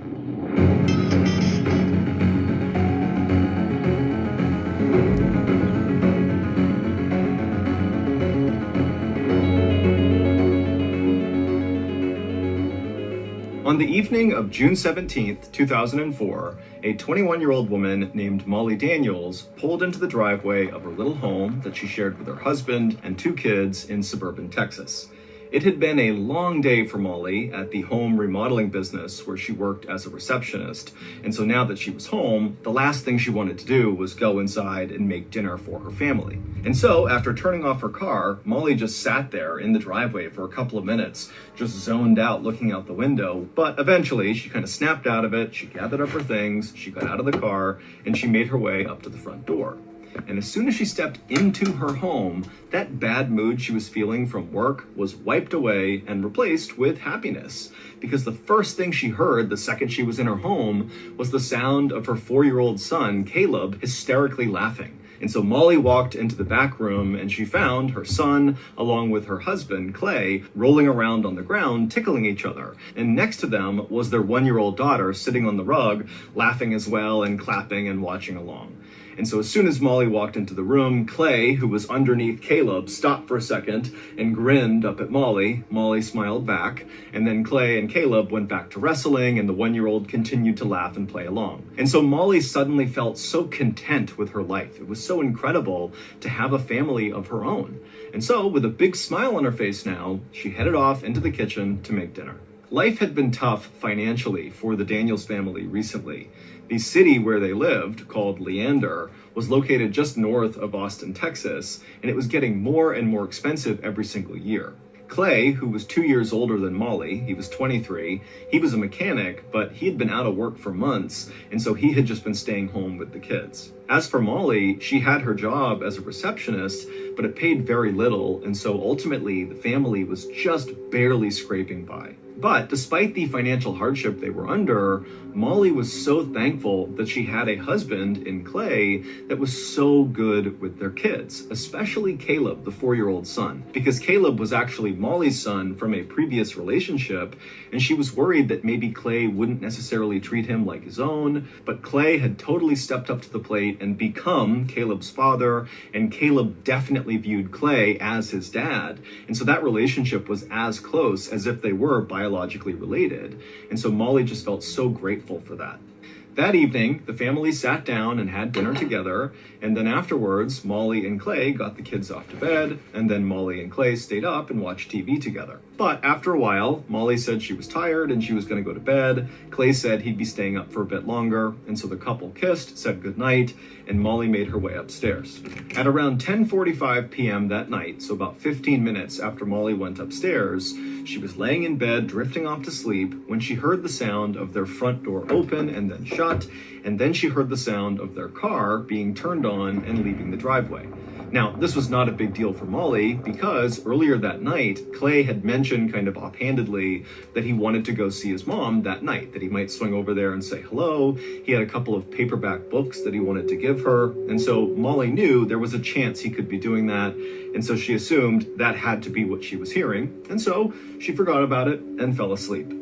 Speaker 2: On the evening of June 17th, 2004, a 21-year-old woman named Molly Daniels pulled into the driveway of her little home that she shared with her husband and two kids in suburban Texas. It had been a long day for Molly at the home remodeling business where she worked as a receptionist, and so now that she was home, the last thing she wanted to do was go inside and make dinner for her family. And so, after turning off her car, Molly just sat there in the driveway for a couple of minutes, just zoned out looking out the window, but eventually she kind of snapped out of it, she gathered up her things, she got out of the car, and she made her way up to the front door. And as soon as she stepped into her home, that bad mood she was feeling from work was wiped away and replaced with happiness. Because the first thing she heard the second she was in her home was the sound of her 4-year-old son, Caleb, hysterically laughing. And so Molly walked into the back room and she found her son, along with her husband, Clay, rolling around on the ground, tickling each other. And next to them was their 1-year-old daughter sitting on the rug, laughing as well and clapping and watching along. And so as soon as Molly walked into the room, Clay, who was underneath Caleb, stopped for a second and grinned up at Molly. Molly smiled back, and then Clay and Caleb went back to wrestling, and the 1-year-old continued to laugh and play along. And so Molly suddenly felt so content with her life. It was so incredible to have a family of her own. And so, with a big smile on her face now, she headed off into the kitchen to make dinner. Life had been tough financially for the Daniels family recently. The city where they lived, called Leander, was located just north of Austin, Texas, and it was getting more and more expensive every single year. Clay, who was 2 years older than Molly, he was 23, he was a mechanic, but he had been out of work for months, and so he had just been staying home with the kids. As for Molly, she had her job as a receptionist, but it paid very little, and so ultimately the family was just barely scraping by. But despite the financial hardship they were under, Molly was so thankful that she had a husband in Clay that was so good with their kids, especially Caleb, the 4-year-old son, because Caleb was actually Molly's son from a previous relationship, and she was worried that maybe Clay wouldn't necessarily treat him like his own, but Clay had totally stepped up to the plate and become Caleb's father, and Caleb definitely viewed Clay as his dad, and so that relationship was as close as if they were biologically related, and so Molly just felt so grateful for that. That evening, the family sat down and had dinner together, and then afterwards, Molly and Clay got the kids off to bed, and then Molly and Clay stayed up and watched TV together. But after a while, Molly said she was tired and she was going to go to bed. Clay said he'd be staying up for a bit longer, and so the couple kissed, said goodnight, and Molly made her way upstairs. At around 10:45 p.m. that night, so about 15 minutes after Molly went upstairs, she was laying in bed, drifting off to sleep, when she heard the sound of their front door open and then shut, and then she heard the sound of their car being turned on and leaving the driveway. Now, this was not a big deal for Molly because earlier that night, Clay had mentioned kind of offhandedly that he wanted to go see his mom that night, that he might swing over there and say hello. He had a couple of paperback books that he wanted to give her. And so Molly knew there was a chance he could be doing that. And so she assumed that had to be what she was hearing. And so she forgot about it and fell asleep.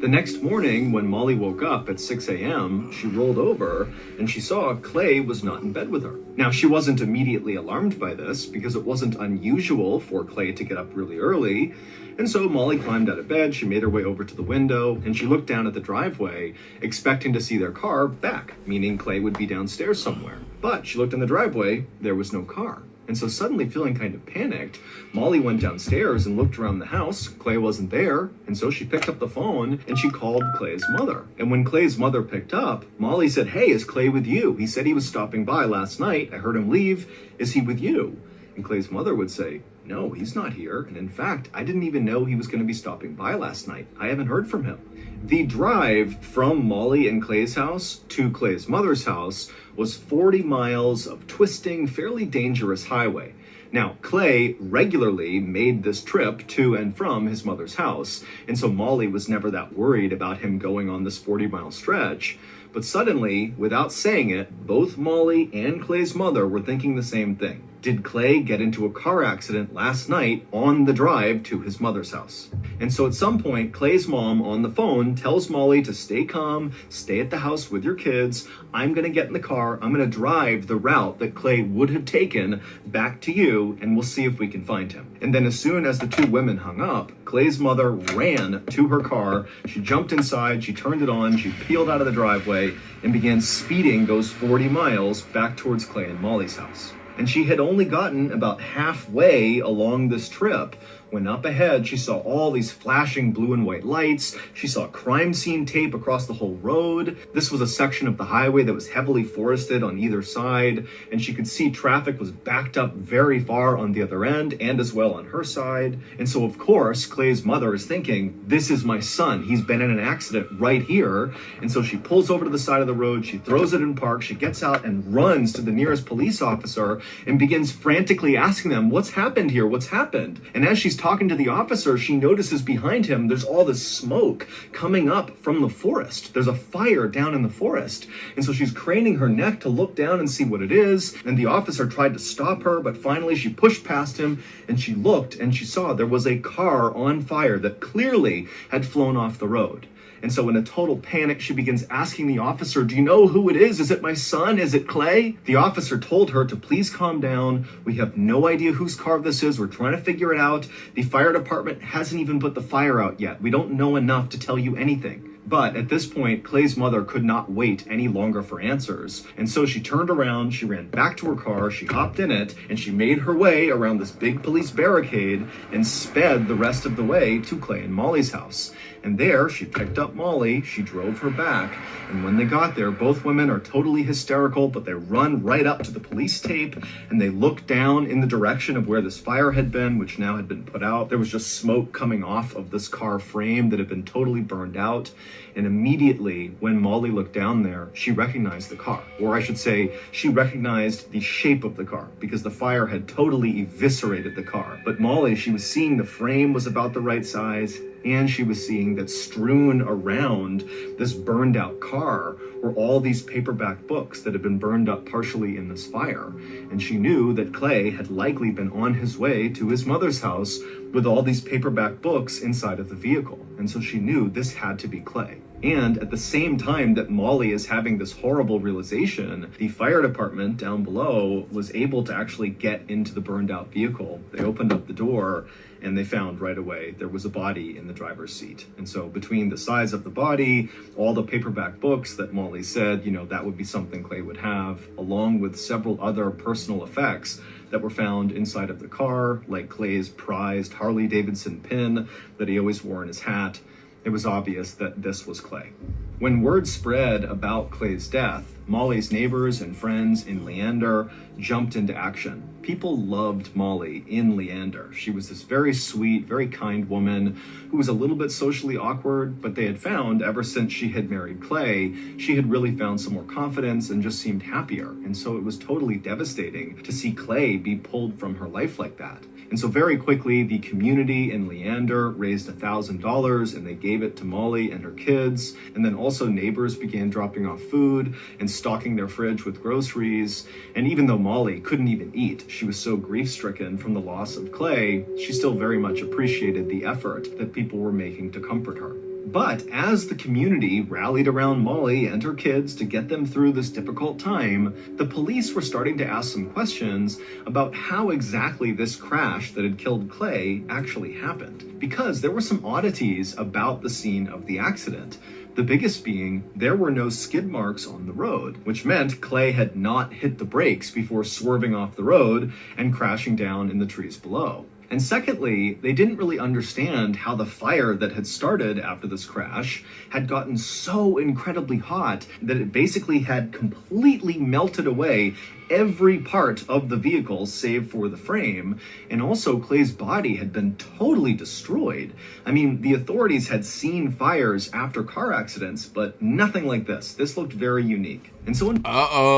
Speaker 2: The next morning, when Molly woke up at 6 a.m., she rolled over and she saw Clay was not in bed with her. Now, she wasn't immediately alarmed by this because it wasn't unusual for Clay to get up really early. And so Molly climbed out of bed, she made her way over to the window, and she looked down at the driveway, expecting to see their car back, meaning Clay would be downstairs somewhere. But she looked in the driveway, there was no car. And so suddenly feeling kind of panicked, Molly went downstairs and looked around the house. Clay wasn't there. And so she picked up the phone and she called Clay's mother. And when Clay's mother picked up, Molly said, "Hey, is Clay with you? He said he was stopping by last night. I heard him leave. Is he with you?" And Clay's mother would say, "No, he's not here. And in fact, I didn't even know he was going to be stopping by last night. I haven't heard from him." The drive from Molly and Clay's house to Clay's mother's house was 40 miles of twisting, fairly dangerous highway. Now, Clay regularly made this trip to and from his mother's house, and so Molly was never that worried about him going on this 40-mile stretch. But suddenly, without saying it, both Molly and Clay's mother were thinking the same thing. Did Clay get into a car accident last night on the drive to his mother's house? And so at some point, Clay's mom on the phone tells Molly to stay calm, stay at the house with your kids. I'm going to get in the car. I'm going to drive the route that Clay would have taken back to you, and we'll see if we can find him. And then as soon as the two women hung up, Clay's mother ran to her car. She jumped inside, she turned it on, she peeled out of the driveway and began speeding those 40 miles back towards Clay and Molly's house. And she had only gotten about halfway along this trip when up ahead she saw all these flashing blue and white lights. She saw crime scene tape across the whole road. This was a section of the highway that was heavily forested on either side, and she could see traffic was backed up very far on the other end and as well on her side. And so of course Clay's mother is thinking, this is my son, he's been in an accident right here. And so she pulls over to the side of the road, she throws it in park, she gets out and runs to the nearest police officer and begins frantically asking them, what's happened here, what's happened? And as she's talking to the officer, she notices behind him there's all this smoke coming up from the forest. There's a fire down in the forest. And so she's craning her neck to look down and see what it is. And the officer tried to stop her, but finally she pushed past him and she looked and she saw there was a car on fire that clearly had flown off the road. And so in a total panic, she begins asking the officer, do you know who it is? Is it my son? Is it Clay? The officer told her to please calm down. We have no idea whose car this is. We're trying to figure it out. The fire department hasn't even put the fire out yet. We don't know enough to tell you anything. But at this point, Clay's mother could not wait any longer for answers. And so she turned around, she ran back to her car, she hopped in it, and she made her way around this big police barricade and sped the rest of the way to Clay and Molly's house. And there, she picked up Molly, she drove her back, and when they got there, both women are totally hysterical, but they run right up to the police tape, and they look down in the direction of where this fire had been, which now had been put out. There was just smoke coming off of this car frame that had been totally burned out. And immediately, when Molly looked down there, she recognized the car. Or I should say, she recognized the shape of the car, because the fire had totally eviscerated the car. But Molly, she was seeing the frame was about the right size, and she was seeing that strewn around this burned out car were all these paperback books that had been burned up partially in this fire. And she knew that Clay had likely been on his way to his mother's house with all these paperback books inside of the vehicle. And so she knew this had to be Clay. And at the same time that Molly is having this horrible realization, the fire department down below was able to actually get into the burned out vehicle. They opened up the door and they found right away there was a body in the driver's seat. And so between the size of the body, all the paperback books that Molly said, that would be something Clay would have, along with several other personal effects that were found inside of the car, like Clay's prized Harley-Davidson pin that he always wore in his hat, it was obvious that this was Clay. When word spread about Clay's death, Molly's neighbors and friends in Leander jumped into action. People loved Molly in Leander. She was this very sweet, very kind woman who was a little bit socially awkward, but they had found ever since she had married Clay, she had really found some more confidence and just seemed happier. And so it was totally devastating to see Clay be pulled from her life like that. And so very quickly, the community in Leander raised $1,000 and they gave it to Molly and her kids. And then also neighbors began dropping off food and stocking their fridge with groceries. And even though Molly couldn't even eat, she was so grief-stricken from the loss of Clay, she still very much appreciated the effort that people were making to comfort her. But as the community rallied around Molly and her kids to get them through this difficult time, the police were starting to ask some questions about how exactly this crash that had killed Clay actually happened. Because there were some oddities about the scene of the accident. The biggest being, there were no skid marks on the road, which meant Clay had not hit the brakes before swerving off the road and crashing down in the trees below. And secondly, they didn't really understand how the fire that had started after this crash had gotten so incredibly hot that it basically had completely melted away every part of the vehicle save for the frame, and also Clay's body had been totally destroyed. I mean, the authorities had seen fires after car accidents, but nothing like this. This looked very unique. And so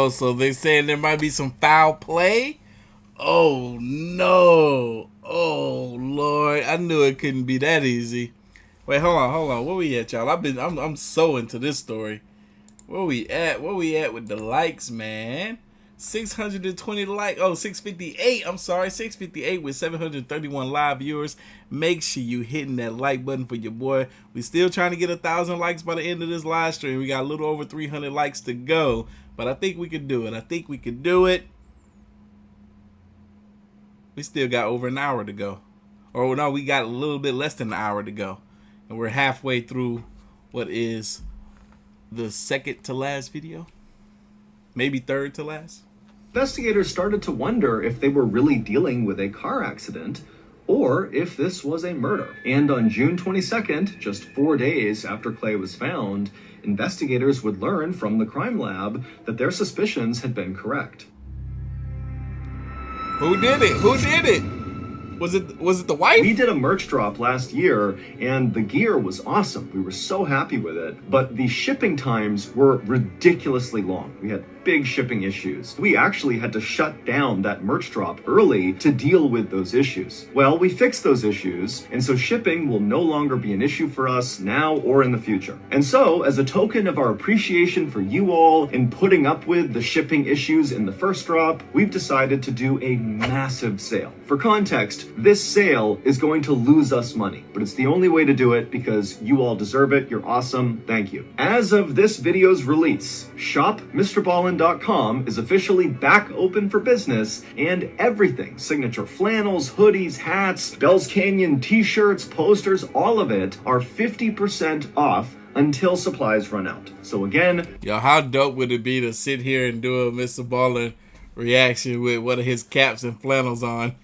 Speaker 1: so they saying there might be some foul play? Oh no. Oh Lord, I knew it couldn't be that easy. Wait, hold on. Where we at, y'all? I'm so into this story. Where we at? Where we at with the likes, man? 620 likes. Oh, 658. I'm sorry, 658 with 731 live viewers. Make sure you hitting that like button for your boy. We still trying to get 1,000 likes by the end of this live stream. We got a little over 300 likes to go, but I think we can do it. We still got over an hour to go. Or no, we got a little bit less than an hour to go. And we're halfway through what is the second to last video. Maybe third to last.
Speaker 2: investigators started to wonder if they were really dealing with a car accident or if this was a murder. And on June 22nd, just 4 days after Clay was found, investigators would learn from the crime lab that their suspicions had been correct.
Speaker 1: Who did it? Was it the wife?
Speaker 2: We did a merch drop last year, and the gear was awesome. We were so happy with it, but the shipping times were ridiculously long. We had big shipping issues. We actually had to shut down that merch drop early to deal with those issues. Well, we fixed those issues, and so shipping will no longer be an issue for us now or in the future. And so, as a token of our appreciation for you all in putting up with the shipping issues in the first drop, we've decided to do a massive sale. For context, this sale is going to lose us money, but it's the only way to do it because you all deserve it. You're awesome. Thank you. As of this video's release, shop MrBallen.com is officially back open for business, and everything, signature flannels, hoodies, hats, Bell's Canyon t-shirts, posters, all of it are 50% off until supplies run out. So again,
Speaker 1: yo, how dope would it be to sit here and do a MrBallen reaction with one of his caps and flannels on?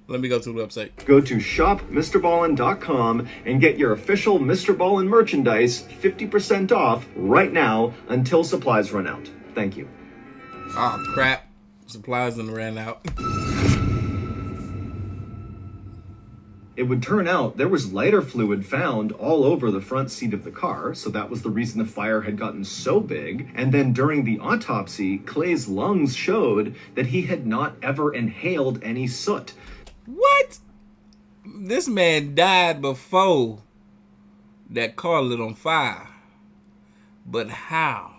Speaker 1: Let me go to the website.
Speaker 2: Go to shopmrballen.com and get your official MrBallen merchandise 50% off right now until supplies run out. Thank you.
Speaker 1: Oh crap, supplies done ran out.
Speaker 2: It would turn out there was lighter fluid found all over the front seat of the car, so that was the reason the fire had gotten so big. And then during the autopsy, Clay's lungs showed that he had not ever inhaled any soot.
Speaker 1: What? This man died before that car lit on fire. But how?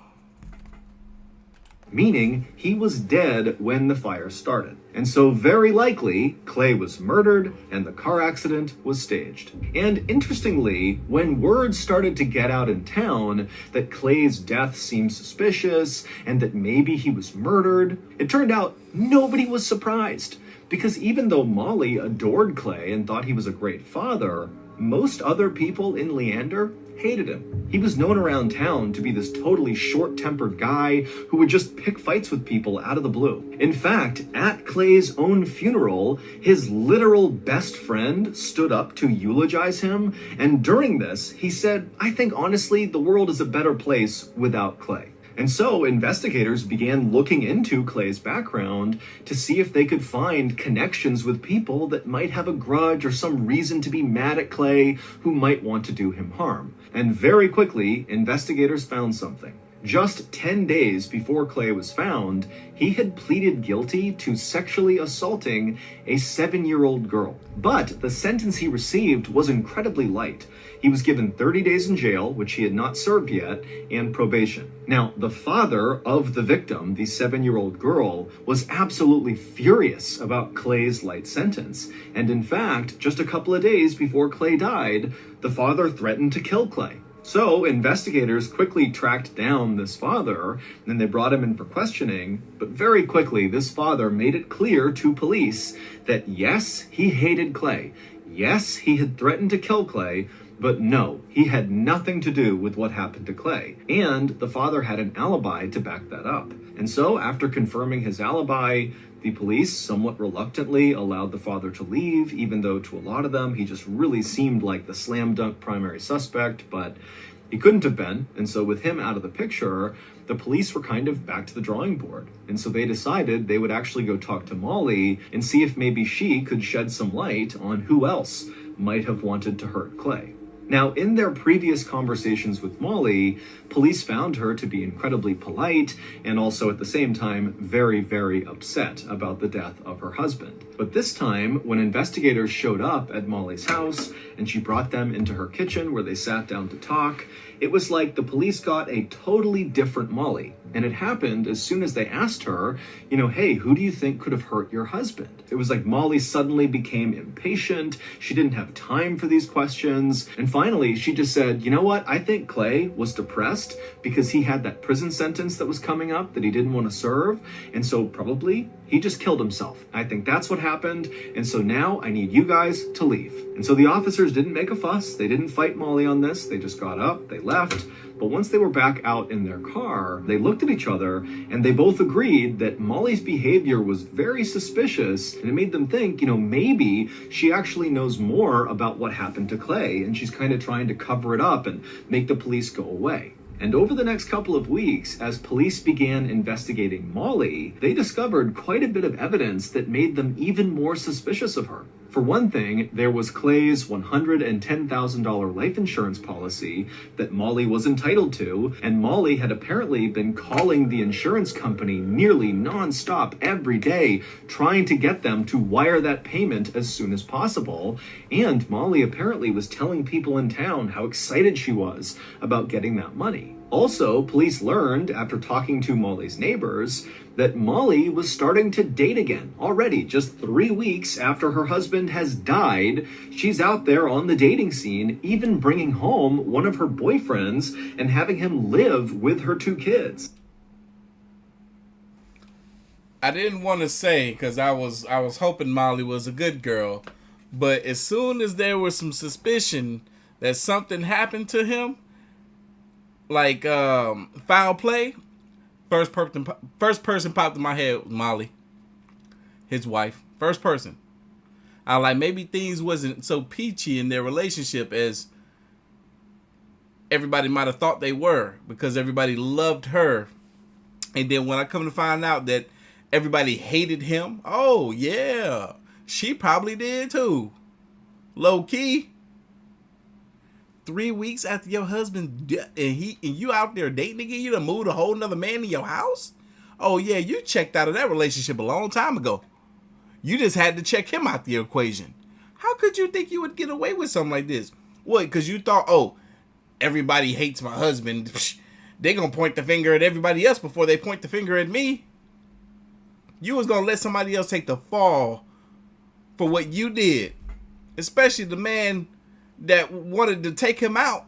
Speaker 2: Meaning he was dead when the fire started. And so very likely, Clay was murdered and the car accident was staged. And interestingly, when word started to get out in town that Clay's death seemed suspicious and that maybe he was murdered, it turned out nobody was surprised. Because even though Molly adored Clay and thought he was a great father, most other people in Leander hated him. He was known around town to be this totally short-tempered guy who would just pick fights with people out of the blue. In fact, at Clay's own funeral, his literal best friend stood up to eulogize him, and during this, he said, "I think honestly, the world is a better place without Clay." And so investigators began looking into Clay's background to see if they could find connections with people that might have a grudge or some reason to be mad at Clay who might want to do him harm. And very quickly, investigators found something. Just 10 days before Clay was found, he had pleaded guilty to sexually assaulting a 7-year-old girl. But the sentence he received was incredibly light. He was given 30 days in jail, which he had not served yet, and probation. Now, the father of the victim, the 7-year-old girl, was absolutely furious about Clay's light sentence. And in fact, just a couple of days before Clay died, the father threatened to kill Clay. So investigators quickly tracked down this father, and they brought him in for questioning. But very quickly, this father made it clear to police that yes, he hated Clay. Yes, he had threatened to kill Clay, but no, he had nothing to do with what happened to Clay. And the father had an alibi to back that up. And so after confirming his alibi, the police somewhat reluctantly allowed the father to leave, even though to a lot of them, he just really seemed like the slam dunk primary suspect, but he couldn't have been. And so with him out of the picture, the police were kind of back to the drawing board. And so they decided they would actually go talk to Molly and see if maybe she could shed some light on who else might have wanted to hurt Clay. Now, in their previous conversations with Molly, police found her to be incredibly polite and also at the same time very, very upset about the death of her husband. But this time, when investigators showed up at Molly's house and she brought them into her kitchen where they sat down to talk, it was like the police got a totally different Molly. And it happened as soon as they asked her, hey, who do you think could have hurt your husband? It was like Molly suddenly became impatient. She didn't have time for these questions. And finally, she just said, you know what? I think Clay was depressed because he had that prison sentence that was coming up that he didn't want to serve. And so probably he just killed himself. I think that's what happened. And so now I need you guys to leave. And so the officers didn't make a fuss. They didn't fight Molly on this. They just got up, they left. But once they were back out in their car, they looked at each other and they both agreed that Molly's behavior was very suspicious, and it made them think, maybe she actually knows more about what happened to Clay and she's kind of trying to cover it up and make the police go away. And over the next couple of weeks, as police began investigating Molly, they discovered quite a bit of evidence that made them even more suspicious of her. For one thing, there was Clay's $110,000 life insurance policy that Molly was entitled to, and Molly had apparently been calling the insurance company nearly nonstop every day, trying to get them to wire that payment as soon as possible. And Molly apparently was telling people in town how excited she was about getting that money. Also, police learned, after talking to Molly's neighbors, that Molly was starting to date again already, just 3 weeks after her husband has died. She's out there on the dating scene, even bringing home one of her boyfriends and having him live with her 2 kids.
Speaker 1: I didn't want to say, because I was hoping Molly was a good girl, but as soon as there was some suspicion that something happened to him, like foul play, first person popped in my head was Molly, his wife. First person. I like, maybe things wasn't so peachy in their relationship as everybody might have thought they were, because everybody loved her. And then when I come to find out that everybody hated him, oh yeah, she probably did too. Low key. 3 weeks after your husband and you out there dating again, you done moved a whole nother man in your house? Oh yeah, you checked out of that relationship a long time ago. You just had to check him out the equation. How could you think you would get away with something like this? What, because you thought, oh, everybody hates my husband. They gonna point the finger at everybody else before they point the finger at me. You was gonna let somebody else take the fall for what you did. Especially the man that wanted to take him out.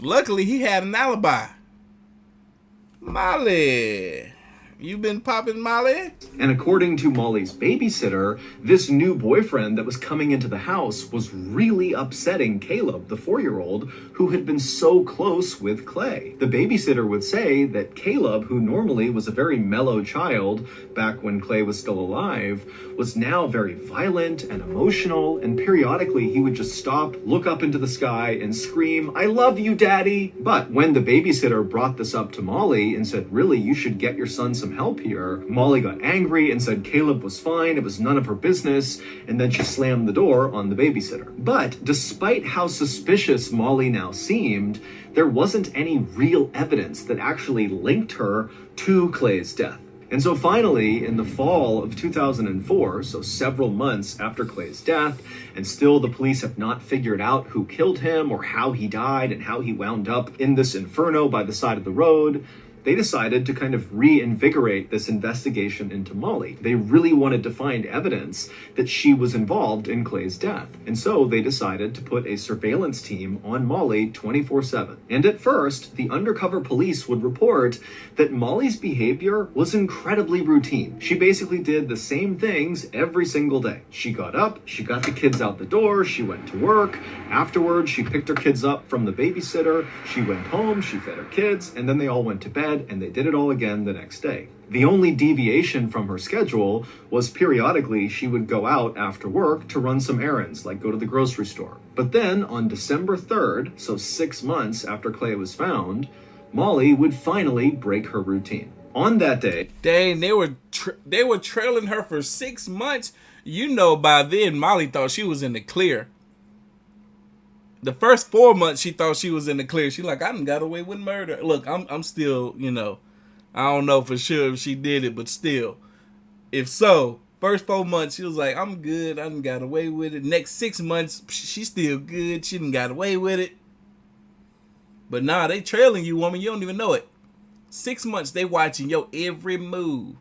Speaker 1: Luckily, he had an alibi. Molly. You been popping, Molly?
Speaker 2: And according to Molly's babysitter, this new boyfriend that was coming into the house was really upsetting Caleb, the 4-year-old, who had been so close with Clay. The babysitter would say that Caleb, who normally was a very mellow child back when Clay was still alive, was now very violent and emotional, and periodically he would just stop, look up into the sky, and scream, "I love you, Daddy!" But when the babysitter brought this up to Molly and said, really, you should get your son some some help here. Molly got angry and said Caleb was fine, it was none of her business, and then she slammed the door on the babysitter. But despite how suspicious Molly now seemed, there wasn't any real evidence that actually linked her to Clay's death. And so finally, in the fall of 2004, so several months after Clay's death, and still the police have not figured out who killed him or how he died and how he wound up in this inferno by the side of the road, they decided to kind of reinvigorate this investigation into Molly. They really wanted to find evidence that she was involved in Clay's death. And so they decided to put a surveillance team on Molly 24/7. And at first, the undercover police would report that Molly's behavior was incredibly routine. She basically did the same things every single day. She got up, she got the kids out the door, she went to work. Afterwards, she picked her kids up from the babysitter, she went home, she fed her kids, and then they all went to bed, and they did it all again the next day. The only deviation from her schedule was periodically she would go out after work to run some errands, like go to the grocery store. But then on December 3rd, so 6 months after Clay was found, Molly would finally break her routine. On that day,
Speaker 1: dang, they were trailing her for 6 months. You know, by then Molly thought she was in the clear. The first 4 months, she thought she was in the clear. She like, I done got away with murder. Look, I'm still, I don't know for sure if she did it, but still. If so, first 4 months, she was like, I'm good. I done got away with it. Next 6 months, she's still good. She done got away with it. But nah, they trailing you, woman. You don't even know it. 6 months, they watching your every move.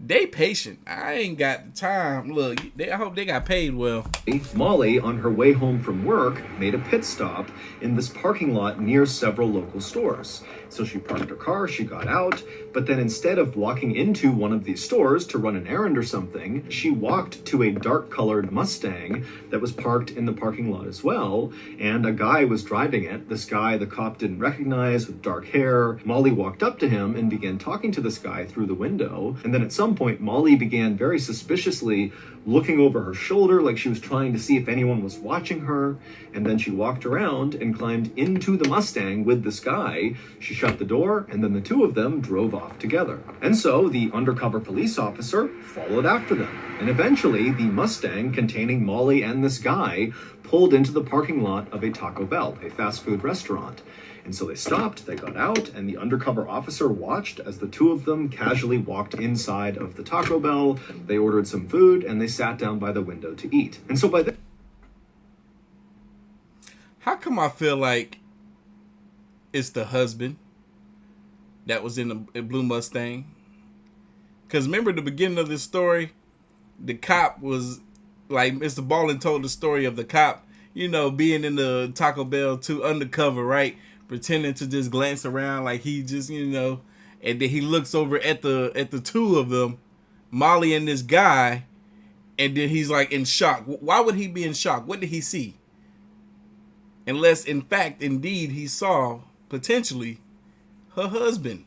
Speaker 1: They patient. I ain't got the time. Look, I hope they got paid well.
Speaker 2: Molly, on her way home from work, made a pit stop in this parking lot near several local stores. So she parked her car, she got out, but then instead of walking into one of these stores to run an errand or something, she walked to a dark-colored Mustang that was parked in the parking lot as well, and a guy was driving it. This guy the cop didn't recognize, with dark hair. Molly walked up to him and began talking to this guy through the window, and then at some point, Molly began very suspiciously looking over her shoulder like she was trying to see if anyone was watching her, and then she walked around and climbed into the Mustang with this guy. She shut the door, and then the two of them drove off together. And so the undercover police officer followed after them, and eventually the Mustang containing Molly and this guy pulled into the parking lot of a Taco Bell, a fast food restaurant. And so they stopped, they got out, and the undercover officer watched as the two of them casually walked inside of the Taco Bell. They ordered some food, and they sat down by the window to eat. And so by then...
Speaker 1: How come I feel like it's the husband that was in the blue Mustang? Because remember the beginning of this story? The cop was, like, MrBallen told the story of the cop, being in the Taco Bell too undercover, right? Pretending to just glance around like he just, and then he looks over at the two of them, Molly and this guy, and then he's like in shock. Why would he be in shock? What did he see? Unless, in fact, indeed, he saw, potentially, her husband.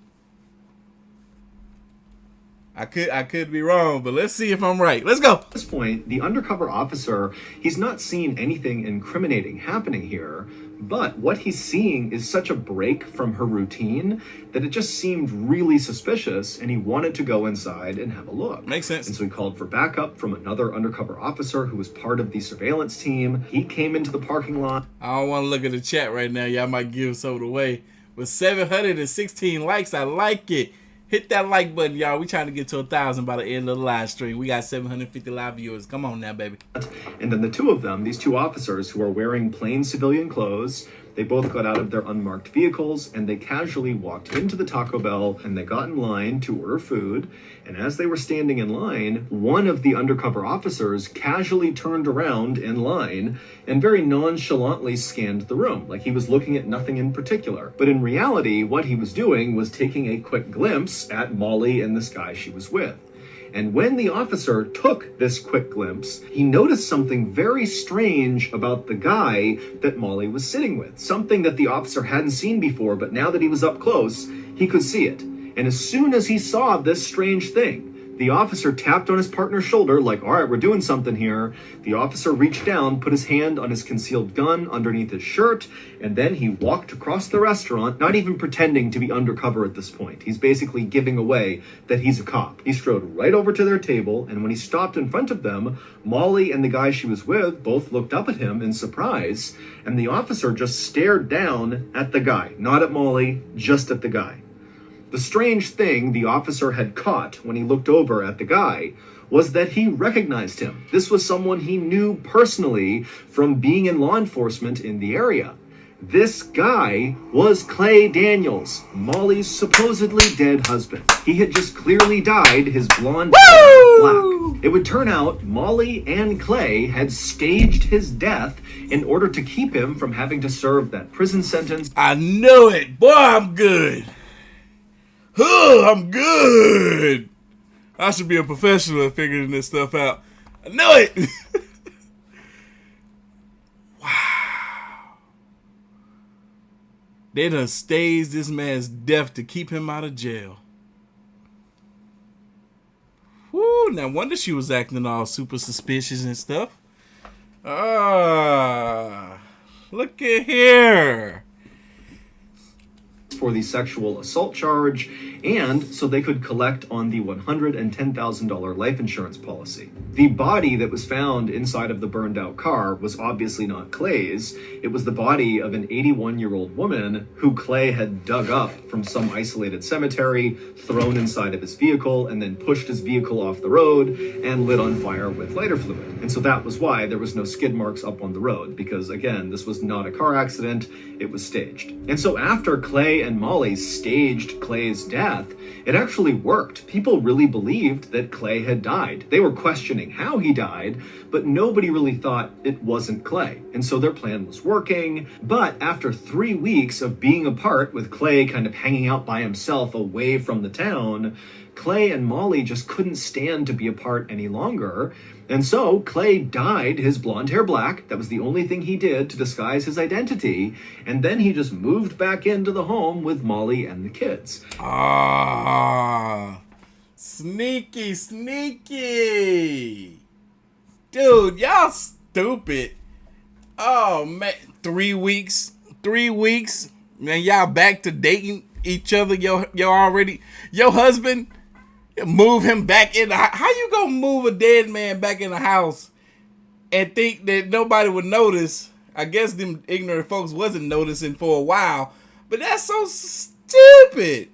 Speaker 1: I could be wrong, but let's see if I'm right. Let's go.
Speaker 2: At this point, the undercover officer, he's not seeing anything incriminating happening here, but what he's seeing is such a break from her routine that it just seemed really suspicious, and he wanted to go inside and have a look.
Speaker 1: Makes sense.
Speaker 2: And so he called for backup from another undercover officer who was part of the surveillance team. He came into the parking lot.
Speaker 1: I don't want to look at the chat right now. Y'all might give some of it away. With 716 likes, I like it. Hit that like button, y'all. We trying to get to 1,000 by the end of the live stream. We got 750 live viewers. Come on now, baby.
Speaker 2: And then the two of them, these two officers who are wearing plain civilian clothes, they both got out of their unmarked vehicles and they casually walked into the Taco Bell and they got in line to order food. And as they were standing in line, one of the undercover officers casually turned around in line and very nonchalantly scanned the room, like he was looking at nothing in particular. But in reality, what he was doing was taking a quick glimpse at Molly and this guy she was with. And when the officer took this quick glimpse, he noticed something very strange about the guy that Molly was sitting with. Something that the officer hadn't seen before, but now that he was up close, he could see it. And as soon as he saw this strange thing, The officer tapped on his partner's shoulder like, all right, we're doing something here. The officer reached down, put his hand on his concealed gun underneath his shirt, and then he walked across the restaurant, not even pretending to be undercover at this point. He's basically giving away that he's a cop. He strode right over to their table, and when he stopped in front of them, Molly and the guy she was with both looked up at him in surprise, and the officer just stared down at the guy. Not at Molly, just at the guy. The strange thing the officer had caught when he looked over at the guy was that he recognized him. This was someone he knew personally from being in law enforcement in the area. This guy was Clay Daniels, Molly's supposedly dead husband. He had just clearly dyed his blonde hair black. It would turn out Molly and Clay had staged his death in order to keep him from having to serve that prison sentence.
Speaker 1: I knew it. Boy, I'm good. I'm good. I should be a professional at figuring this stuff out. I knew it. Wow. They done staged this man's death to keep him out of jail. Woo, no wonder she was acting all super suspicious and stuff. Look at here.
Speaker 2: For the sexual assault charge, and so they could collect on the $110,000 life insurance policy. The body that was found inside of the burned out car was obviously not Clay's. It was the body of an 81-year-old woman who Clay had dug up from some isolated cemetery, thrown inside of his vehicle, and then pushed his vehicle off the road and lit on fire with lighter fluid. And so that was why there was no skid marks up on the road, because again, this was not a car accident, it was staged. And so after Clay and Molly staged Clay's death, it actually worked. People really believed that Clay had died. They were questioning how he died, but nobody really thought it wasn't Clay. And so their plan was working. But after 3 weeks of being apart, with Clay kind of hanging out by himself away from the town, Clay and Molly just couldn't stand to be apart any longer. And so Clay dyed his blonde hair black. That was the only thing he did to disguise his identity. And then he just moved back into the home with Molly and the kids.
Speaker 1: Sneaky, sneaky. Dude, y'all stupid. Oh, man. 3 weeks. 3 weeks. Man, y'all back to dating each other. Your husband, move him back in the house. How you gonna move a dead man back in the house and think that nobody would notice? I guess them ignorant folks wasn't noticing for a while, but that's so stupid.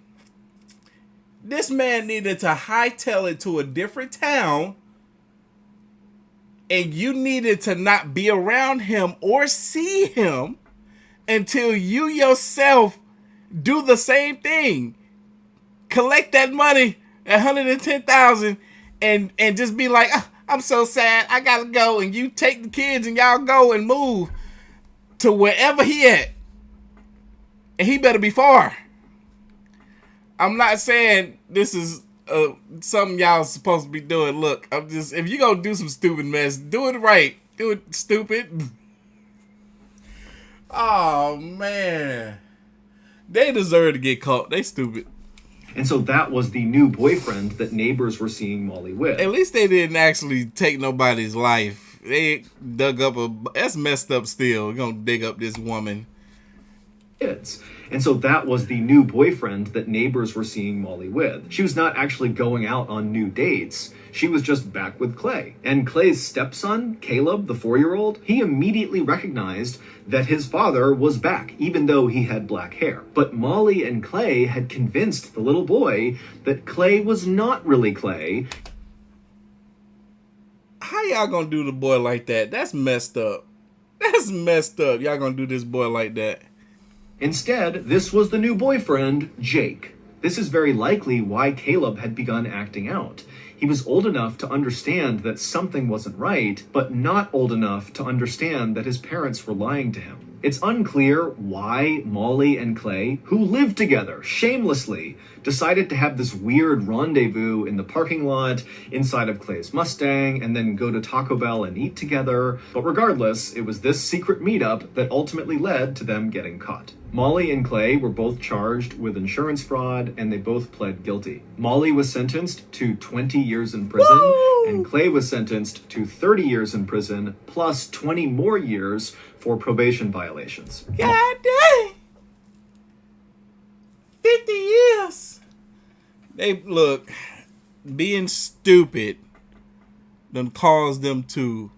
Speaker 1: This man needed to hightail it to a different town, and you needed to not be around him or see him until you yourself do the same thing. Collect that money, $110,000, and just be like, I'm so sad, I gotta go. And you take the kids and y'all go and move to wherever he at. And he better be far. I'm not saying this is something y'all supposed to be doing. Look, I'm just, if you gonna do some stupid mess, do it right. Do it stupid. Oh, man. They deserve to get caught. They stupid.
Speaker 2: And so that was the new boyfriend that neighbors were seeing Molly with.
Speaker 1: At least they didn't actually take nobody's life. They dug up that's messed up still. We're gonna dig up this woman.
Speaker 2: Kids. And so that was the new boyfriend that neighbors were seeing Molly with. She was not actually going out on new dates. She was just back with Clay. And Clay's stepson, Caleb, the 4-year-old, he immediately recognized that his father was back, even though he had black hair. But Molly and Clay had convinced the little boy that Clay was not really Clay.
Speaker 1: How y'all gonna do the boy like that? That's messed up. That's messed up. Y'all gonna do this boy like that.
Speaker 2: Instead, this was the new boyfriend, Jake. This is very likely why Caleb had begun acting out. He was old enough to understand that something wasn't right, but not old enough to understand that his parents were lying to him. It's unclear why Molly and Clay, who lived together shamelessly, decided to have this weird rendezvous in the parking lot inside of Clay's Mustang and then go to Taco Bell and eat together. But regardless, it was this secret meetup that ultimately led to them getting caught. Molly and Clay were both charged with insurance fraud, and they both pled guilty. Molly was sentenced to 20 years in prison, and Clay was sentenced to 30 years in prison, plus 20 more years for probation violations.
Speaker 1: God dang! 50 years! They, look, being stupid done caused them to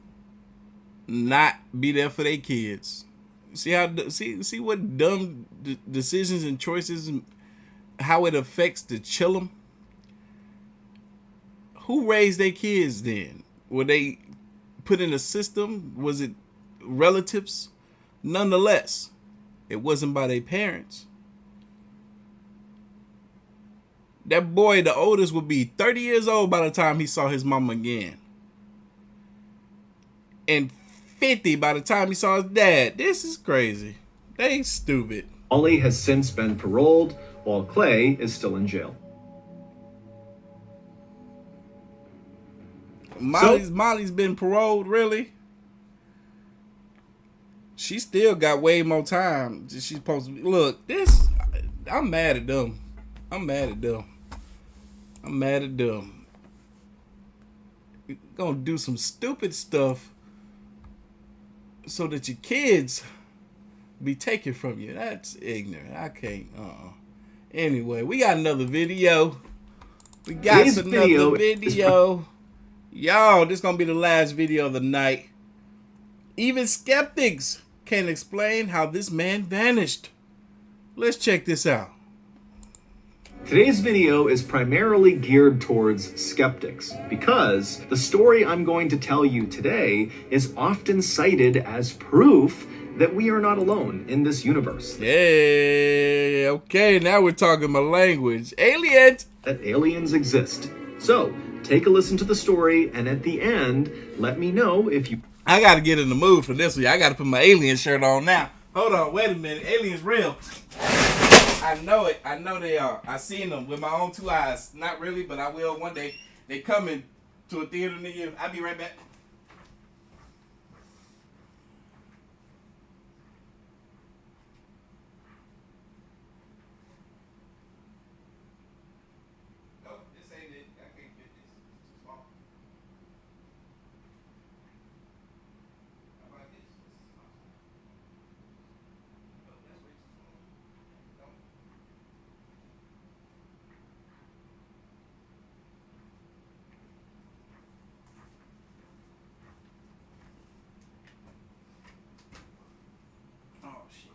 Speaker 1: not be there for their kids. See what dumb decisions and choices, how it affects the chillum. Who raised their kids then? Were they put in a system? Was it relatives? Nonetheless, it wasn't by their parents. That boy, the oldest, would be 30 years old by the time he saw his mama again. And 50 by the time he saw his dad. This is crazy. They stupid.
Speaker 2: Molly has since been paroled, while Clay is still in jail.
Speaker 1: Molly's been paroled, really? She still got way more time. She's supposed to be. Look, I'm mad at them. I'm mad at them. You're gonna do some stupid stuff so that your kids be taken from you. That's ignorant. I can't. Anyway, we got another video.
Speaker 2: Today's video.
Speaker 1: Y'all, this gonna be the last video of the night. Even skeptics can't explain how this man vanished. Let's check this out.
Speaker 2: Today's video is primarily geared towards skeptics because the story I'm going to tell you today is often cited as proof that we are not alone in this universe.
Speaker 1: Yeah, okay, now we're talking my language. Aliens!
Speaker 2: That aliens exist. So, take a listen to the story, and at the end, let me know if you...
Speaker 1: I gotta get in the mood for this one. I gotta put my alien shirt on now. Hold on, wait a minute. Aliens real. I know it. I know they are. I seen them with my own two eyes. Not really, but I will one day. They coming to a theater near you. I'll be right back. Nope, this ain't it. I can't fit this. It's too small. How about this? This is small. No, that's way too small. Don't. Oh, shit.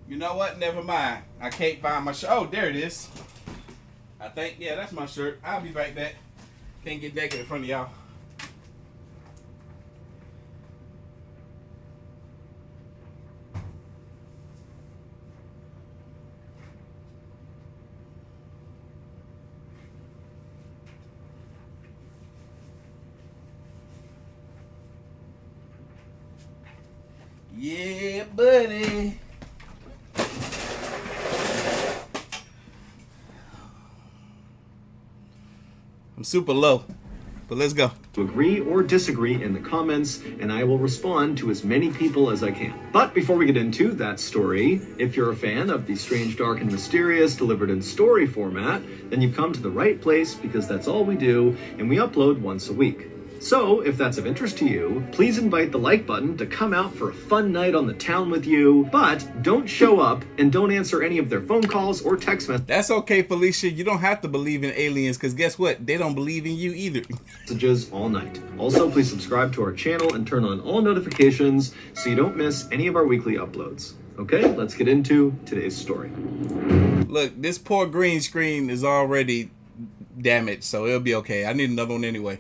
Speaker 1: You know what? Never mind. I can't find my shirt. Oh, there it is. I think, yeah, that's my shirt. I'll be right back. Can't get naked in front of y'all. Yeah, buddy. I'm super low, but let's go.
Speaker 2: Agree or disagree in the comments, and I will respond to as many people as I can. But before we get into that story, if you're a fan of the strange, dark, and mysterious delivered in story format, then you've come to the right place because that's all we do, and we upload once a week. So, if that's of interest to you, please invite the like button to come out for a fun night on the town with you, but don't show up and don't answer any of their phone calls or text
Speaker 1: That's okay, Felicia. You don't have to believe in aliens, because guess what? They don't believe in you either.
Speaker 2: messages all night. Also, please subscribe to our channel and turn on all notifications so you don't miss any of our weekly uploads. Okay, let's get into today's story.
Speaker 1: Look, this poor green screen is already damaged, so it'll be okay. I need another one anyway.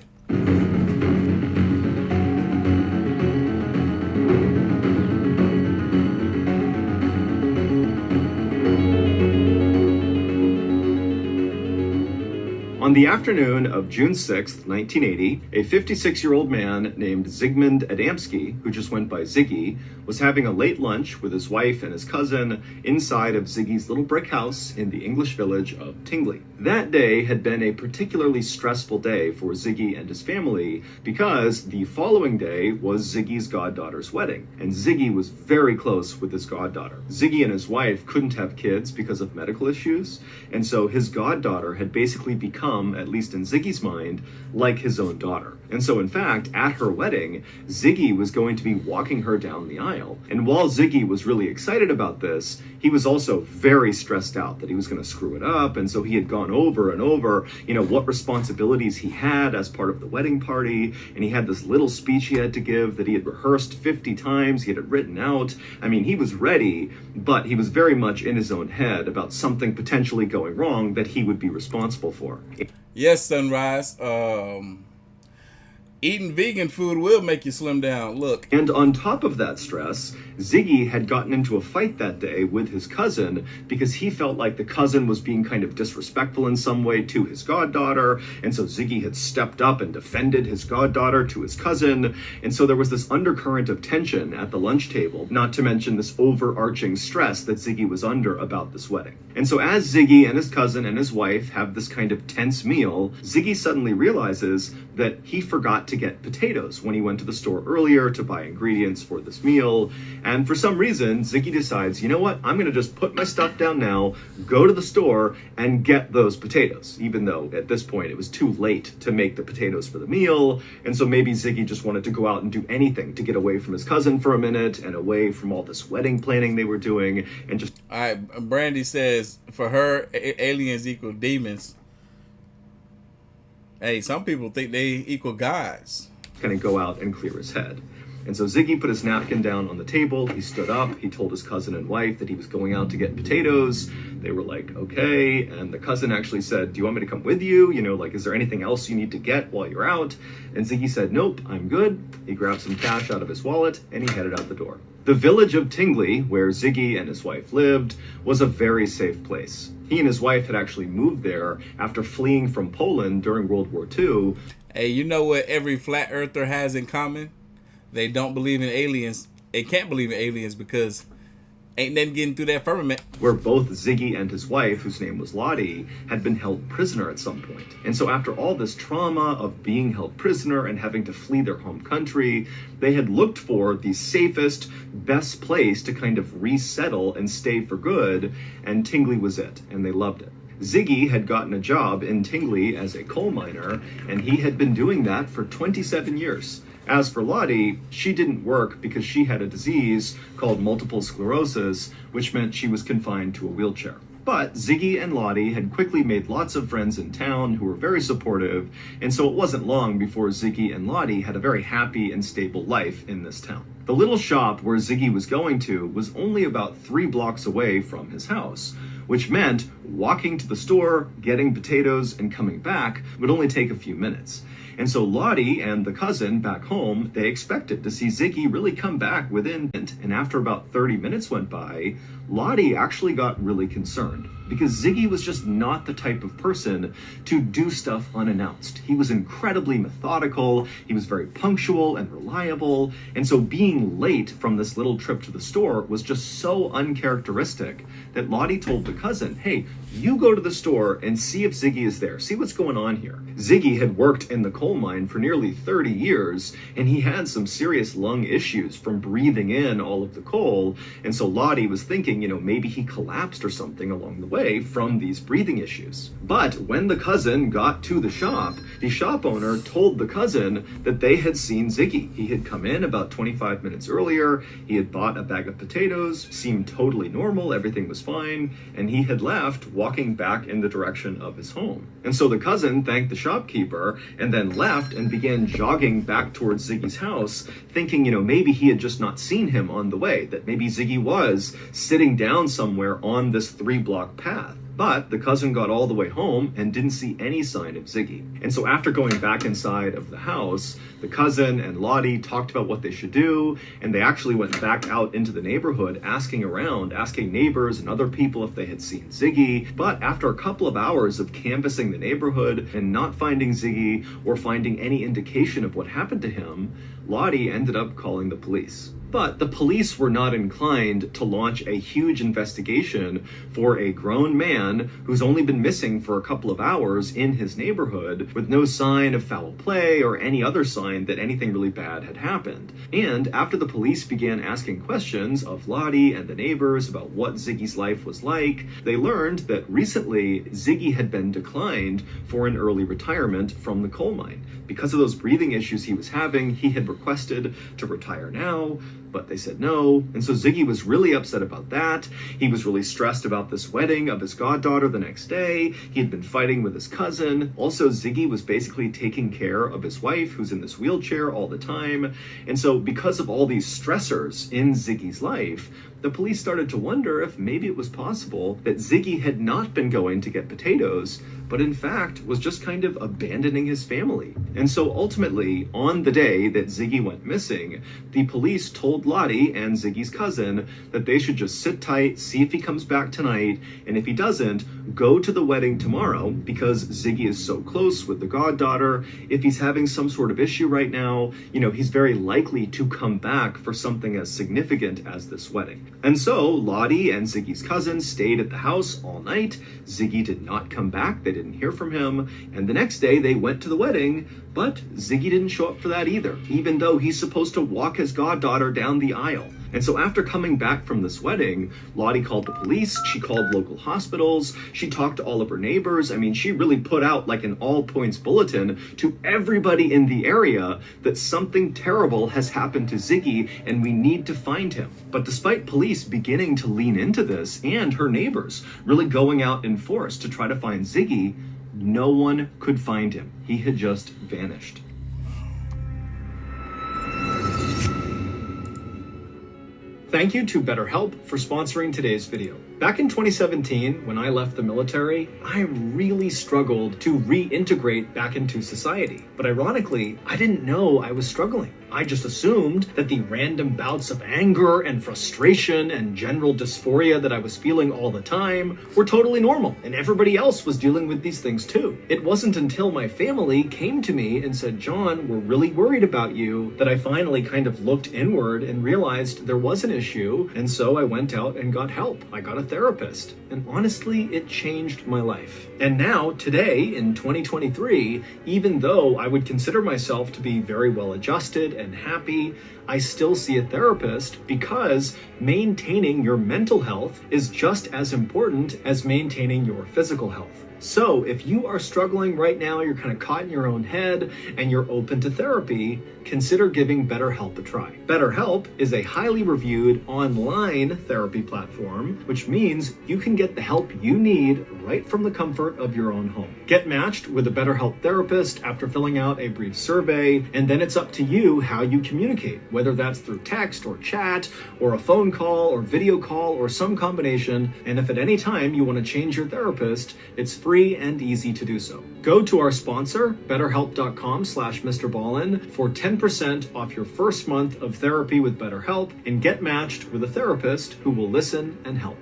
Speaker 2: On the afternoon of June 6, 1980, a 56-year-old man named Zygmunt Adamski, who just went by Ziggy, was having a late lunch with his wife and his cousin inside of Ziggy's little brick house in the English village of Tingley. That day had been a particularly stressful day for Ziggy and his family because the following day was Ziggy's goddaughter's wedding, and Ziggy was very close with his goddaughter. Ziggy and his wife couldn't have kids because of medical issues, and so his goddaughter had basically become, at least in Ziggy's mind, like his own daughter. And so in fact, at her wedding, Ziggy was going to be walking her down the aisle. And while Ziggy was really excited about this, he was also very stressed out that he was going to screw it up. And so he had gone over and over, what responsibilities he had as part of the wedding party. And he had this little speech he had to give that he had rehearsed 50 times. He had it written out. I mean, he was ready, but he was very much in his own head about something potentially going wrong that he would be responsible for.
Speaker 1: Yes, Sunrise. Eating vegan food will make you slim down. Look.
Speaker 2: And on top of that stress, Ziggy had gotten into a fight that day with his cousin because he felt like the cousin was being kind of disrespectful in some way to his goddaughter. And so Ziggy had stepped up and defended his goddaughter to his cousin. And so there was this undercurrent of tension at the lunch table, not to mention this overarching stress that Ziggy was under about this wedding. And so as Ziggy and his cousin and his wife have this kind of tense meal, Ziggy suddenly realizes that he forgot to get potatoes when he went to the store earlier to buy ingredients for this meal. And for some reason, Ziggy decides, you know what, I'm going to just put my stuff down now, go to the store, and get those potatoes, even though at this point it was too late to make the potatoes for the meal. And so maybe Ziggy just wanted to go out and do anything to get away from his cousin for a minute and away from all this wedding planning they were doing and just...
Speaker 1: All right, Brandy says, for her, aliens equal demons. Hey, some people think they equal gods.
Speaker 2: Kind of go out and clear his head. And so Ziggy put his napkin down on the table. He stood up. He told his cousin and wife that he was going out to get potatoes. They were like, okay. And the cousin actually said, do you want me to come with you? Is there anything else you need to get while you're out? And Ziggy said, nope, I'm good. He grabbed some cash out of his wallet and he headed out the door. The village of Tingley, where Ziggy and his wife lived, was a very safe place. He and his wife had actually moved there after fleeing from Poland during World War II.
Speaker 1: Hey, you know what every flat earther has in common? They don't believe in aliens. They can't believe in aliens because ain't nothing getting through that firmament.
Speaker 2: Where both Ziggy and his wife, whose name was Lottie, had been held prisoner at some point. And so after all this trauma of being held prisoner and having to flee their home country, they had looked for the safest, best place to kind of resettle and stay for good, and Tingley was it, and they loved it. Ziggy had gotten a job in Tingley as a coal miner, and he had been doing that for 27 years. As for Lottie, she didn't work because she had a disease called multiple sclerosis, which meant she was confined to a wheelchair. But Ziggy and Lottie had quickly made lots of friends in town who were very supportive, and so it wasn't long before Ziggy and Lottie had a very happy and stable life in this town. The little shop where Ziggy was going to was only about 3 blocks away from his house, which meant walking to the store, getting potatoes, and coming back would only take a few minutes. And so Lottie and the cousin back home, they expected to see Ziggy really come back within, and after about 30 minutes went by, Lottie actually got really concerned because Ziggy was just not the type of person to do stuff unannounced. He was incredibly methodical, he was very punctual and reliable, and so being late from this little trip to the store was just so uncharacteristic that Lottie told the cousin, hey, you go to the store and see if Ziggy is there, see what's going on here. Ziggy had worked in the coal mine for nearly 30 years, and he had some serious lung issues from breathing in all of the coal, and so Lottie was thinking, maybe he collapsed or something along the way. away from these breathing issues. But when the cousin got to the shop owner told the cousin that they had seen Ziggy. He had come in about 25 minutes earlier, he had bought a bag of potatoes, seemed totally normal, everything was fine, and he had left, walking back in the direction of his home. And so the cousin thanked the shopkeeper and then left and began jogging back towards Ziggy's house, thinking, maybe he had just not seen him on the way, that maybe Ziggy was sitting down somewhere on this 3-block path. But the cousin got all the way home and didn't see any sign of Ziggy. And so after going back inside of the house, the cousin and Lottie talked about what they should do, and they actually went back out into the neighborhood asking around, asking neighbors and other people if they had seen Ziggy. But after a couple of hours of canvassing the neighborhood and not finding Ziggy or finding any indication of what happened to him, Lottie ended up calling the police. But the police were not inclined to launch a huge investigation for a grown man who's only been missing for a couple of hours in his neighborhood with no sign of foul play or any other sign that anything really bad had happened. And after the police began asking questions of Lottie and the neighbors about what Ziggy's life was like, they learned that recently Ziggy had been declined for an early retirement from the coal mine. Because of those breathing issues he was having, he had requested to retire now, but they said no. And so Ziggy was really upset about that. He was really stressed about this wedding of his goddaughter the next day. He had been fighting with his cousin. Also, Ziggy was basically taking care of his wife, who's in this wheelchair all the time. And so because of all these stressors in Ziggy's life, the police started to wonder if maybe it was possible that Ziggy had not been going to get potatoes, but in fact was just kind of abandoning his family. And so ultimately, on the day that Ziggy went missing, the police told Lottie and Ziggy's cousin that they should just sit tight, see if he comes back tonight, and if he doesn't, go to the wedding tomorrow because Ziggy is so close with the goddaughter. If he's having some sort of issue right now, he's very likely to come back for something as significant as this wedding. And so Lottie and Ziggy's cousin stayed at the house all night. Ziggy did not come back. They didn't hear from him. And the next day they went to the wedding, but Ziggy didn't show up for that either, even though he's supposed to walk his goddaughter down the aisle. And so after coming back from this wedding, Lottie called the police, she called local hospitals, she talked to all of her neighbors. I mean, she really put out like an all-points bulletin to everybody in the area that something terrible has happened to Ziggy and we need to find him. But despite police beginning to lean into this and her neighbors really going out in force to try to find Ziggy, no one could find him. He had just vanished. Thank you to BetterHelp for sponsoring today's video. Back in 2017, when I left the military, I really struggled to reintegrate back into society. But ironically, I didn't know I was struggling. I just assumed that the random bouts of anger and frustration and general dysphoria that I was feeling all the time were totally normal, and everybody else was dealing with these things too. It wasn't until my family came to me and said, "John, we're really worried about you," that I finally kind of looked inward and realized there was an issue, and so I went out and got help. I got a therapist, and honestly, it changed my life. And now, today, in 2023, even though I would consider myself to be very well adjusted and happy, I still see a therapist because maintaining your mental health is just as important as maintaining your physical health. So if you are struggling right now, you're kind of caught in your own head and you're open to therapy, consider giving BetterHelp a try. BetterHelp is a highly reviewed online therapy platform, which means you can get the help you need right from the comfort of your own home. Get matched with a BetterHelp therapist after filling out a brief survey, and then it's up to you how you communicate, whether that's through text or chat or a phone call or video call or some combination. And if at any time you want to change your therapist, it's free and easy to do so. Go to our sponsor, betterhelp.com/MrBallen for 10% off your first month of therapy with BetterHelp and get matched with a therapist who will listen and help.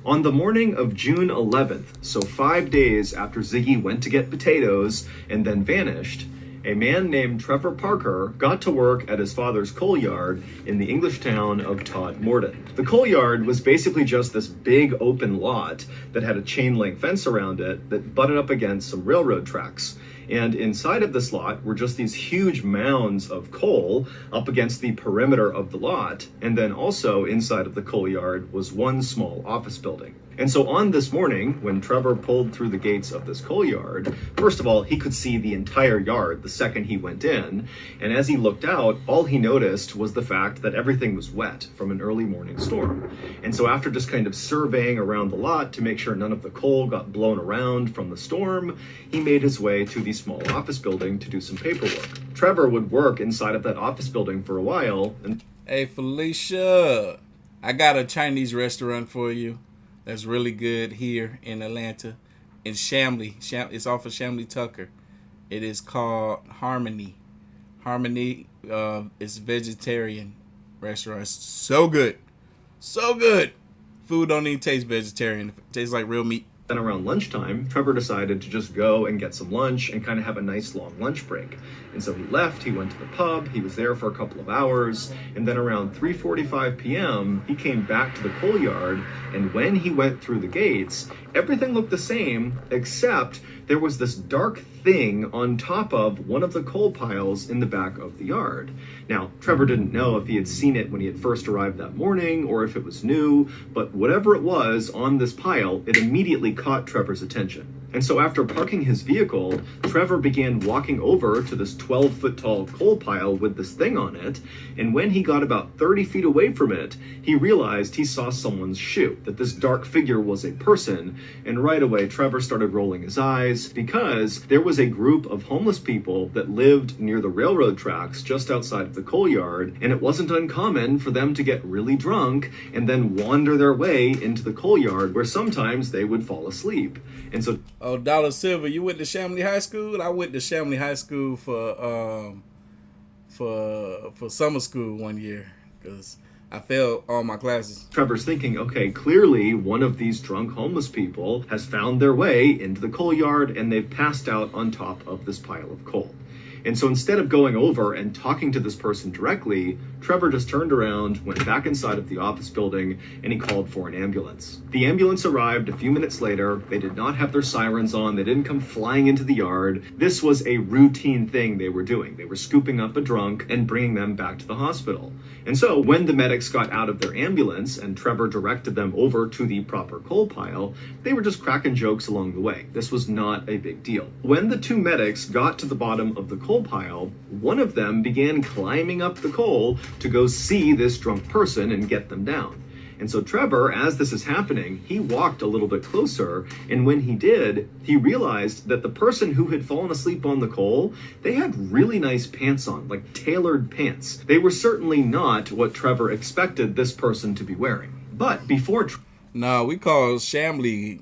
Speaker 2: On the morning of June 11th, so 5 days after Ziggy went to get potatoes and then vanished, a man named Trevor Parker got to work at his father's coal yard in the English town of Todmorden. The coal yard was basically just this big open lot that had a chain link fence around it that butted up against some railroad tracks. And inside of this lot were just these huge mounds of coal up against the perimeter of the lot. And then also inside of the coal yard was one small office building. And so on this morning, when Trevor pulled through the gates of this coal yard, first of all, he could see the entire yard the second he went in. And as he looked out, all he noticed was the fact that everything was wet from an early morning storm. And so after just kind of surveying around the lot to make sure none of the coal got blown around from the storm, he made his way to the small office building to do some paperwork. Trevor would work inside of that office building for a while. And
Speaker 1: Hey, Felicia, I got a Chinese restaurant for you that's really good here in Atlanta, in Chamblee. It's off of Chamblee Tucker. It is called Harmony. Harmony is vegetarian restaurant. It's so good. So good. Food don't even taste vegetarian. It tastes like real meat.
Speaker 2: then around lunchtime, Trevor decided to just go and get some lunch and kind of have a nice long lunch break. And so he left, he went to the pub, he was there for a couple of hours, and then around 3:45 p.m., he came back to the coal yard, and when he went through the gates, everything looked the same, except there was this dark thing on top of one of the coal piles in the back of the yard. Now, Trevor didn't know if he had seen it when he had first arrived that morning or if it was new, but whatever it was on this pile, it immediately caught Trevor's attention. And so after parking his vehicle, Trevor began walking over to this 12-foot tall coal pile with this thing on it, and when he got about 30 feet away from it, he realized he saw someone's shoe, that this dark figure was a person, and right away Trevor started rolling his eyes because there was a group of homeless people that lived near the railroad tracks just outside of the coal yard, and it wasn't uncommon for them to get really drunk and then wander their way into the coal yard where sometimes they would fall asleep. And so
Speaker 1: Oh, Dollar Silver, you went to Chamblee High School? I went to Chamblee High School for summer school one year because I failed all my classes.
Speaker 2: Trevor's thinking, okay, clearly one of these drunk homeless people has found their way into the coal yard and they've passed out on top of this pile of coal. And so instead of going over and talking to this person directly, Trevor just turned around, went back inside of the office building, and he called for an ambulance. The ambulance arrived a few minutes later. They did not have their sirens on. They didn't come flying into the yard. This was a routine thing they were doing. They were scooping up a drunk and bringing them back to the hospital. And so when the medics got out of their ambulance and Trevor directed them over to the proper coal pile, they were just cracking jokes along the way. This was not a big deal. When the two medics got to the bottom of the coal pile, one of them began climbing up the coal to go see this drunk person and get them down. And so Trevor, as this is happening, he walked a little bit closer, and when he did, he realized that the person who had fallen asleep on the coal, they had really nice pants on, like tailored pants. They were certainly not what Trevor expected this person to be wearing. But before
Speaker 1: No, we call Chamblee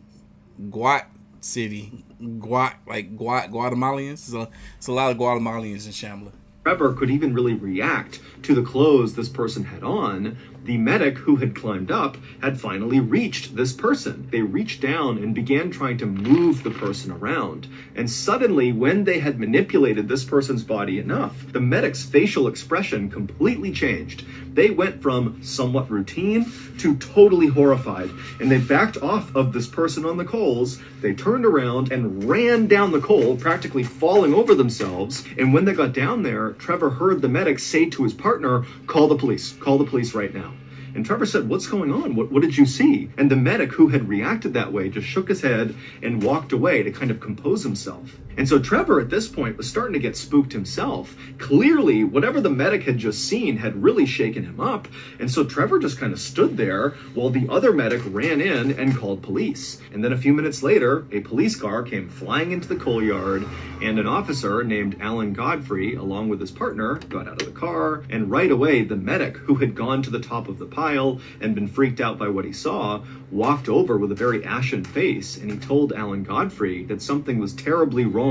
Speaker 1: Guat City. Guatemalans. So it's a lot of Guatemalans in Chamblee.
Speaker 2: Trevor could even really react to the clothes this person had on, the medic who had climbed up had finally reached this person. They reached down and began trying to move the person around. And suddenly, when they had manipulated this person's body enough, the medic's facial expression completely changed. They went from somewhat routine to totally horrified. And they backed off of this person on the coals. They turned around and ran down the coal, practically falling over themselves. And when they got down there, Trevor heard the medic say to his partner, call the police right now. And Trevor said, what's going on? What did you see? And the medic who had reacted that way just shook his head and walked away to kind of compose himself. And so Trevor at this point was starting to get spooked himself. Clearly, whatever the medic had just seen had really shaken him up. And so Trevor just kind of stood there while the other medic ran in and called police. And then a few minutes later, a police car came flying into the coal yard, and an officer named Alan Godfrey, along with his partner, got out of the car. And right away, the medic who had gone to the top of the pile and been freaked out by what he saw, walked over with a very ashen face, and he told Alan Godfrey that something was terribly wrong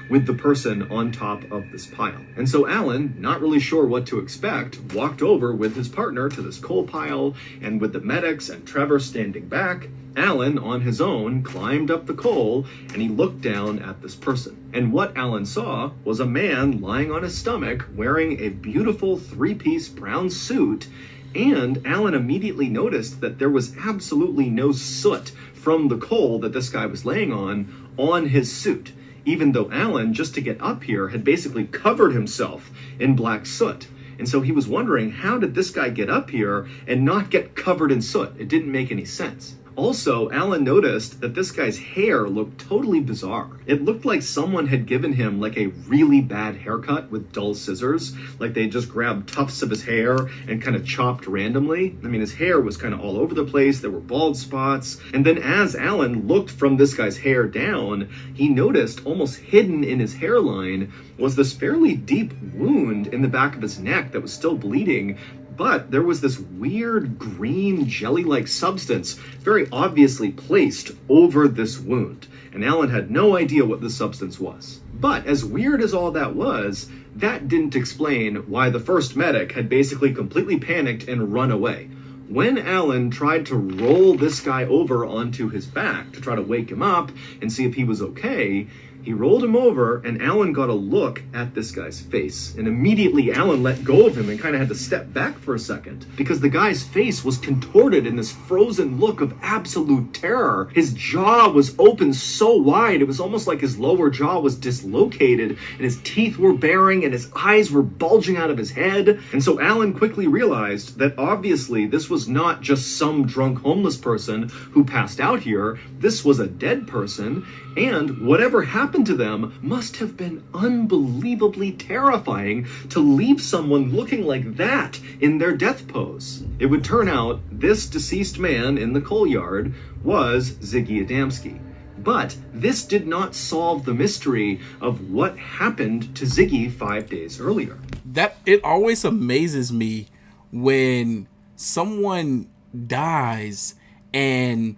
Speaker 2: with the person on top of this pile. And so Alan, not really sure what to expect, walked over with his partner to this coal pile, and with the medics and Trevor standing back, Alan, on his own, climbed up the coal, and he looked down at this person. And what Alan saw was a man lying on his stomach wearing a beautiful three-piece brown suit, and Alan immediately noticed that there was absolutely no soot from the coal that this guy was laying on his suit. even though Alan, just to get up here, had basically covered himself in black soot. And so he was wondering, how did this guy get up here and not get covered in soot? It didn't make any sense. Also, Alan noticed that this guy's hair looked totally bizarre. It looked like someone had given him like a really bad haircut with dull scissors, like they just grabbed tufts of his hair and kind of chopped randomly. I mean, his hair was kind of all over the place. There were bald spots. And then as Alan looked from this guy's hair down, he noticed almost hidden in his hairline was this fairly deep wound in the back of his neck that was still bleeding. But there was this weird green jelly-like substance very obviously placed over this wound. And Alan had no idea what this substance was. But as weird as all that was, that didn't explain why the first medic had basically completely panicked and run away. When Alan tried to roll this guy over onto his back to try to wake him up and see if he was okay, he rolled him over, and Alan got a look at this guy's face. And immediately Alan let go of him and kind of had to step back for a second because the guy's face was contorted in this frozen look of absolute terror. His jaw was open so wide, it was almost like his lower jaw was dislocated and his teeth were baring and his eyes were bulging out of his head. And so Alan quickly realized that obviously this was not just some drunk homeless person who passed out here. This was a dead person, and whatever happened to them must have been unbelievably terrifying to leave someone looking like that in their death pose. It would turn out this deceased man in the coal yard was Ziggy Adamski. But this did not solve the mystery of what happened to Ziggy 5 days earlier.
Speaker 1: That it always amazes me when someone dies and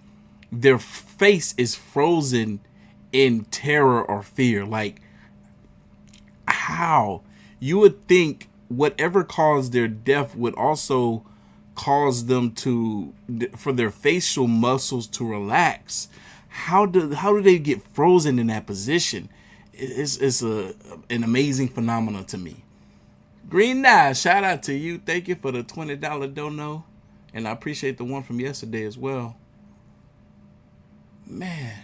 Speaker 1: their face is frozen in terror or fear. Like, how? You would think whatever caused their death would also cause them for their facial muscles to relax. How do they get frozen in that position? It's an amazing phenomenon to me. Green Knight, shout out to you. Thank you for the $20 dono. And I appreciate the one from yesterday as well. Man.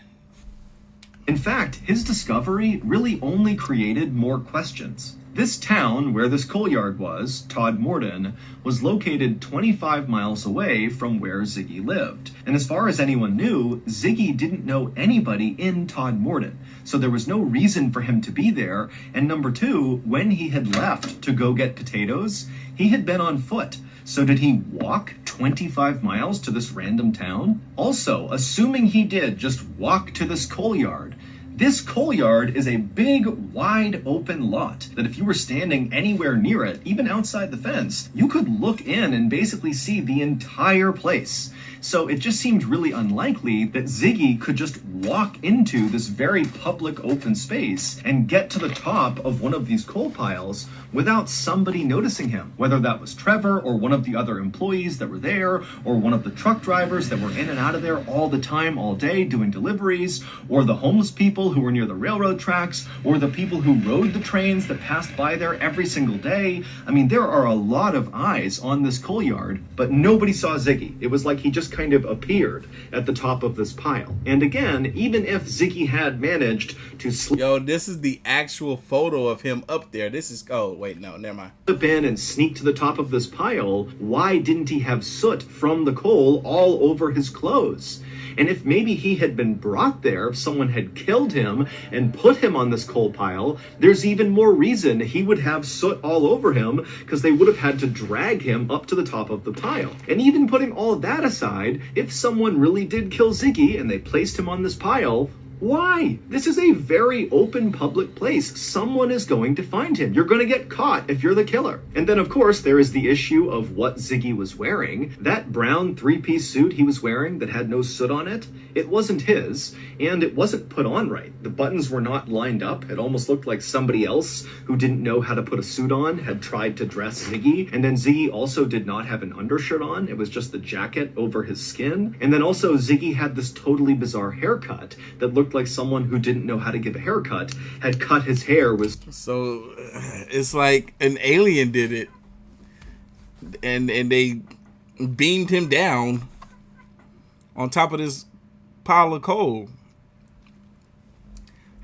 Speaker 2: In fact, his discovery really only created more questions. This town where this coal yard was, Todmorden, was located 25 miles away from where Ziggy lived. And as far as anyone knew, Ziggy didn't know anybody in Todmorden, so there was no reason for him to be there. And number two, when he had left to go get potatoes, he had been on foot. So did he walk 25 miles to this random town? Also, assuming he did just walk to this coal yard, this coal yard is a big, wide open lot that if you were standing anywhere near it, even outside the fence, you could look in and basically see the entire place. So it just seemed really unlikely that Ziggy could just walk into this very public open space and get to the top of one of these coal piles without somebody noticing him, whether that was Trevor or one of the other employees that were there, or one of the truck drivers that were in and out of there all the time, all day, doing deliveries, or the homeless people who were near the railroad tracks, or the people who rode the trains that passed by there every single day. I mean, there are a lot of eyes on this coal yard, but nobody saw Ziggy. It was like he just kind of appeared at the top of this pile. And again, even if Ziggy had managed to
Speaker 1: Yo, this is the actual photo of him up there. This is, oh, wait, no, never mind.
Speaker 2: Slip in and sneak to the top of this pile, why didn't he have soot from the coal all over his clothes? And if maybe he had been brought there, if someone had killed him and put him on this coal pile, there's even more reason he would have soot all over him, because they would have had to drag him up to the top of the pile. And even putting all of that aside, if someone really did kill Ziggy and they placed him on this pile, why? This is a very open public place. Someone is going to find him. You're going to get caught if you're the killer. And then, of course, there is the issue of what Ziggy was wearing. That brown three-piece suit he was wearing that had no soot on it, it wasn't his, and it wasn't put on right. The buttons were not lined up. It almost looked like somebody else who didn't know how to put a suit on had tried to dress Ziggy. And then Ziggy also did not have an undershirt on. It was just the jacket over his skin. And then also Ziggy had this totally bizarre haircut that looked like someone who didn't know how to give a haircut had cut his hair.
Speaker 1: So it's like an alien did it, and they beamed him down on top of this pile of coal.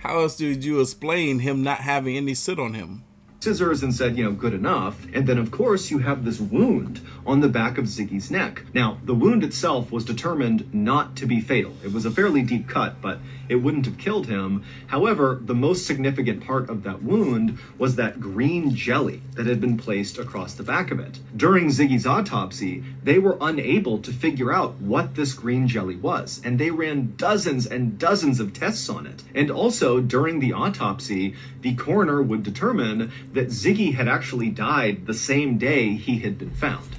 Speaker 1: How else did you explain him not having any soot on him?
Speaker 2: Scissors and said, good enough. And then, of course, you have this wound on the back of Ziggy's neck. Now, the wound itself was determined not to be fatal. It was a fairly deep cut, but it wouldn't have killed him. However, the most significant part of that wound was that green jelly that had been placed across the back of it. During Ziggy's autopsy, they were unable to figure out what this green jelly was, and they ran dozens and dozens of tests on it. And also, during the autopsy, the coroner would determine that Ziggy had actually died the same day he had been found.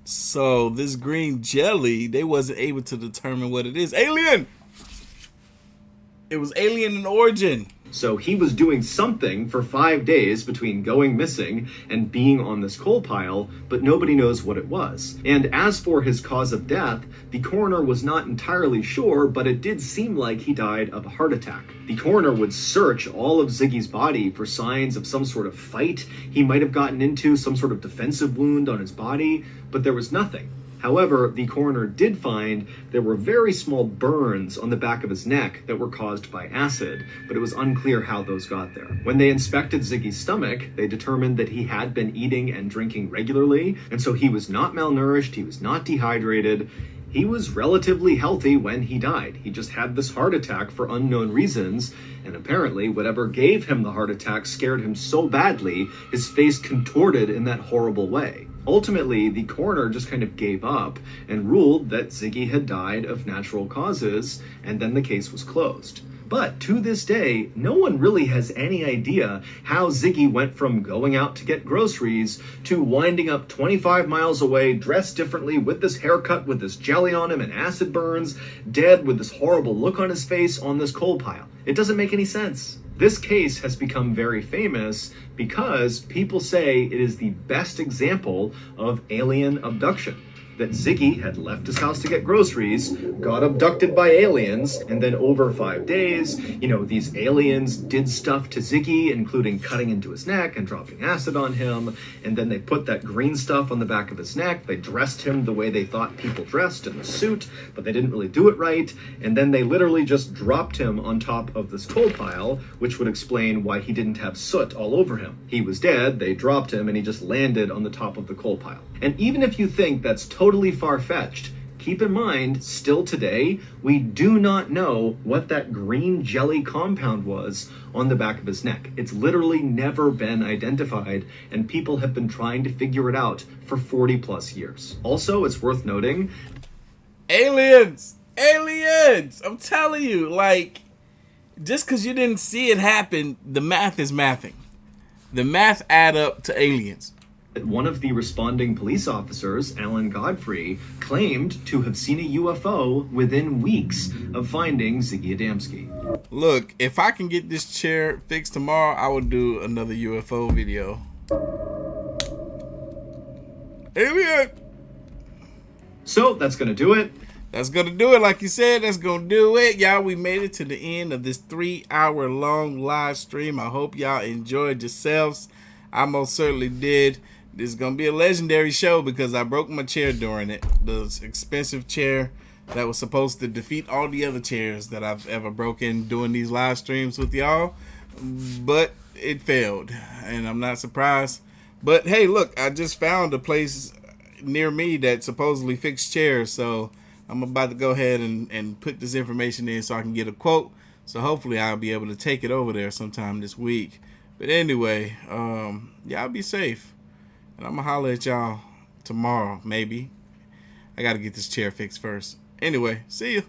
Speaker 1: So this green jelly, they wasn't able to determine what it is. Alien! It was alien in origin.
Speaker 2: So he was doing something for 5 days between going missing and being on this coal pile, but nobody knows what it was. And as for his cause of death, the coroner was not entirely sure, but it did seem like he died of a heart attack. The coroner would search all of Ziggy's body for signs of some sort of fight he might have gotten into, some sort of defensive wound on his body, but there was nothing. However, the coroner did find there were very small burns on the back of his neck that were caused by acid, but it was unclear how those got there. When they inspected Ziggy's stomach, they determined that he had been eating and drinking regularly, and so he was not malnourished, he was not dehydrated. He was relatively healthy when he died. He just had this heart attack for unknown reasons, and apparently whatever gave him the heart attack scared him so badly, his face contorted in that horrible way. Ultimately, the coroner just kind of gave up and ruled that Ziggy had died of natural causes, and then the case was closed. But to this day, no one really has any idea how Ziggy went from going out to get groceries to winding up 25 miles away, dressed differently, with this haircut, with this jelly on him and acid burns, dead with this horrible look on his face on this coal pile. It doesn't make any sense. This case has become very famous because people say it is the best example of alien abduction. That Ziggy had left his house to get groceries, got abducted by aliens, and then over 5 days, these aliens did stuff to Ziggy, including cutting into his neck and dropping acid on him, and then they put that green stuff on the back of his neck. They dressed him the way they thought people dressed, in the suit, but they didn't really do it right, and then they literally just dropped him on top of this coal pile, which would explain why he didn't have soot all over him. He was dead, they dropped him, and he just landed on the top of the coal pile. And even if you think that's totally far-fetched, keep in mind, still today, we do not know what that green jelly compound was on the back of his neck. It's literally never been identified, and people have been trying to figure it out for 40 plus years. Also, it's worth noting,
Speaker 1: aliens! Aliens! I'm telling you, just because you didn't see it happen, the math is mathing. The math add up to aliens.
Speaker 2: One of the responding police officers, Alan Godfrey, claimed to have seen a UFO within weeks of finding Ziggy Adamski.
Speaker 1: Look, if I can get this chair fixed tomorrow, I will do another UFO video. Alien!
Speaker 2: So that's gonna do it.
Speaker 1: That's gonna do it. Like you said, that's gonna do it. Y'all, we made it to the end of this 3-hour long live stream. I hope y'all enjoyed yourselves. I most certainly did. This is going to be a legendary show because I broke my chair during it. The expensive chair that was supposed to defeat all the other chairs that I've ever broken doing these live streams with y'all. But it failed, and I'm not surprised. But hey, look, I just found a place near me that supposedly fixed chairs. So I'm about to go ahead and put this information in so I can get a quote. So hopefully I'll be able to take it over there sometime this week. But anyway, y'all be safe. And I'm going to holler at y'all tomorrow, maybe. I got to get this chair fixed first. Anyway, see you.